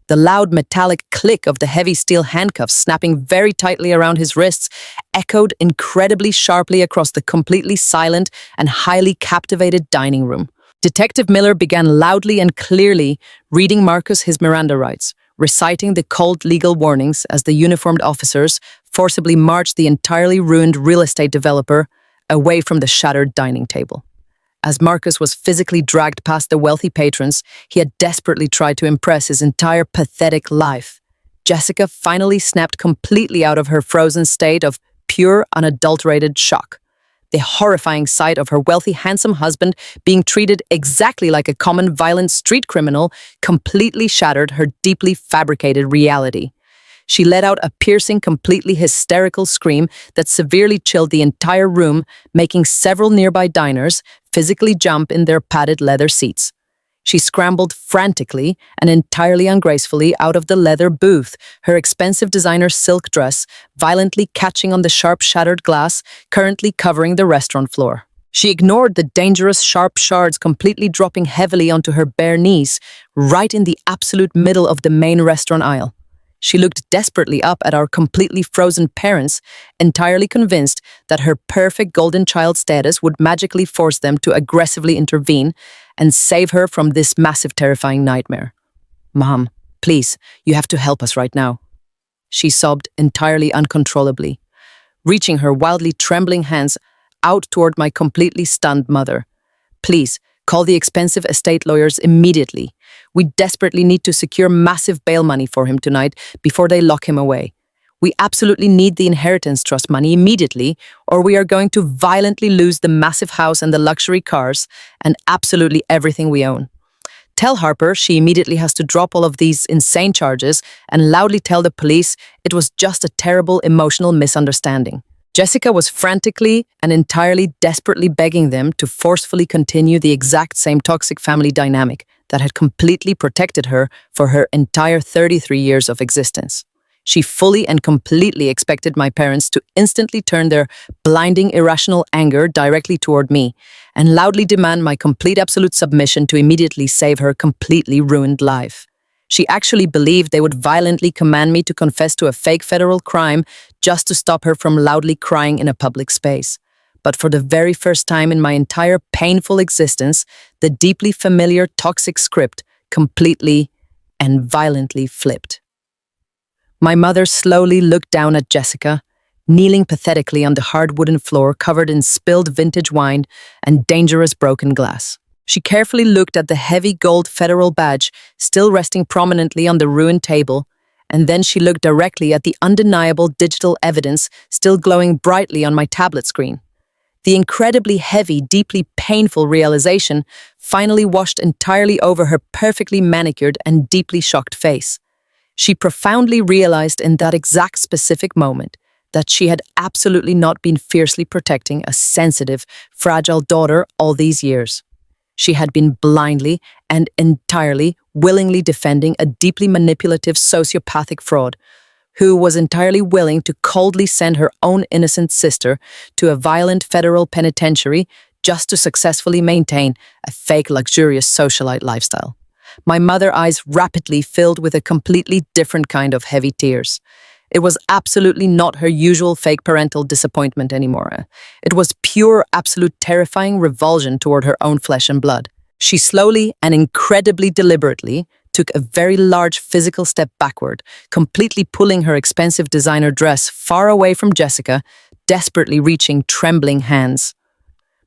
The loud metallic click of the heavy steel handcuffs snapping very tightly around his wrists echoed incredibly sharply across the completely silent and highly captivated dining room. Detective Miller began loudly and clearly reading Marcus his Miranda rights, reciting the cold legal warnings as the uniformed officers forcibly marched the entirely ruined real estate developer away from the shattered dining table. As Marcus was physically dragged past the wealthy patrons he had desperately tried to impress his entire pathetic life, Jessica finally snapped completely out of her frozen state of pure, unadulterated shock. The horrifying sight of her wealthy, handsome husband being treated exactly like a common violent street criminal completely shattered her deeply fabricated reality. She let out a piercing, completely hysterical scream that severely chilled the entire room, making several nearby diners physically jump in their padded leather seats. She scrambled frantically and entirely ungracefully out of the leather booth, her expensive designer silk dress violently catching on the sharp shattered glass currently covering the restaurant floor. She ignored the dangerous sharp shards completely dropping heavily onto her bare knees, right in the absolute middle of the main restaurant aisle. She looked desperately up at our completely frozen parents, entirely convinced that her perfect golden child status would magically force them to aggressively intervene and save her from this massive, terrifying nightmare. "Mom, please, you have to help us right now," she sobbed entirely uncontrollably, reaching her wildly trembling hands out toward my completely stunned mother. "Please, call the expensive estate lawyers immediately. We desperately need to secure massive bail money for him tonight before they lock him away. We absolutely need the inheritance trust money immediately, or we are going to violently lose the massive house and the luxury cars and absolutely everything we own. Tell Harper she immediately has to drop all of these insane charges and loudly tell the police it was just a terrible emotional misunderstanding. Jessica was frantically and entirely desperately begging them to forcefully continue the exact same toxic family dynamic that had completely protected her for her entire 33 years of existence. She fully and completely expected my parents to instantly turn their blinding, irrational anger directly toward me and loudly demand my complete absolute submission to immediately save her completely ruined life. She actually believed they would violently command me to confess to a fake federal crime just to stop her from loudly crying in a public space. But for the very first time in my entire painful existence, the deeply familiar toxic script completely and violently flipped. My mother slowly looked down at Jessica, kneeling pathetically on the hard wooden floor covered in spilled vintage wine and dangerous broken glass. She carefully looked at the heavy gold federal badge still resting prominently on the ruined table, and then she looked directly at the undeniable digital evidence still glowing brightly on my tablet screen. The incredibly heavy, deeply painful realization finally washed entirely over her perfectly manicured and deeply shocked face. She profoundly realized in that exact specific moment that she had absolutely not been fiercely protecting a sensitive, fragile daughter all these years. She had been blindly and entirely willingly defending a deeply manipulative sociopathic fraud who was entirely willing to coldly send her own innocent sister to a violent federal penitentiary just to successfully maintain a fake luxurious socialite lifestyle. My mother's eyes rapidly filled with a completely different kind of heavy tears. It was absolutely not her usual fake parental disappointment anymore. It was pure, absolute terrifying revulsion toward her own flesh and blood. She slowly and incredibly deliberately took a very large physical step backward, completely pulling her expensive designer dress far away from Jessica, desperately reaching trembling hands.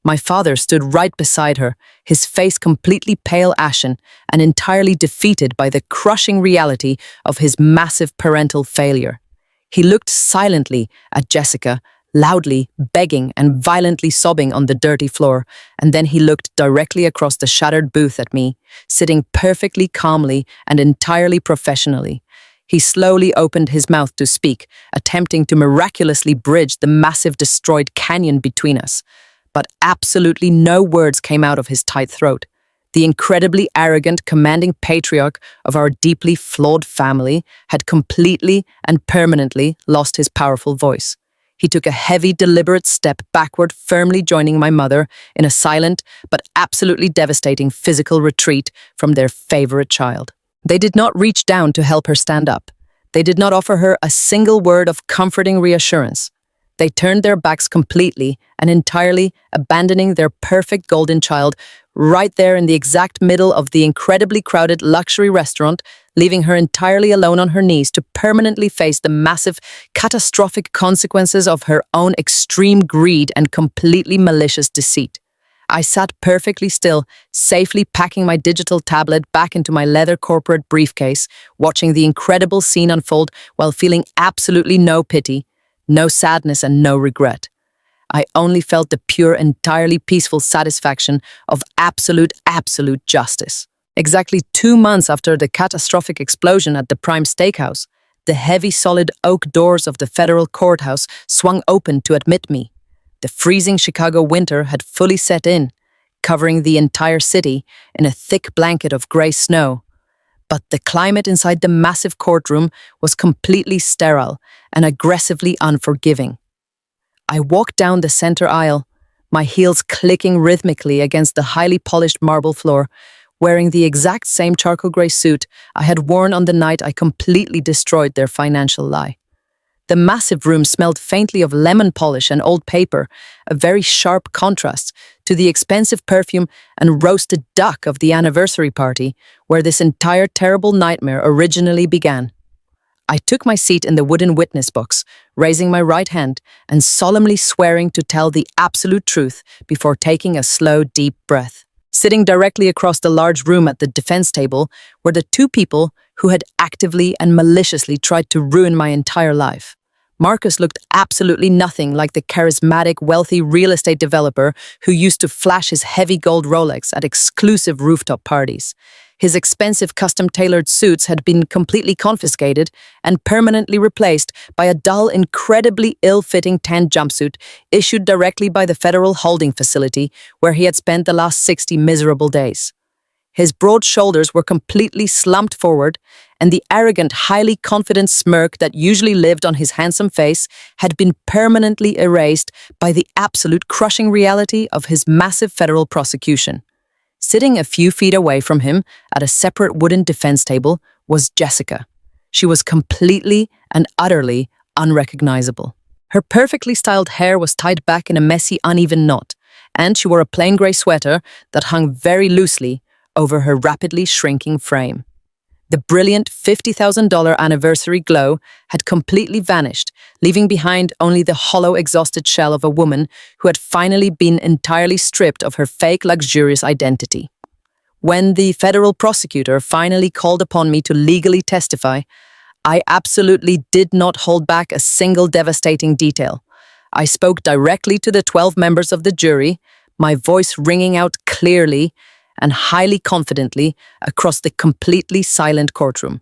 My father stood right beside her, his face completely pale ashen and entirely defeated by the crushing reality of his massive parental failure. He looked silently at Jessica, loudly begging and violently sobbing on the dirty floor, and then he looked directly across the shattered booth at me, sitting perfectly calmly and entirely professionally. He slowly opened his mouth to speak, attempting to miraculously bridge the massive destroyed canyon between us. But absolutely no words came out of his tight throat. The incredibly arrogant, commanding patriarch of our deeply flawed family had completely and permanently lost his powerful voice. He took a heavy, deliberate step backward, firmly joining my mother in a silent but absolutely devastating physical retreat from their favorite child. They did not reach down to help her stand up. They did not offer her a single word of comforting reassurance. They turned their backs completely and entirely, abandoning their perfect golden child right there in the exact middle of the incredibly crowded luxury restaurant, leaving her entirely alone on her knees to permanently face the massive, catastrophic consequences of her own extreme greed and completely malicious deceit. I sat perfectly still, safely packing my digital tablet back into my leather corporate briefcase, watching the incredible scene unfold while feeling absolutely no pity, no sadness, and no regret. I only felt the pure, entirely peaceful satisfaction of absolute justice. Exactly 2 months after the catastrophic explosion at the Prime Steakhouse, the heavy, solid oak doors of the federal courthouse swung open to admit me. The freezing Chicago winter had fully set in, covering the entire city in a thick blanket of gray snow. But the climate inside the massive courtroom was completely sterile and aggressively unforgiving. I walked down the center aisle, my heels clicking rhythmically against the highly polished marble floor, wearing the exact same charcoal gray suit I had worn on the night I completely destroyed their financial lie. The massive room smelled faintly of lemon polish and old paper, a very sharp contrast to the expensive perfume and roasted duck of the anniversary party where this entire terrible nightmare originally began. I took my seat in the wooden witness box, raising my right hand and solemnly swearing to tell the absolute truth before taking a slow, deep breath. Sitting directly across the large room at the defense table were the two people who had actively and maliciously tried to ruin my entire life. Marcus looked absolutely nothing like the charismatic, wealthy real estate developer who used to flash his heavy gold Rolex at exclusive rooftop parties. His expensive custom-tailored suits had been completely confiscated and permanently replaced by a dull, incredibly ill-fitting tan jumpsuit issued directly by the federal holding facility where he had spent the last 60 miserable days. His broad shoulders were completely slumped forward, and the arrogant, highly confident smirk that usually lived on his handsome face had been permanently erased by the absolute crushing reality of his massive federal prosecution. Sitting a few feet away from him at a separate wooden defense table was Jessica. She was completely and utterly unrecognizable. Her perfectly styled hair was tied back in a messy, uneven knot, and she wore a plain grey sweater that hung very loosely over her rapidly shrinking frame. The brilliant $50,000 anniversary glow had completely vanished, leaving behind only the hollow, exhausted shell of a woman who had finally been entirely stripped of her fake, luxurious identity. When the federal prosecutor finally called upon me to legally testify, I absolutely did not hold back a single devastating detail. I spoke directly to the 12 members of the jury, my voice ringing out clearly and highly confidently across the completely silent courtroom.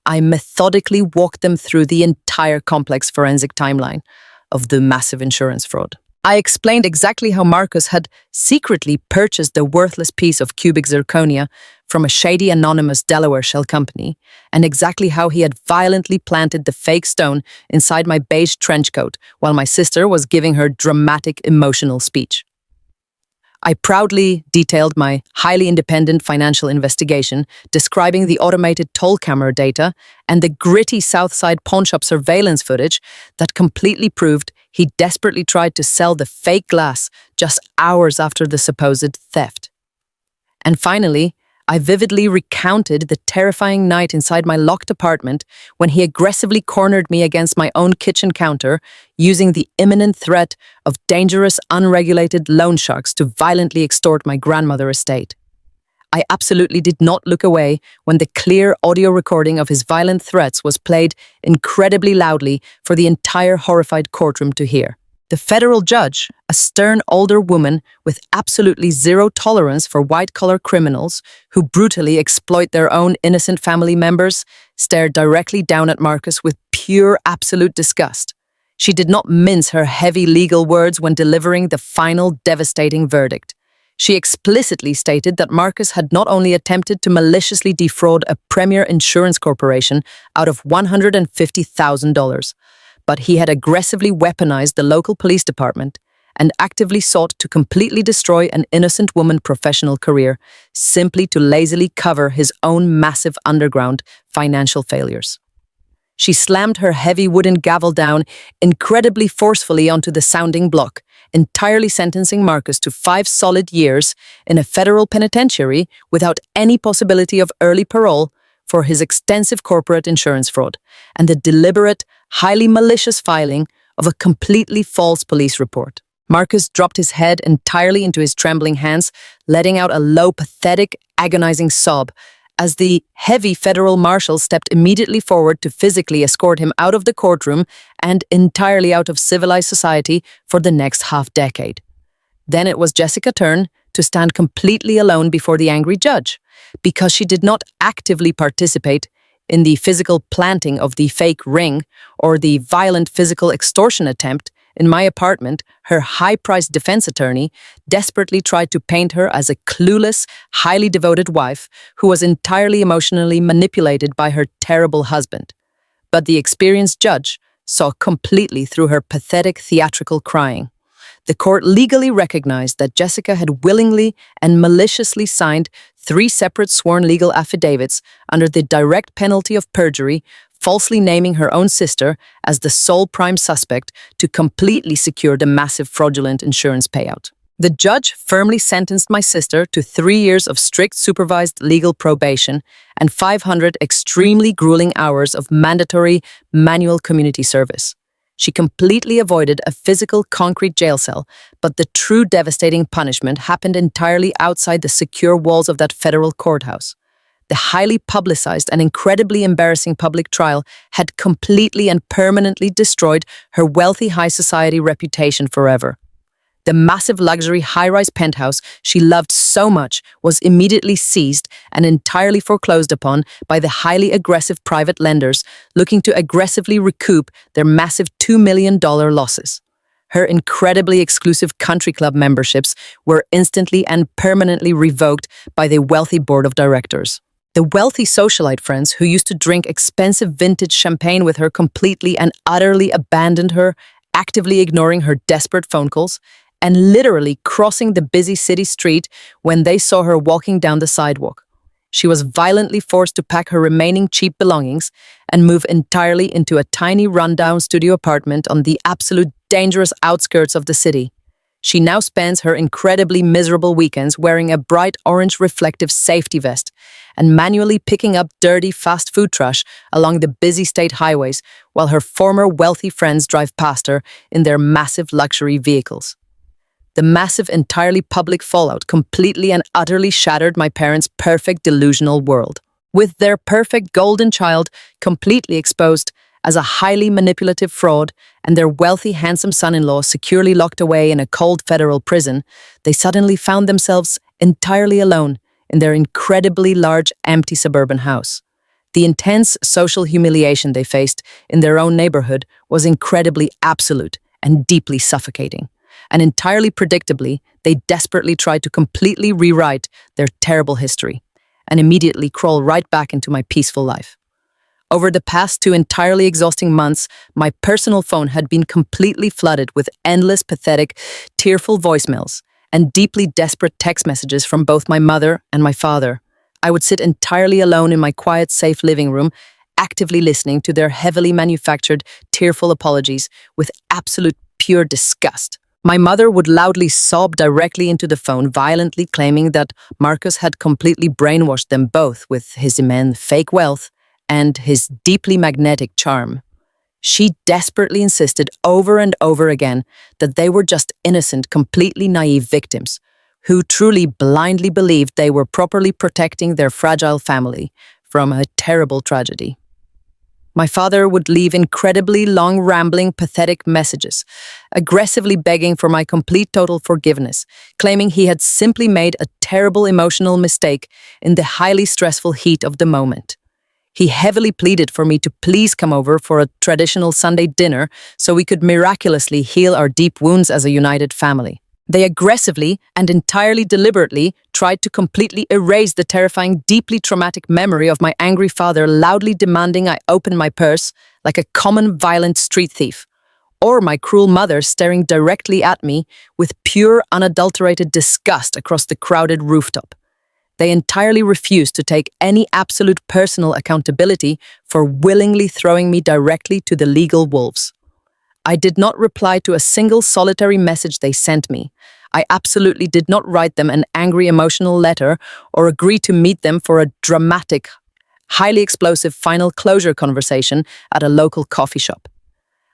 I methodically walked them through the entire complex forensic timeline of the massive insurance fraud. I explained exactly how Marcus had secretly purchased the worthless piece of cubic zirconia from a shady anonymous Delaware shell company, and exactly how he had violently planted the fake stone inside my beige trench coat while my sister was giving her dramatic emotional speech. I proudly detailed my highly independent financial investigation, describing the automated toll camera data and the gritty Southside pawnshop surveillance footage that completely proved he desperately tried to sell the fake glass just hours after the supposed theft. And finally, I vividly recounted the terrifying night inside my locked apartment when he aggressively cornered me against my own kitchen counter, using the imminent threat of dangerous, unregulated loan sharks to violently extort my grandmother's estate. I absolutely did not look away when the clear audio recording of his violent threats was played incredibly loudly for the entire horrified courtroom to hear. The federal judge, a stern older woman with absolutely zero tolerance for white-collar criminals who brutally exploit their own innocent family members, stared directly down at Marcus with pure absolute disgust. She did not mince her heavy legal words when delivering the final devastating verdict. She explicitly stated that Marcus had not only attempted to maliciously defraud a premier insurance corporation out of $150,000, but he had aggressively weaponized the local police department and actively sought to completely destroy an innocent woman's professional career simply to lazily cover his own massive underground financial failures. She slammed her heavy wooden gavel down incredibly forcefully onto the sounding block, entirely sentencing Marcus to 5 solid years in a federal penitentiary without any possibility of early parole for his extensive corporate insurance fraud and the deliberate, highly malicious filing of a completely false police report. Marcus dropped his head entirely into his trembling hands, letting out a low, pathetic, agonizing sob as the heavy federal marshal stepped immediately forward to physically escort him out of the courtroom and entirely out of civilized society for the next half-decade. Then it was Jessica's turn to stand completely alone before the angry judge. Because she did not actively participate in the physical planting of the fake ring or the violent physical extortion attempt in my apartment, her high-priced defense attorney desperately tried to paint her as a clueless, highly devoted wife who was entirely emotionally manipulated by her terrible husband. But the experienced judge saw completely through her pathetic theatrical crying. The court legally recognized that Jessica had willingly and maliciously signed 3 separate sworn legal affidavits under the direct penalty of perjury, falsely naming her own sister as the sole prime suspect to completely secure the massive fraudulent insurance payout. The judge firmly sentenced my sister to 3 years of strict supervised legal probation and 500 extremely grueling hours of mandatory manual community service. She completely avoided a physical concrete jail cell, but the true devastating punishment happened entirely outside the secure walls of that federal courthouse. The highly publicized and incredibly embarrassing public trial had completely and permanently destroyed her wealthy high society reputation forever. The massive luxury high-rise penthouse she loved so much was immediately seized and entirely foreclosed upon by the highly aggressive private lenders looking to aggressively recoup their massive $2 million losses. Her incredibly exclusive country club memberships were instantly and permanently revoked by the wealthy board of directors. The wealthy socialite friends who used to drink expensive vintage champagne with her completely and utterly abandoned her, actively ignoring her desperate phone calls, and literally crossing the busy city street when they saw her walking down the sidewalk. She was violently forced to pack her remaining cheap belongings and move entirely into a tiny rundown studio apartment on the absolute dangerous outskirts of the city. She now spends her incredibly miserable weekends wearing a bright orange reflective safety vest and manually picking up dirty fast food trash along the busy state highways while her former wealthy friends drive past her in their massive luxury vehicles. The massive, entirely public fallout completely and utterly shattered my parents' perfect delusional world. With their perfect golden child completely exposed as a highly manipulative fraud and their wealthy, handsome son-in-law securely locked away in a cold federal prison, they suddenly found themselves entirely alone in their incredibly large, empty suburban house. The intense social humiliation they faced in their own neighborhood was incredibly absolute and deeply suffocating. And entirely predictably, they desperately tried to completely rewrite their terrible history and immediately crawl right back into my peaceful life. Over the past 2 entirely exhausting months, my personal phone had been completely flooded with endless, pathetic, tearful voicemails and deeply desperate text messages from both my mother and my father. I would sit entirely alone in my quiet, safe living room, actively listening to their heavily manufactured, tearful apologies with absolute pure disgust. My mother would loudly sob directly into the phone, violently claiming that Marcus had completely brainwashed them both with his immense fake wealth and his deeply magnetic charm. She desperately insisted over and over again that they were just innocent, completely naive victims who truly blindly believed they were properly protecting their fragile family from a terrible tragedy. My father would leave incredibly long, rambling, pathetic messages, aggressively begging for my complete total forgiveness, claiming he had simply made a terrible emotional mistake in the highly stressful heat of the moment. He heavily pleaded for me to please come over for a traditional Sunday dinner so we could miraculously heal our deep wounds as a united family. They aggressively and entirely deliberately tried to completely erase the terrifying, deeply traumatic memory of my angry father loudly demanding I open my purse like a common violent street thief, or my cruel mother staring directly at me with pure, unadulterated disgust across the crowded rooftop. They entirely refused to take any absolute personal accountability for willingly throwing me directly to the legal wolves. I did not reply to a single solitary message they sent me. I absolutely did not write them an angry emotional letter or agree to meet them for a dramatic, highly explosive final closure conversation at a local coffee shop.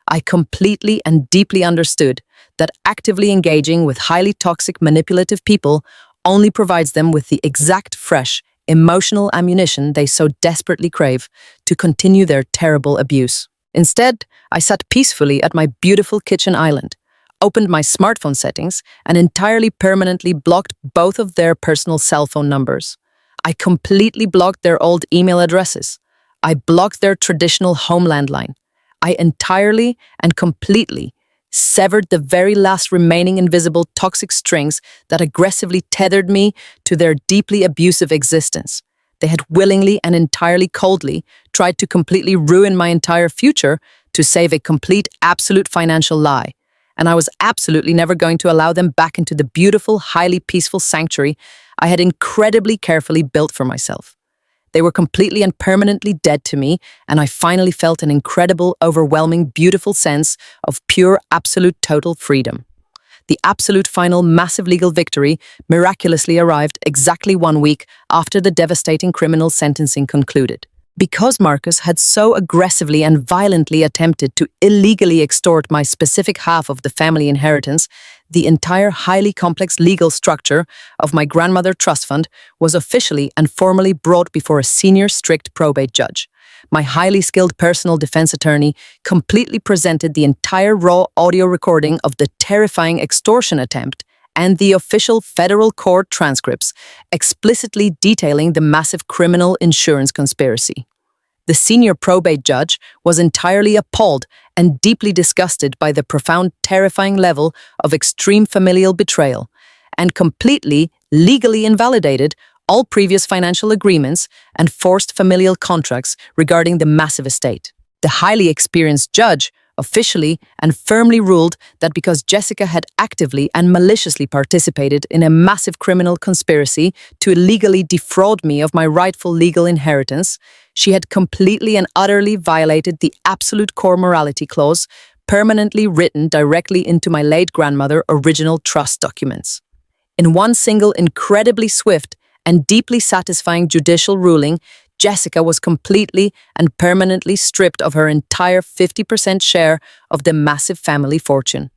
I completely and deeply understood that actively engaging with highly toxic, manipulative people only provides them with the exact fresh, emotional ammunition they so desperately crave to continue their terrible abuse. Instead, I sat peacefully at my beautiful kitchen island, opened my smartphone settings, and entirely permanently blocked both of their personal cell phone numbers. I completely blocked their old email addresses. I blocked their traditional home landline. I entirely and completely severed the very last remaining invisible toxic strings that aggressively tethered me to their deeply abusive existence. They had willingly and entirely coldly tried to completely ruin my entire future to save a complete, absolute financial lie. And I was absolutely never going to allow them back into the beautiful, highly peaceful sanctuary I had incredibly carefully built for myself. They were completely and permanently dead to me, and I finally felt an incredible, overwhelming, beautiful sense of pure, absolute, total freedom. The absolute final massive legal victory miraculously arrived exactly 1 week after the devastating criminal sentencing concluded. Because Marcus had so aggressively and violently attempted to illegally extort my specific half of the family inheritance, The entire highly complex legal structure of my grandmother trust fund was officially and formally brought before a senior strict probate judge. My highly skilled personal defense attorney completely presented the entire raw audio recording of the terrifying extortion attempt and the official federal court transcripts, explicitly detailing the massive criminal insurance conspiracy. The senior probate judge was entirely appalled and deeply disgusted by the profound, terrifying level of extreme familial betrayal, and completely, legally invalidated all previous financial agreements and forced familial contracts regarding the massive estate. The highly experienced judge officially and firmly ruled that because Jessica had actively and maliciously participated in a massive criminal conspiracy to illegally defraud me of my rightful legal inheritance, she had completely and utterly violated the absolute core morality clause permanently written directly into my late grandmother's original trust documents. In one single incredibly swift and deeply satisfying judicial ruling, Jessica was completely and permanently stripped of her entire 50% share of the massive family fortune.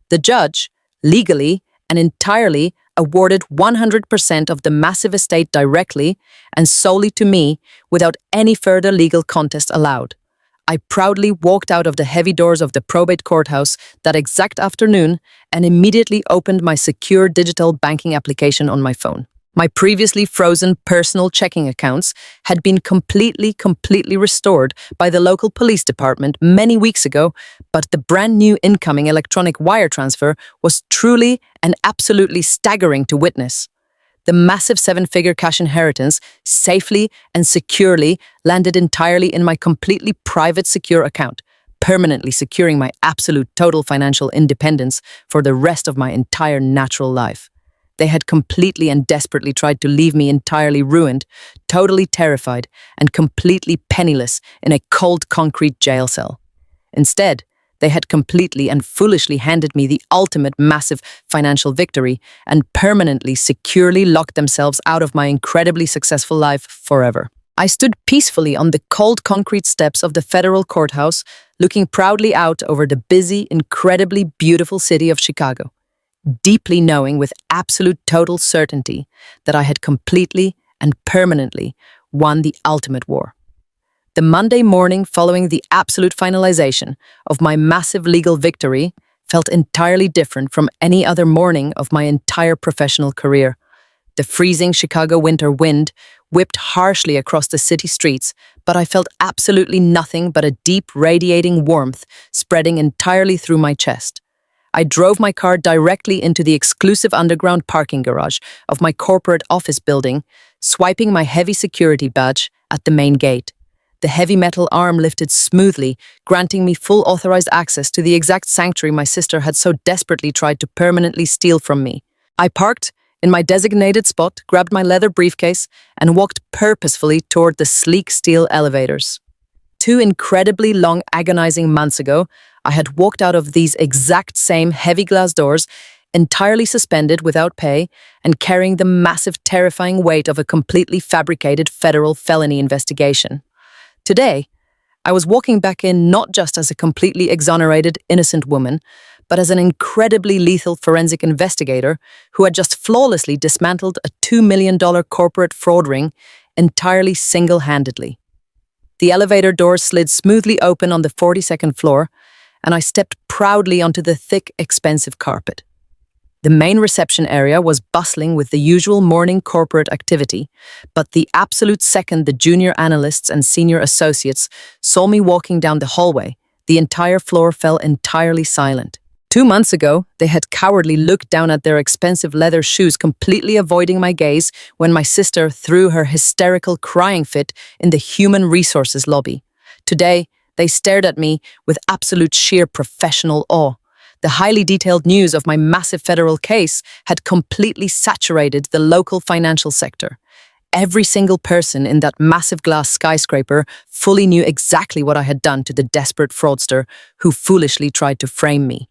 The judge, legally and entirely, awarded 100% of the massive estate directly and solely to me without any further legal contest allowed. I proudly walked out of the heavy doors of the probate courthouse that exact afternoon and immediately opened my secure digital banking application on my phone. My previously frozen personal checking accounts had been completely restored by the local police department many weeks ago, but the brand new incoming electronic wire transfer was truly and absolutely staggering to witness. The massive seven-figure cash inheritance safely and securely landed entirely in my completely private secure account, permanently securing my absolute total financial independence for the rest of my entire natural life. They had completely and desperately tried to leave me entirely ruined, totally terrified, and completely penniless in a cold concrete jail cell. Instead, they had completely and foolishly handed me the ultimate massive financial victory and permanently, securely locked themselves out of my incredibly successful life forever. I stood peacefully on the cold concrete steps of the federal courthouse, looking proudly out over the busy, incredibly beautiful city of Chicago, deeply knowing with absolute total certainty that I had completely and permanently won the ultimate war. The Monday morning following the absolute finalization of my massive legal victory felt entirely different from any other morning of my entire professional career. The freezing Chicago winter wind whipped harshly across the city streets, but I felt absolutely nothing but a deep radiating warmth spreading entirely through my chest. I drove my car directly into the exclusive underground parking garage of my corporate office building, swiping my heavy security badge at the main gate. The heavy metal arm lifted smoothly, granting me full authorized access to the exact sanctuary my sister had so desperately tried to permanently steal from me. I parked in my designated spot, grabbed my leather briefcase, and walked purposefully toward the sleek steel elevators. 2 incredibly long, agonizing months ago, I had walked out of these exact same heavy glass doors, entirely suspended without pay and carrying the massive, terrifying weight of a completely fabricated federal felony investigation. Today, I was walking back in not just as a completely exonerated, innocent woman, but as an incredibly lethal forensic investigator who had just flawlessly dismantled a $2 million corporate fraud ring entirely single-handedly. The elevator doors slid smoothly open on the 42nd floor, and I stepped proudly onto the thick, expensive carpet. The main reception area was bustling with the usual morning corporate activity, but the absolute second the junior analysts and senior associates saw me walking down the hallway, the entire floor fell entirely silent. 2 months ago, they had cowardly looked down at their expensive leather shoes, completely avoiding my gaze when my sister threw her hysterical crying fit in the human resources lobby. Today, they stared at me with absolute sheer professional awe. The highly detailed news of my massive federal case had completely saturated the local financial sector. Every single person in that massive glass skyscraper fully knew exactly what I had done to the desperate fraudster who foolishly tried to frame me.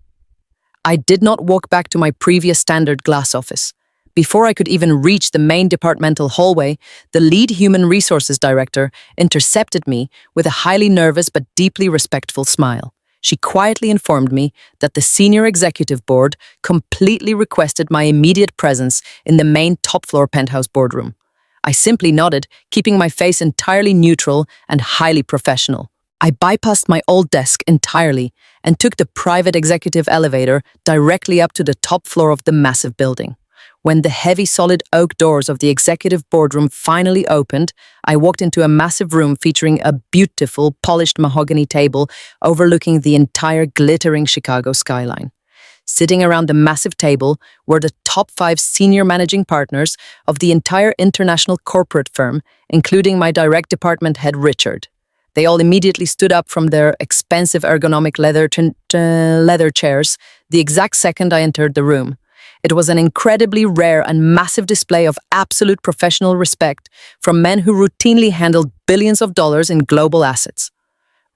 I did not walk back to my previous standard glass office. Before I could even reach the main departmental hallway, the lead human resources director intercepted me with a highly nervous but deeply respectful smile. She quietly informed me that the senior executive board completely requested my immediate presence in the main top-floor penthouse boardroom. I simply nodded, keeping my face entirely neutral and highly professional. I bypassed my old desk entirely and took the private executive elevator directly up to the top floor of the massive building. When the heavy solid oak doors of the executive boardroom finally opened, I walked into a massive room featuring a beautiful, polished mahogany table overlooking the entire glittering Chicago skyline. Sitting around the massive table were the top 5 senior managing partners of the entire international corporate firm, including my direct department head, Richard. They all immediately stood up from their expensive ergonomic leather chairs the exact second I entered the room. It was an incredibly rare and massive display of absolute professional respect from men who routinely handled billions of dollars in global assets.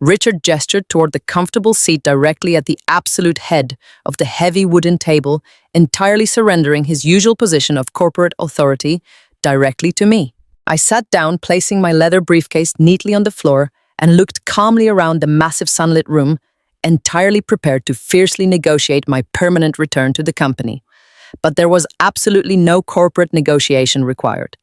Richard gestured toward the comfortable seat directly at the absolute head of the heavy wooden table, entirely surrendering his usual position of corporate authority directly to me. I sat down, placing my leather briefcase neatly on the floor, and looked calmly around the massive sunlit room, entirely prepared to fiercely negotiate my permanent return to the company. But there was absolutely no corporate negotiation required.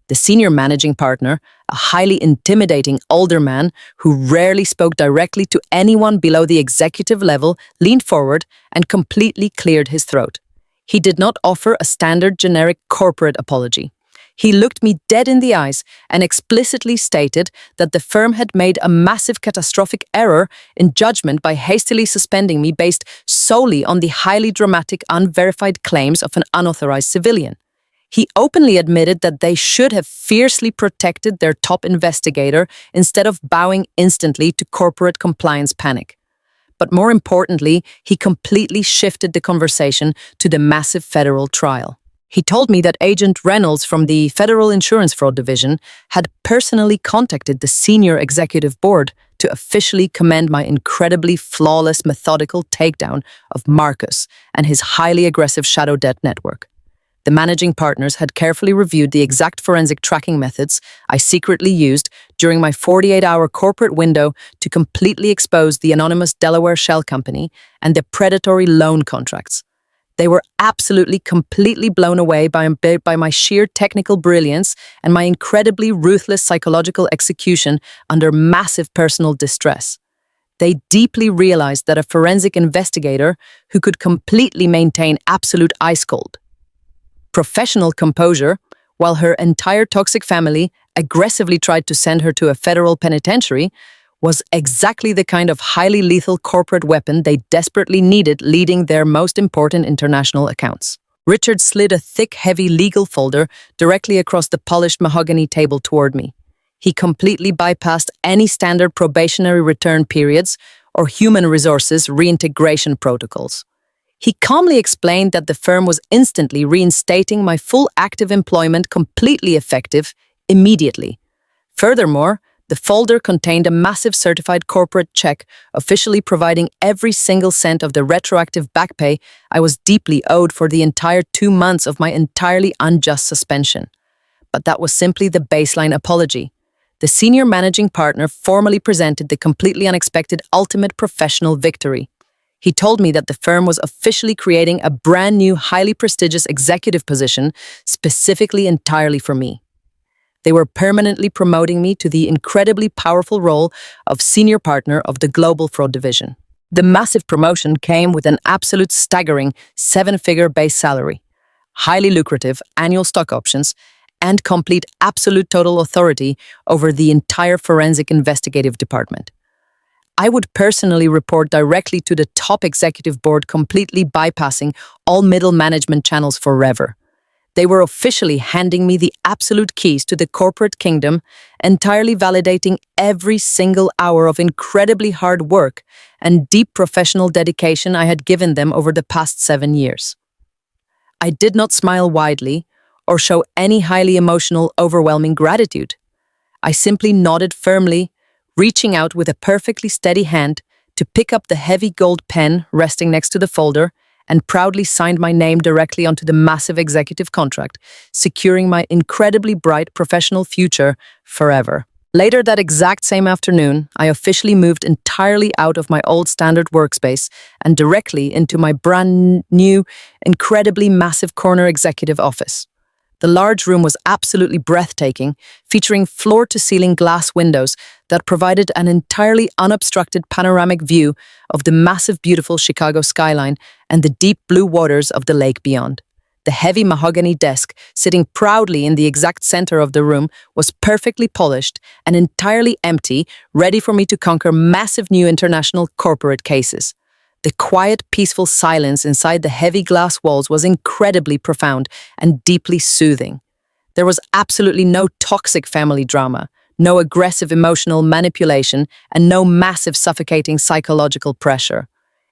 The senior managing partner, a highly intimidating older man who rarely spoke directly to anyone below the executive level, leaned forward and completely cleared his throat. He did not offer a standard generic corporate apology. He looked me dead in the eyes and explicitly stated that the firm had made a massive catastrophic error in judgment by hastily suspending me based solely on the highly dramatic, unverified claims of an unauthorized civilian. He openly admitted that they should have fiercely protected their top investigator instead of bowing instantly to corporate compliance panic. But more importantly, he completely shifted the conversation to the massive federal trial. He told me that Agent Reynolds from the Federal Insurance Fraud Division had personally contacted the senior executive board to officially commend my incredibly flawless, methodical takedown of Marcus and his highly aggressive shadow debt network. The managing partners had carefully reviewed the exact forensic tracking methods I secretly used during my 48-hour corporate window to completely expose the anonymous Delaware shell company and the predatory loan contracts. They were absolutely, completely blown away by my sheer technical brilliance and my incredibly ruthless psychological execution under massive personal distress. They deeply realized that a forensic investigator who could completely maintain absolute ice-cold professional composure while her entire toxic family aggressively tried to send her to a federal penitentiary was exactly the kind of highly lethal corporate weapon they desperately needed leading their most important international accounts. Richard slid a thick, heavy legal folder directly across the polished mahogany table toward me. He completely bypassed any standard probationary return periods or human resources reintegration protocols. He calmly explained that the firm was instantly reinstating my full active employment completely effective immediately. Furthermore, the folder contained a massive certified corporate check officially providing every single cent of the retroactive back pay I was deeply owed for the entire 2 months of my entirely unjust suspension. But that was simply the baseline apology. The senior managing partner formally presented the completely unexpected ultimate professional victory. He told me that the firm was officially creating a brand new, highly prestigious executive position specifically entirely for me. They were permanently promoting me to the incredibly powerful role of senior partner of the Global Fraud Division. The massive promotion came with an absolute staggering 7-figure base salary, highly lucrative annual stock options, and complete absolute total authority over the entire forensic investigative department. I would personally report directly to the top executive board, completely bypassing all middle management channels forever. They were officially handing me the absolute keys to the corporate kingdom, entirely validating every single hour of incredibly hard work and deep professional dedication I had given them over the past 7 years. I did not smile widely or show any highly emotional, overwhelming gratitude. I simply nodded firmly, reaching out with a perfectly steady hand to pick up the heavy gold pen resting next to the folder and proudly signed my name directly onto the massive executive contract, securing my incredibly bright professional future forever. Later that exact same afternoon, I officially moved entirely out of my old standard workspace and directly into my brand new, incredibly massive corner executive office. The large room was absolutely breathtaking, featuring floor-to-ceiling glass windows that provided an entirely unobstructed panoramic view of the massive, beautiful Chicago skyline and the deep blue waters of the lake beyond. The heavy mahogany desk, sitting proudly in the exact center of the room, was perfectly polished and entirely empty, ready for me to conquer massive new international corporate cases. The quiet, peaceful silence inside the heavy glass walls was incredibly profound and deeply soothing. There was absolutely no toxic family drama, no aggressive emotional manipulation, and no massive suffocating psychological pressure.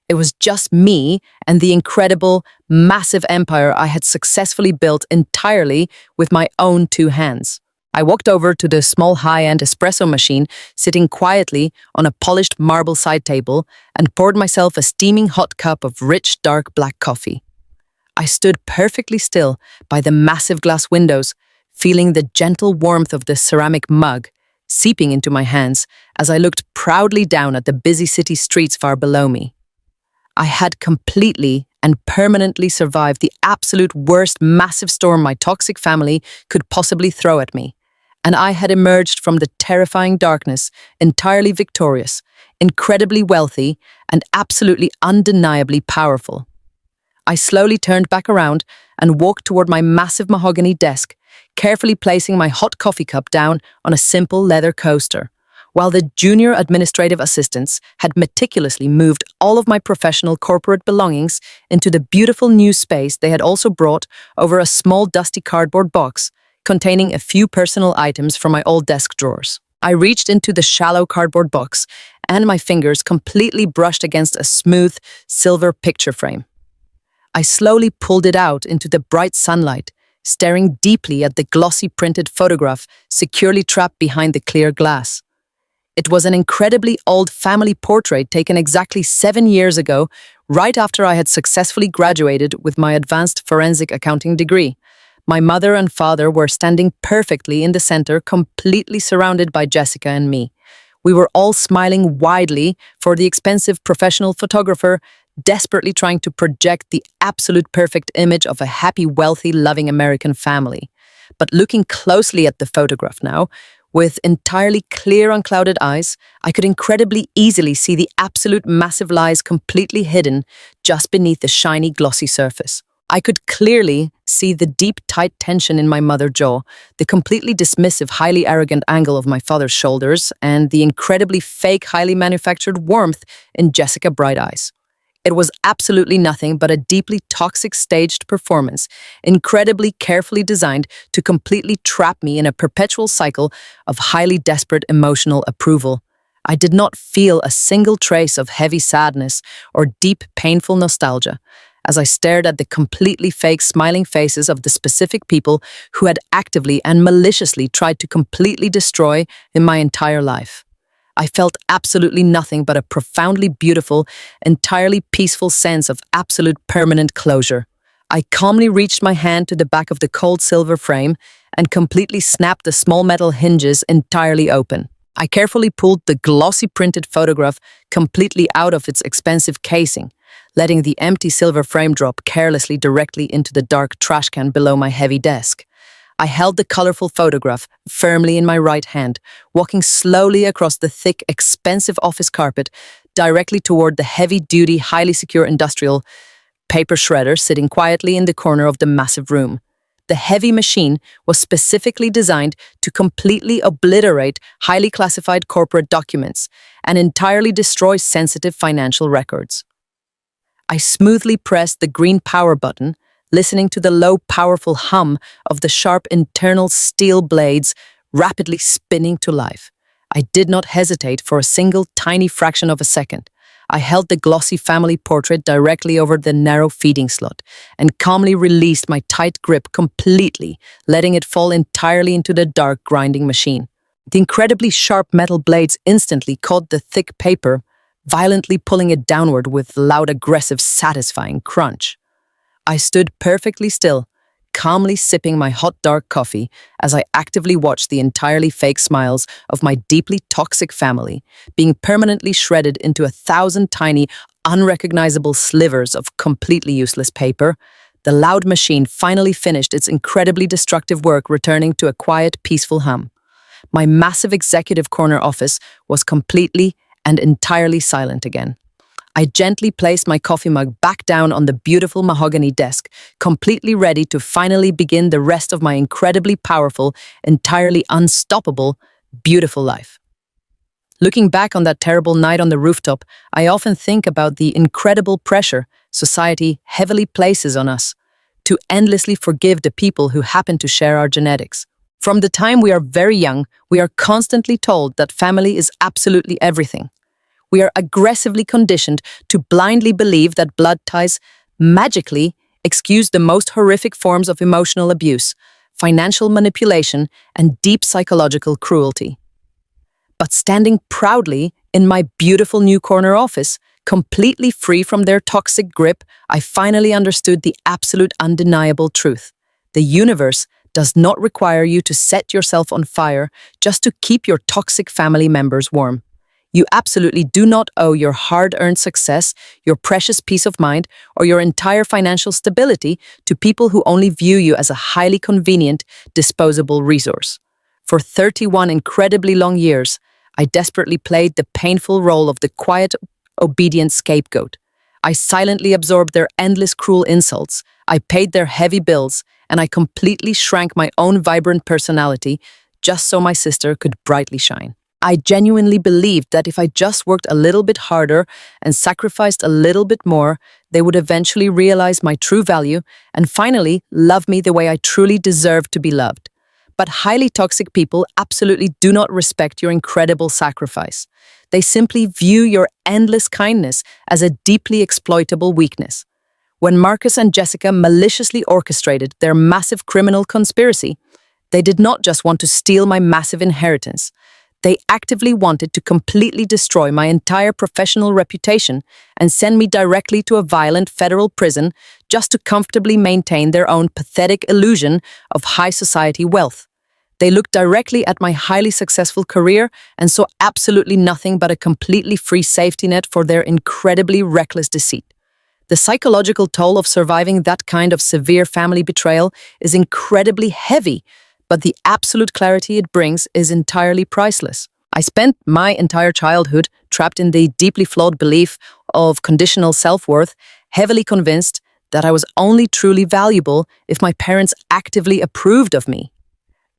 It was just me and the incredible, massive empire I had successfully built entirely with my own two hands. I walked over to the small high-end espresso machine sitting quietly on a polished marble side table and poured myself a steaming hot cup of rich, dark black coffee. I stood perfectly still by the massive glass windows, feeling the gentle warmth of the ceramic mug seeping into my hands as I looked proudly down at the busy city streets far below me. I had completely and permanently survived the absolute worst massive storm my toxic family could possibly throw at me, and I had emerged from the terrifying darkness entirely victorious, incredibly wealthy, and absolutely undeniably powerful. I slowly turned back around and walked toward my massive mahogany desk, carefully placing my hot coffee cup down on a simple leather coaster, while the junior administrative assistants had meticulously moved all of my professional corporate belongings into the beautiful new space they had also brought over a small dusty cardboard box containing a few personal items from my old desk drawers. I reached into the shallow cardboard box and my fingers completely brushed against a smooth silver picture frame. I slowly pulled it out into the bright sunlight, staring deeply at the glossy printed photograph securely trapped behind the clear glass. It was an incredibly old family portrait taken exactly 7 years ago, right after I had successfully graduated with my advanced forensic accounting degree. My mother and father were standing perfectly in the center, completely surrounded by Jessica and me. We were all smiling widely for the expensive professional photographer, desperately trying to project the absolute perfect image of a happy, wealthy, loving American family. But looking closely at the photograph now, with entirely clear, unclouded eyes, I could incredibly easily see the absolute massive lies completely hidden just beneath the shiny, glossy surface. I could clearly see the deep, tight tension in my mother's jaw, the completely dismissive, highly arrogant angle of my father's shoulders, and the incredibly fake, highly manufactured warmth in Jessica's bright eyes. It was absolutely nothing but a deeply toxic staged performance, incredibly carefully designed to completely trap me in a perpetual cycle of highly desperate emotional approval. I did not feel a single trace of heavy sadness or deep, painful nostalgia as I stared at the completely fake smiling faces of the specific people who had actively and maliciously tried to completely destroy in my entire life. I felt absolutely nothing but a profoundly beautiful, entirely peaceful sense of absolute permanent closure. I calmly reached my hand to the back of the cold silver frame and completely snapped the small metal hinges entirely open. I carefully pulled the glossy printed photograph completely out of its expensive casing, letting the empty silver frame drop carelessly directly into the dark trash can below my heavy desk. I held the colorful photograph firmly in my right hand, walking slowly across the thick, expensive office carpet directly toward the heavy-duty, highly secure industrial paper shredder sitting quietly in the corner of the massive room. The heavy machine was specifically designed to completely obliterate highly classified corporate documents and entirely destroy sensitive financial records. I smoothly pressed the green power button, listening to the low, powerful hum of the sharp internal steel blades rapidly spinning to life. I did not hesitate for a single tiny fraction of a second. I held the glossy family portrait directly over the narrow feeding slot and calmly released my tight grip completely, letting it fall entirely into the dark grinding machine. The incredibly sharp metal blades instantly caught the thick paper, violently pulling it downward with loud, aggressive, satisfying crunch. I stood perfectly still, calmly sipping my hot dark coffee as I actively watched the entirely fake smiles of my deeply toxic family being permanently shredded into 1,000 tiny, unrecognizable slivers of completely useless paper. The loud machine finally finished its incredibly destructive work, returning to a quiet, peaceful hum. My massive executive corner office was completely and entirely silent again. I gently placed my coffee mug back down on the beautiful mahogany desk, completely ready to finally begin the rest of my incredibly powerful, entirely unstoppable, beautiful life. Looking back on that terrible night on the rooftop, I often think about the incredible pressure society heavily places on us to endlessly forgive the people who happen to share our genetics. From the time we are very young, we are constantly told that family is absolutely everything. We are aggressively conditioned to blindly believe that blood ties magically excuse the most horrific forms of emotional abuse, financial manipulation, and deep psychological cruelty. But standing proudly in my beautiful new corner office, completely free from their toxic grip, I finally understood the absolute undeniable truth. The universe does not require you to set yourself on fire just to keep your toxic family members warm. You absolutely do not owe your hard-earned success, your precious peace of mind, or your entire financial stability to people who only view you as a highly convenient, disposable resource. For 31 incredibly long years, I desperately played the painful role of the quiet, obedient scapegoat. I silently absorbed their endless cruel insults, I paid their heavy bills, and I completely shrank my own vibrant personality just so my sister could brightly shine. I genuinely believed that if I just worked a little bit harder and sacrificed a little bit more, they would eventually realize my true value and finally love me the way I truly deserved to be loved. But highly toxic people absolutely do not respect your incredible sacrifice. They simply view your endless kindness as a deeply exploitable weakness. When Marcus and Jessica maliciously orchestrated their massive criminal conspiracy, they did not just want to steal my massive inheritance. They actively wanted to completely destroy my entire professional reputation and send me directly to a violent federal prison just to comfortably maintain their own pathetic illusion of high society wealth. They looked directly at my highly successful career and saw absolutely nothing but a completely free safety net for their incredibly reckless deceit. The psychological toll of surviving that kind of severe family betrayal is incredibly heavy, but the absolute clarity it brings is entirely priceless. I spent my entire childhood trapped in the deeply flawed belief of conditional self-worth, heavily convinced that I was only truly valuable if my parents actively approved of me.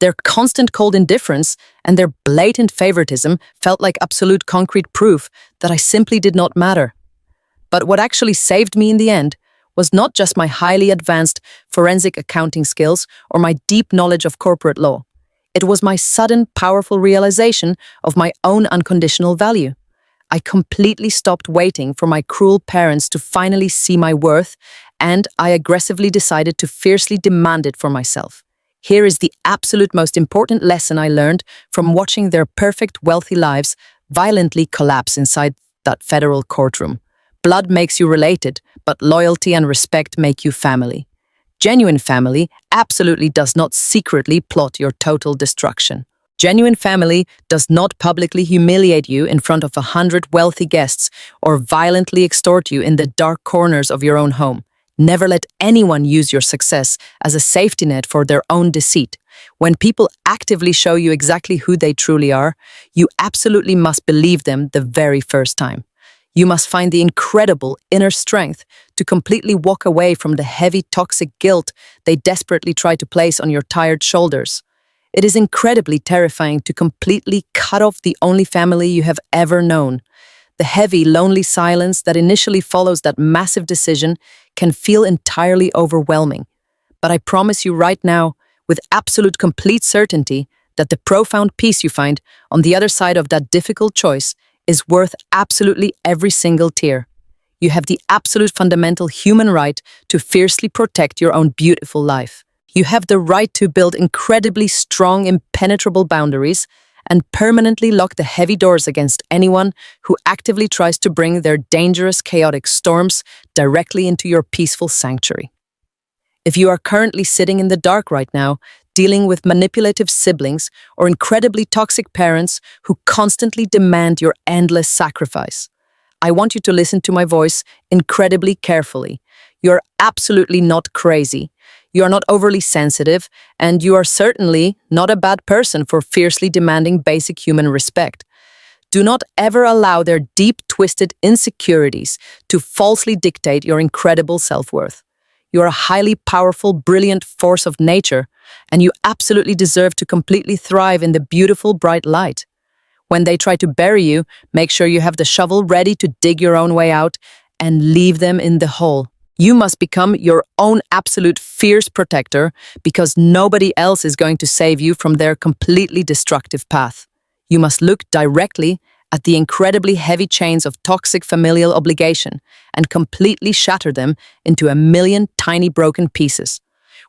Their constant cold indifference and their blatant favoritism felt like absolute concrete proof that I simply did not matter. But what actually saved me in the end was not just my highly advanced forensic accounting skills or my deep knowledge of corporate law. It was my sudden, powerful realization of my own unconditional value. I completely stopped waiting for my cruel parents to finally see my worth, and I aggressively decided to fiercely demand it for myself. Here is the absolute most important lesson I learned from watching their perfect, wealthy lives violently collapse inside that federal courtroom. Blood makes you related, but loyalty and respect make you family. Genuine family absolutely does not secretly plot your total destruction. Genuine family does not publicly humiliate you in front of 100 wealthy guests or violently extort you in the dark corners of your own home. Never let anyone use your success as a safety net for their own deceit. When people actively show you exactly who they truly are, you absolutely must believe them the very first time. You must find the incredible inner strength to completely walk away from the heavy toxic guilt they desperately try to place on your tired shoulders. It is incredibly terrifying to completely cut off the only family you have ever known. The heavy, lonely silence that initially follows that massive decision can feel entirely overwhelming. But I promise you right now, with absolute complete certainty, that the profound peace you find on the other side of that difficult choice is worth absolutely every single tear. You have the absolute fundamental human right to fiercely protect your own beautiful life. You have the right to build incredibly strong, impenetrable boundaries and permanently lock the heavy doors against anyone who actively tries to bring their dangerous, chaotic storms directly into your peaceful sanctuary. If you are currently sitting in the dark right now, dealing with manipulative siblings or incredibly toxic parents who constantly demand your endless sacrifice, I want you to listen to my voice incredibly carefully. You're absolutely not crazy. You are not overly sensitive, and you are certainly not a bad person for fiercely demanding basic human respect. Do not ever allow their deep, twisted insecurities to falsely dictate your incredible self-worth. You are a highly powerful, brilliant force of nature, and you absolutely deserve to completely thrive in the beautiful, bright light. When they try to bury you, make sure you have the shovel ready to dig your own way out and leave them in the hole. You must become your own absolute fierce protector because nobody else is going to save you from their completely destructive path. You must look directly at the incredibly heavy chains of toxic familial obligation and completely shatter them into a million tiny broken pieces.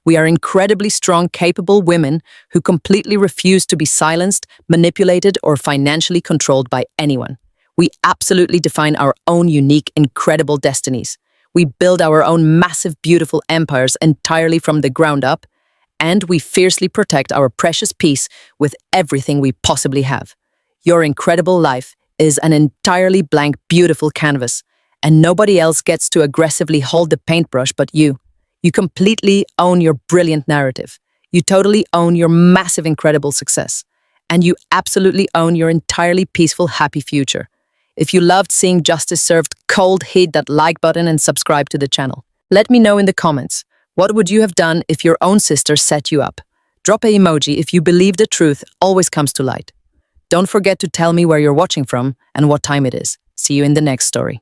We are incredibly strong, capable women who completely refuse to be silenced, manipulated, or financially controlled by anyone. We absolutely define our own unique, incredible destinies. We build our own massive, beautiful empires entirely from the ground up, and we fiercely protect our precious peace with everything we possibly have. Your incredible life is an entirely blank, beautiful canvas, and nobody else gets to aggressively hold the paintbrush but you. You completely own your brilliant narrative. You totally own your massive, incredible success. And you absolutely own your entirely peaceful, happy future. If you loved seeing justice served cold, hit that like button and subscribe to the channel. Let me know in the comments, what would you have done if your own sister set you up? Drop an emoji if you believe the truth always comes to light. Don't forget to tell me where you're watching from and what time it is. See you in the next story.